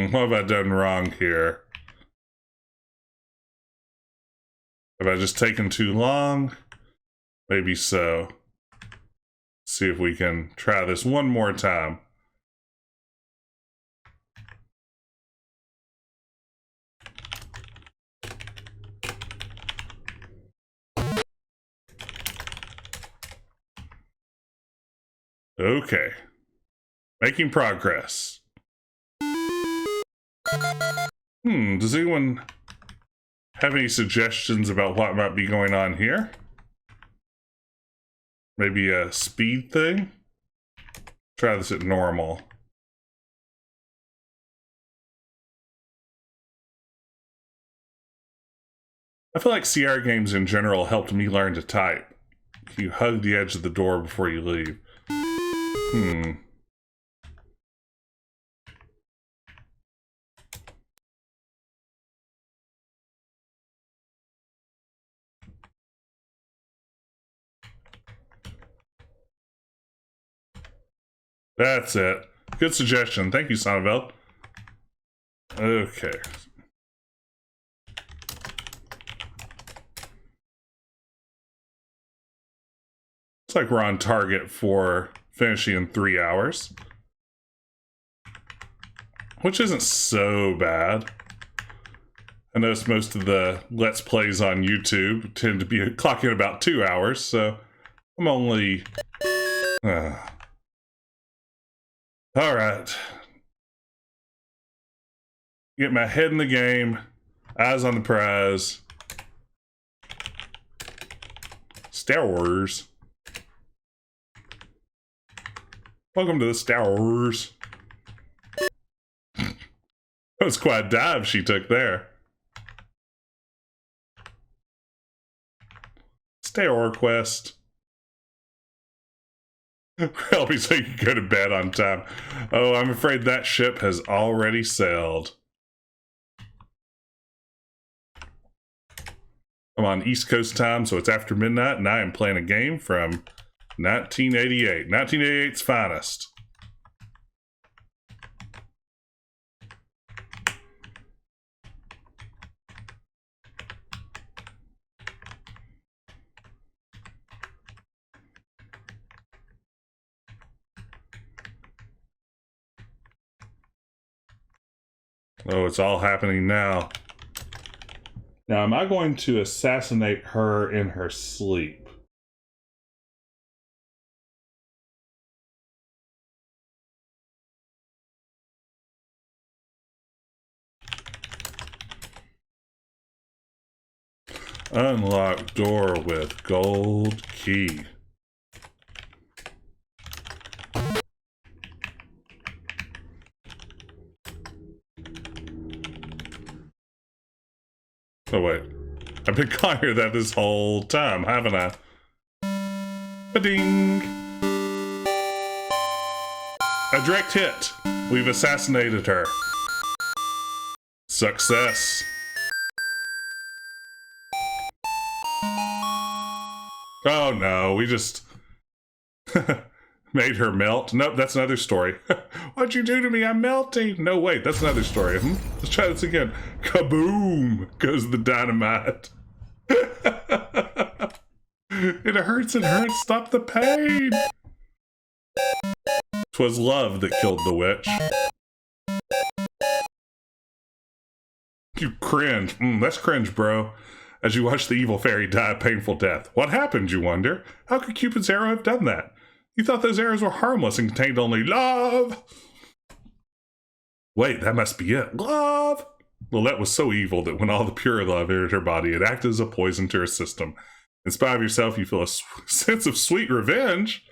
S2: What have I done wrong here? Have I just taken too long? Maybe so. See if we can try this one more time. Okay. Making progress. Does anyone have any suggestions about what might be going on here? Maybe a speed thing? Try this at normal. I feel like CR games in general helped me learn to type. You hug the edge of the door before you leave. That's it. Good suggestion. Thank you, Sonneveld. Okay. Looks like we're on target for finishing in 3 hours. Which isn't so bad. I noticed most of the Let's Plays on YouTube tend to be clocking about 2 hours, so I'm only... Alright. Get my head in the game, eyes on the prize. Star Wars. Welcome to the Star Wars. That was quite a dive she took there. Star Wars quest. Help me so you can go to bed on time. Oh, I'm afraid that ship has already sailed. I'm on East Coast time, so it's after midnight, and I am playing a game from 1988. 1988's finest. Oh, it's all happening now. Now, am I going to assassinate her in her sleep? Unlock door with gold key. Oh wait, I've been calling her that this whole time, haven't I? Ba-ding! A direct hit. We've assassinated her. Success. Oh no, we just made her melt. Nope, that's another story. What'd you do to me? I'm melting. No, wait, that's another story. Let's try this again. Kaboom goes the dynamite. It hurts, it hurts. Stop the pain. 'Twas love that killed the witch. You cringe. That's cringe, bro. As you watch the evil fairy die a painful death. What happened, you wonder? How could Cupid's arrow have done that? You thought those arrows were harmless and contained only love. Wait, that must be it. Love! Well, that was so evil that when all the pure love entered her body, it acted as a poison to her system. In spite of yourself, you feel a sense of sweet revenge.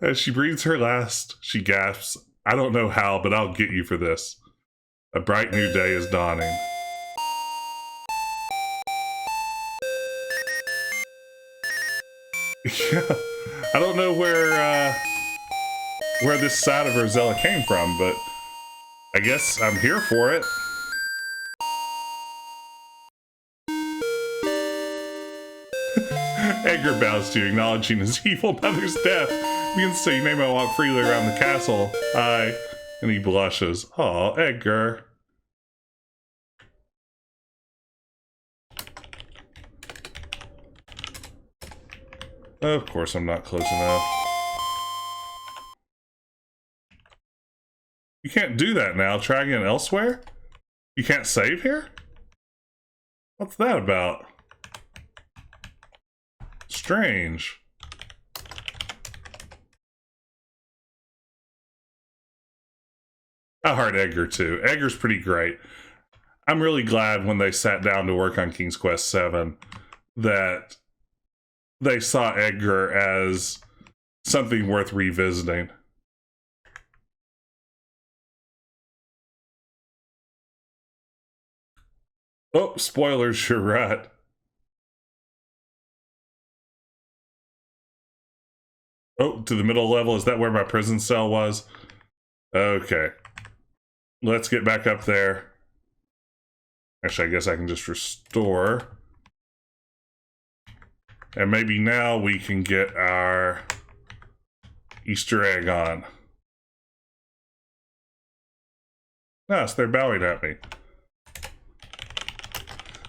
S2: As she breathes her last, she gasps, I don't know how, but I'll get you for this. A bright new day is dawning. Yeah, I don't know where this side of Rosella came from, but I guess I'm here for it. Edgar bows to you, acknowledging his evil mother's death. Begins to say, you may walk freely around the castle. Aye. And he blushes. Aw, Edgar. Of course I'm not close enough. You can't do that now. Try again elsewhere? You can't save here? What's that about? Strange. I heart Edgar too. Edgar's pretty great. I'm really glad when they sat down to work on King's Quest VII that they saw Edgar as something worth revisiting. Oh, spoilers, you're right. Oh, to the middle level, is that where my prison cell was? Okay. Let's get back up there. Actually, I guess I can just restore. And maybe now we can get our Easter egg on. Nice, they're bowing at me.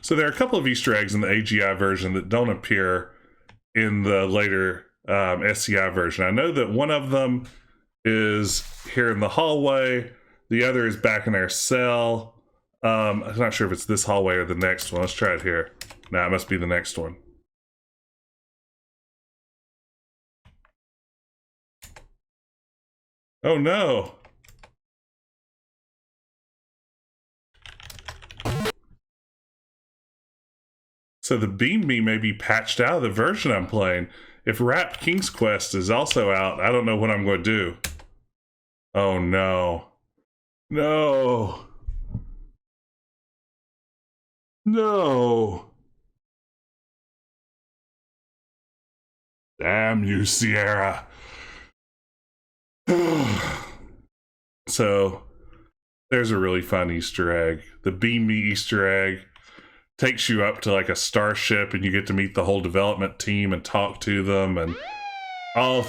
S2: So there are a couple of Easter eggs in the AGI version that don't appear in the later SCI version. I know that one of them is here in the hallway. The other is back in our cell. I'm not sure if it's this hallway or the next one. Let's try it here. Nah, it must be the next one. Oh no! So the Beam Me may be patched out of the version I'm playing. If Wrapped King's Quest is also out, I don't know what I'm going to do. Oh no. No. No. Damn you, Sierra. So, there's a really fun Easter egg. The Beam Me Easter egg takes you up to like a starship and you get to meet the whole development team and talk to them and all.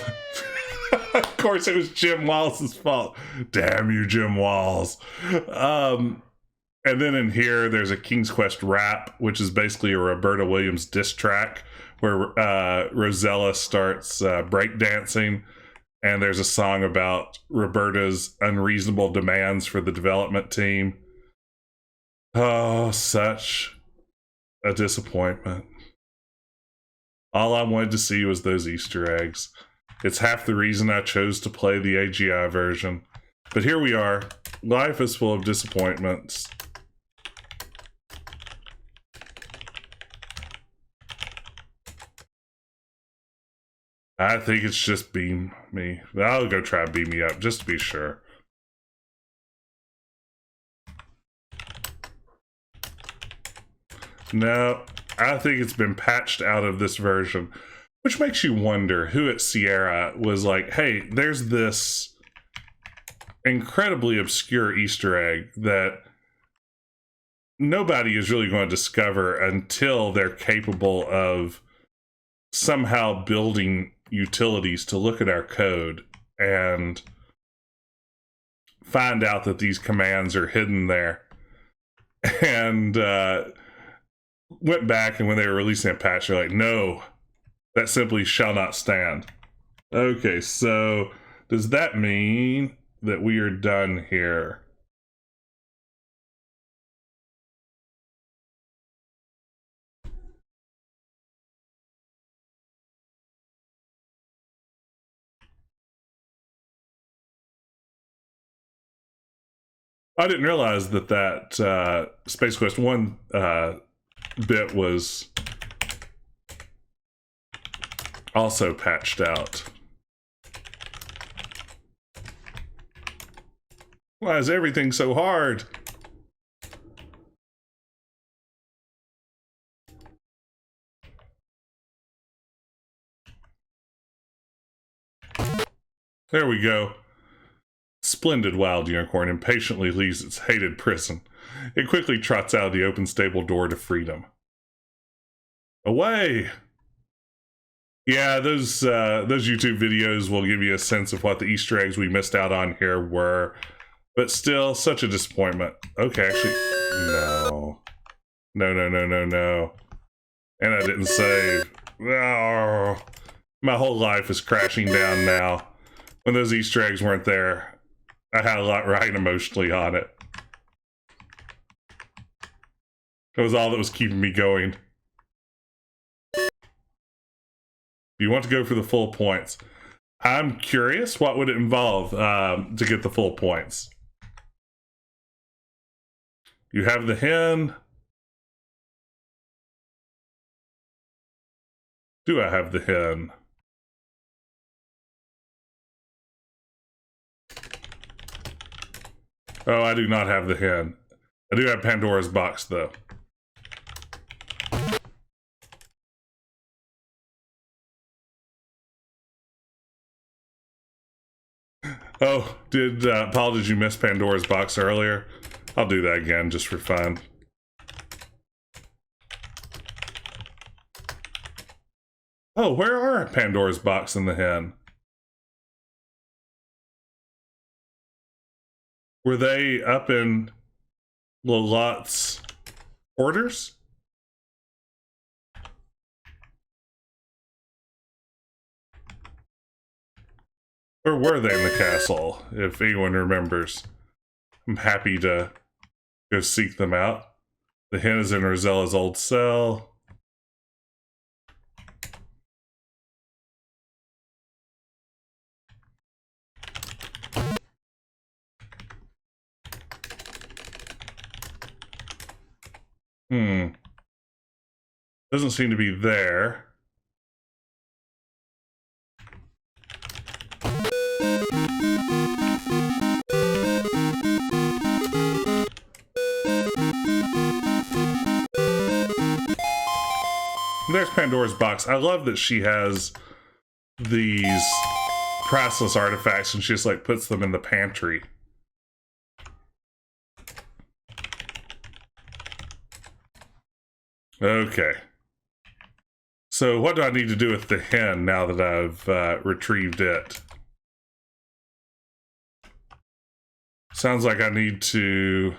S2: Of course, it was Jim Wallace's fault. Damn you, Jim Walls. And then in here, there's a King's Quest rap, which is basically a Roberta Williams diss track where Rosella starts breakdancing. And there's a song about Roberta's unreasonable demands for the development team. Oh, such a disappointment. All I wanted to see was those Easter eggs. It's half the reason I chose to play the AGI version. But here we are. Life is full of disappointments. I think it's just Beam Me. I'll go try Beam Me Up, just to be sure. No, I think it's been patched out of this version. Which makes you wonder who at Sierra was like, hey, there's this incredibly obscure Easter egg that nobody is really going to discover until they're capable of somehow building utilities to look at our code and find out that these commands are hidden there. And went back, and when they were releasing a patch, they're like, no, that simply shall not stand. Okay, so does that mean that we are done here? I didn't realize that Space Quest 1 bit was also patched out. Why is everything so hard? There we go. Splendid wild unicorn impatiently leaves its hated prison. It quickly trots out of the open stable door to freedom. Away! Yeah, those YouTube videos will give you a sense of what the Easter eggs we missed out on here were. But still, such a disappointment. Okay, actually, no. No. And I didn't save. Oh, my whole life is crashing down now. When those Easter eggs weren't there, I had a lot riding emotionally on it. It was all that was keeping me going. You want to go for the full points. I'm curious, what would it involve to get the full points? You have the hen. Do I have the hen? Oh, I do not have the hen. I do have Pandora's box, though. Oh, Paul, did you miss Pandora's box earlier? I'll do that again, just for fun. Oh, where are Pandora's box and the hen? Were they up in Lolot's quarters? Or were they in the castle, if anyone remembers? I'm happy to go seek them out. The hen is in Rosella's old cell. Doesn't seem to be there. There's Pandora's box. I love that she has these priceless artifacts and she just like puts them in the pantry. Okay. So what do I need to do with the hen now that I've retrieved it? Sounds like I need to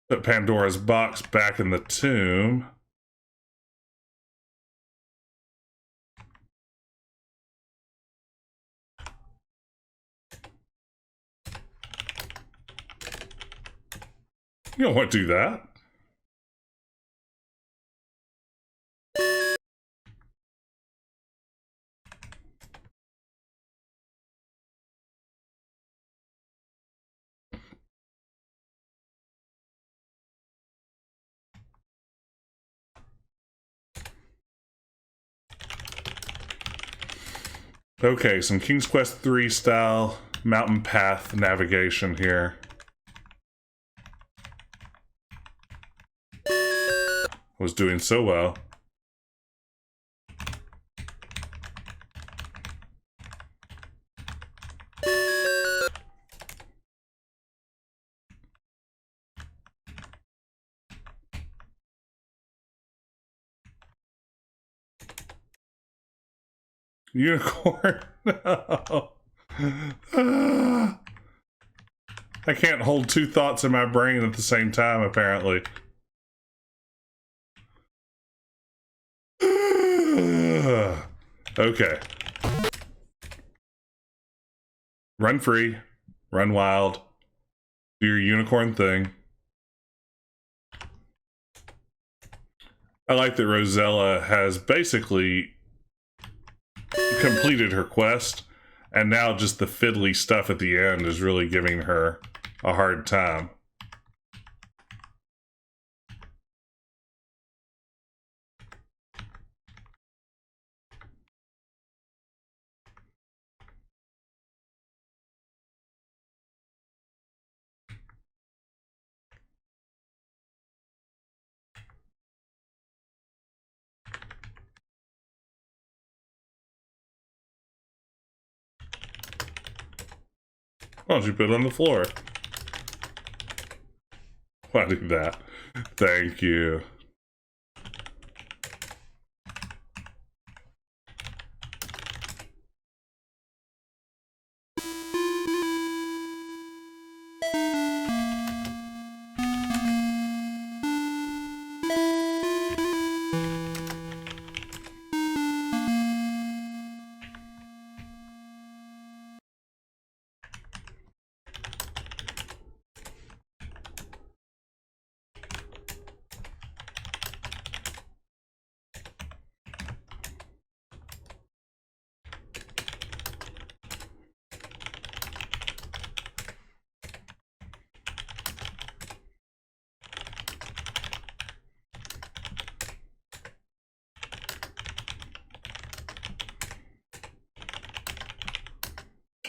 S2: put Pandora's box back in the tomb. You don't want to do that. Okay, some King's Quest III style mountain path navigation here. Was doing so well. Unicorn. No. I can't hold two thoughts in my brain at the same time, apparently. Okay. Run free. Run wild. Do your unicorn thing. I like that Rosella has basically completed her quest, and now just the fiddly stuff at the end is really giving her a hard time. Why don't you put it on the floor? Why do that? Thank you.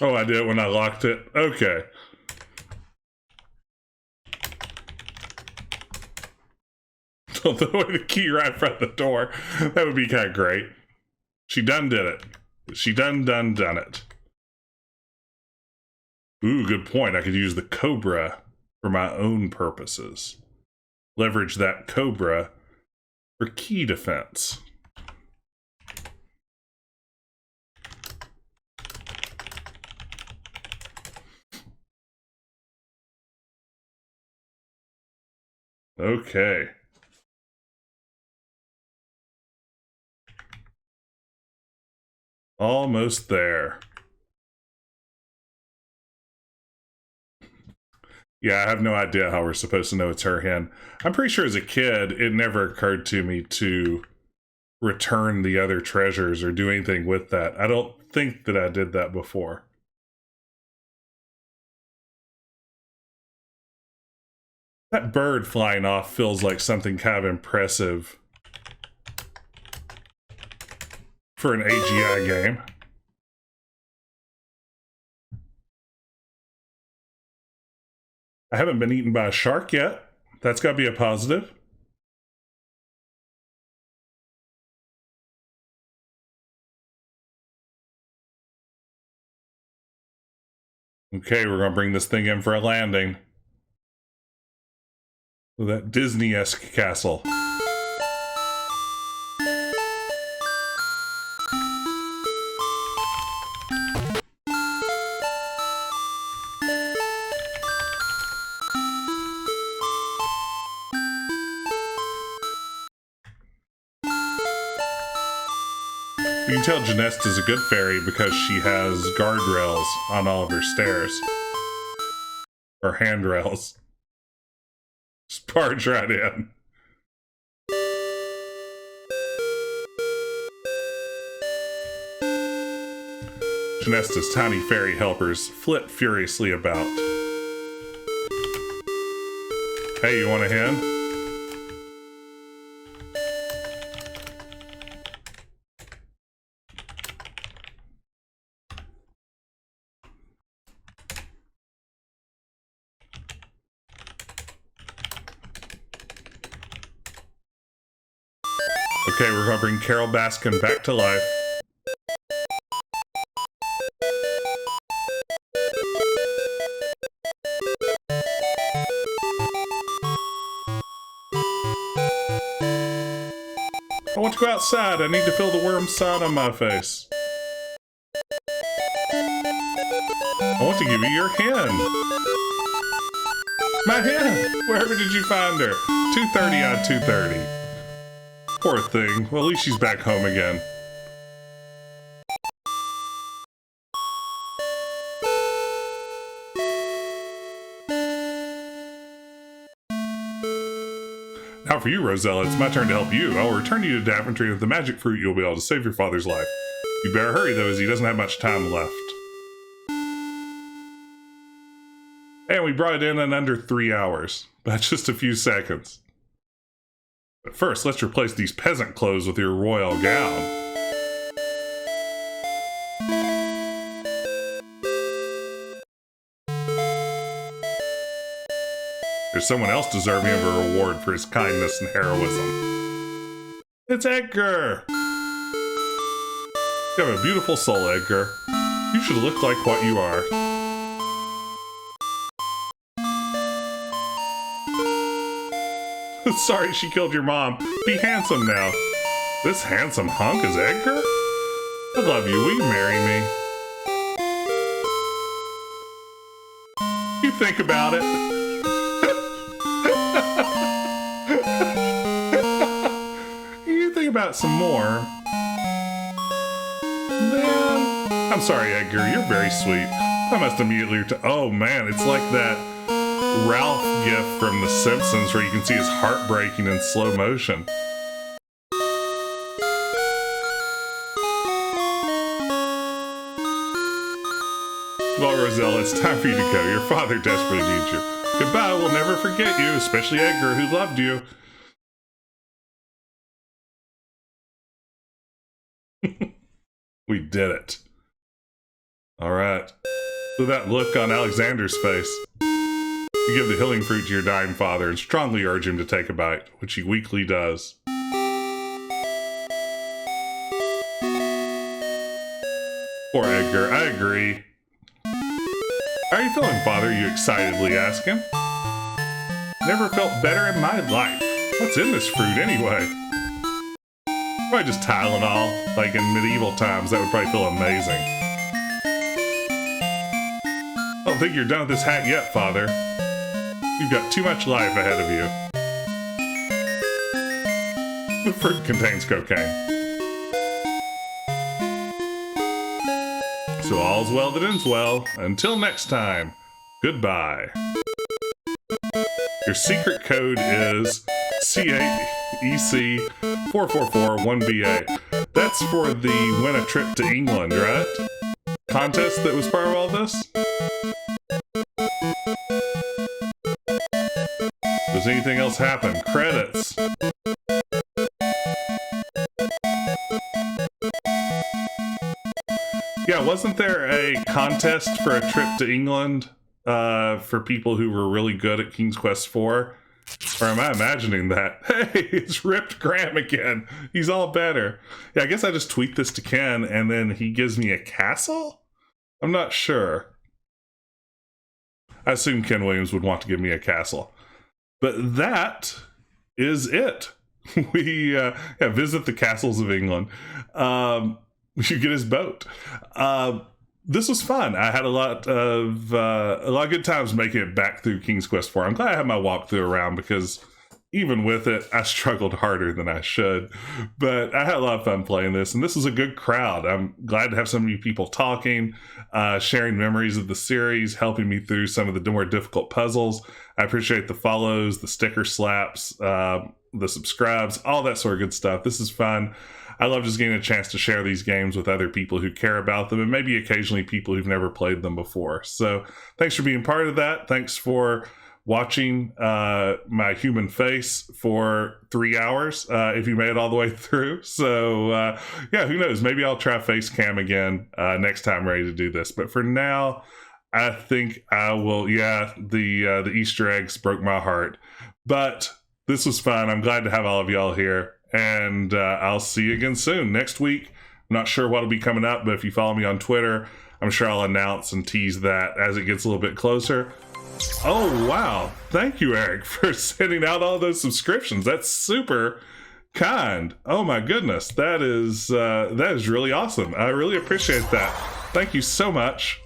S2: Oh, I did when I locked it? Okay. Don't throw away the key right in front of the door. That would be kind of great. She done did it. She done it. Ooh, good point. I could use the Cobra for my own purposes. Leverage that Cobra for key defense. Okay. Almost there. Yeah, I have no idea how we're supposed to know it's her hen. I'm pretty sure as a kid, it never occurred to me to return the other treasures or do anything with that. I don't think that I did that before. That bird flying off feels like something kind of impressive for an AGI game. I haven't been eaten by a shark yet. That's got to be a positive. Okay, we're going to bring this thing in for a landing. That Disney-esque castle. You can tell Janeste is a good fairy because she has guardrails on all of her stairs. Or handrails. Just barge right in. Janeste's tiny fairy helpers flit furiously about. Hey, you want a hen? Okay, we're gonna bring Carol Baskin back to life. I want to go outside. I need to feel the warm sun on my face. I want to give you your hen. My hen! Wherever did you find her? 2:30 on 2:30. Poor thing. Well, at least she's back home again. Now for you, Rosella, it's my turn to help you. I'll return you to Daventry with the magic fruit. You'll be able to save your father's life. You better hurry, though, as he doesn't have much time left. And we brought it in under 3 hours. That's just a few seconds. But first, let's replace these peasant clothes with your royal gown. There's someone else deserving of a reward for his kindness and heroism. It's Edgar! You have a beautiful soul, Edgar. You should look like what you are. Sorry she killed your mom. Be handsome now. This handsome hunk is Edgar? I love you. Will you marry me? You think about it. You think about it some more. Man, I'm sorry, Edgar. You're very sweet. I must immediately oh man, it's like that Ralph gif from The Simpsons where you can see his heart breaking in slow motion. Well, Rosella, it's time for you to go. Your father desperately needs you. Goodbye, we'll never forget you, especially Edgar, who loved you. We did it. All right. So that look on Alexander's face. You give the healing fruit to your dying father and strongly urge him to take a bite, which he weakly does. Poor Edgar, I agree. How are you feeling, father? You excitedly ask him. Never felt better in my life. What's in this fruit anyway? Probably just Tylenol, like in medieval times. That would probably feel amazing. I don't think you're done with this hat yet, father. You've got too much life ahead of you. The fruit contains cocaine. So all's well that ends well. Until next time, goodbye. Your secret code is CAEC4441BA. That's for the win a trip to England, right? Contest that was part of all this? Does anything else happen? Credits. Yeah, wasn't there a contest for a trip to England for people who were really good at King's Quest IV? Or am I imagining that? Hey, it's Ripped Graham again. He's all better. Yeah, I guess I just tweet this to Ken and then he gives me a castle? I'm not sure. I assume Ken Williams would want to give me a castle. But that is it. We visit the castles of England. You get his boat. This was fun. I had a lot of good times making it back through King's Quest IV. I'm glad I had my walkthrough around because even with it, I struggled harder than I should. But I had a lot of fun playing this, and this is a good crowd. I'm glad to have so many people talking, sharing memories of the series, helping me through some of the more difficult puzzles. I appreciate the follows, the sticker slaps, the subscribes, all that sort of good stuff. This is fun. I love just getting a chance to share these games with other people who care about them and maybe occasionally people who've never played them before. So thanks for being part of that. Thanks for watching my human face for 3 hours if you made it all the way through. So yeah, who knows? Maybe I'll try facecam again next time I'm ready to do this. But for now, I think I will. Yeah, the Easter eggs broke my heart. But this was fun. I'm glad to have all of y'all here. And I'll see you again soon. Next week, I'm not sure what'll be coming up, but if you follow me on Twitter, I'm sure I'll announce and tease that as it gets a little bit closer. Oh, wow. Thank you, Eric, for sending out all those subscriptions. That's super kind. Oh, my goodness. That is really awesome. I really appreciate that. Thank you so much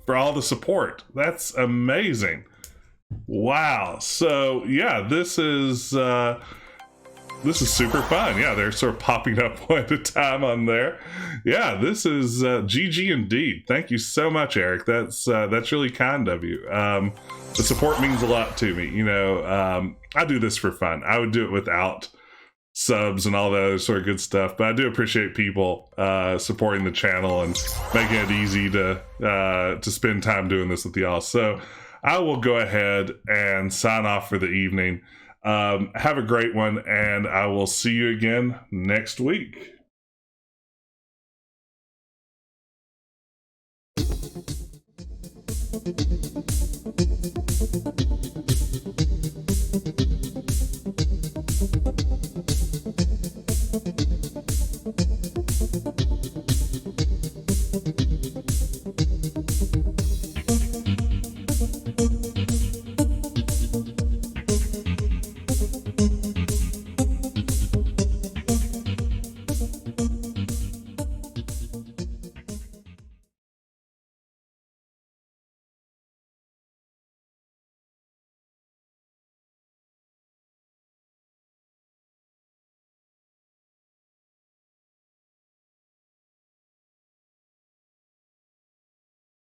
S2: for all the support. That's amazing. Wow. So, yeah, this is super fun. Yeah, they're sort of popping up one at a time on there. Yeah, this is GG indeed. Thank you so much, Eric. That's really kind of you. The support means a lot to me. You know, I do this for fun. I would do it without subs and all that other sort of good stuff, but I do appreciate people supporting the channel and making it easy to spend time doing this with y'all. So I will go ahead and sign off for the evening. Have a great one, and I will see you again next week.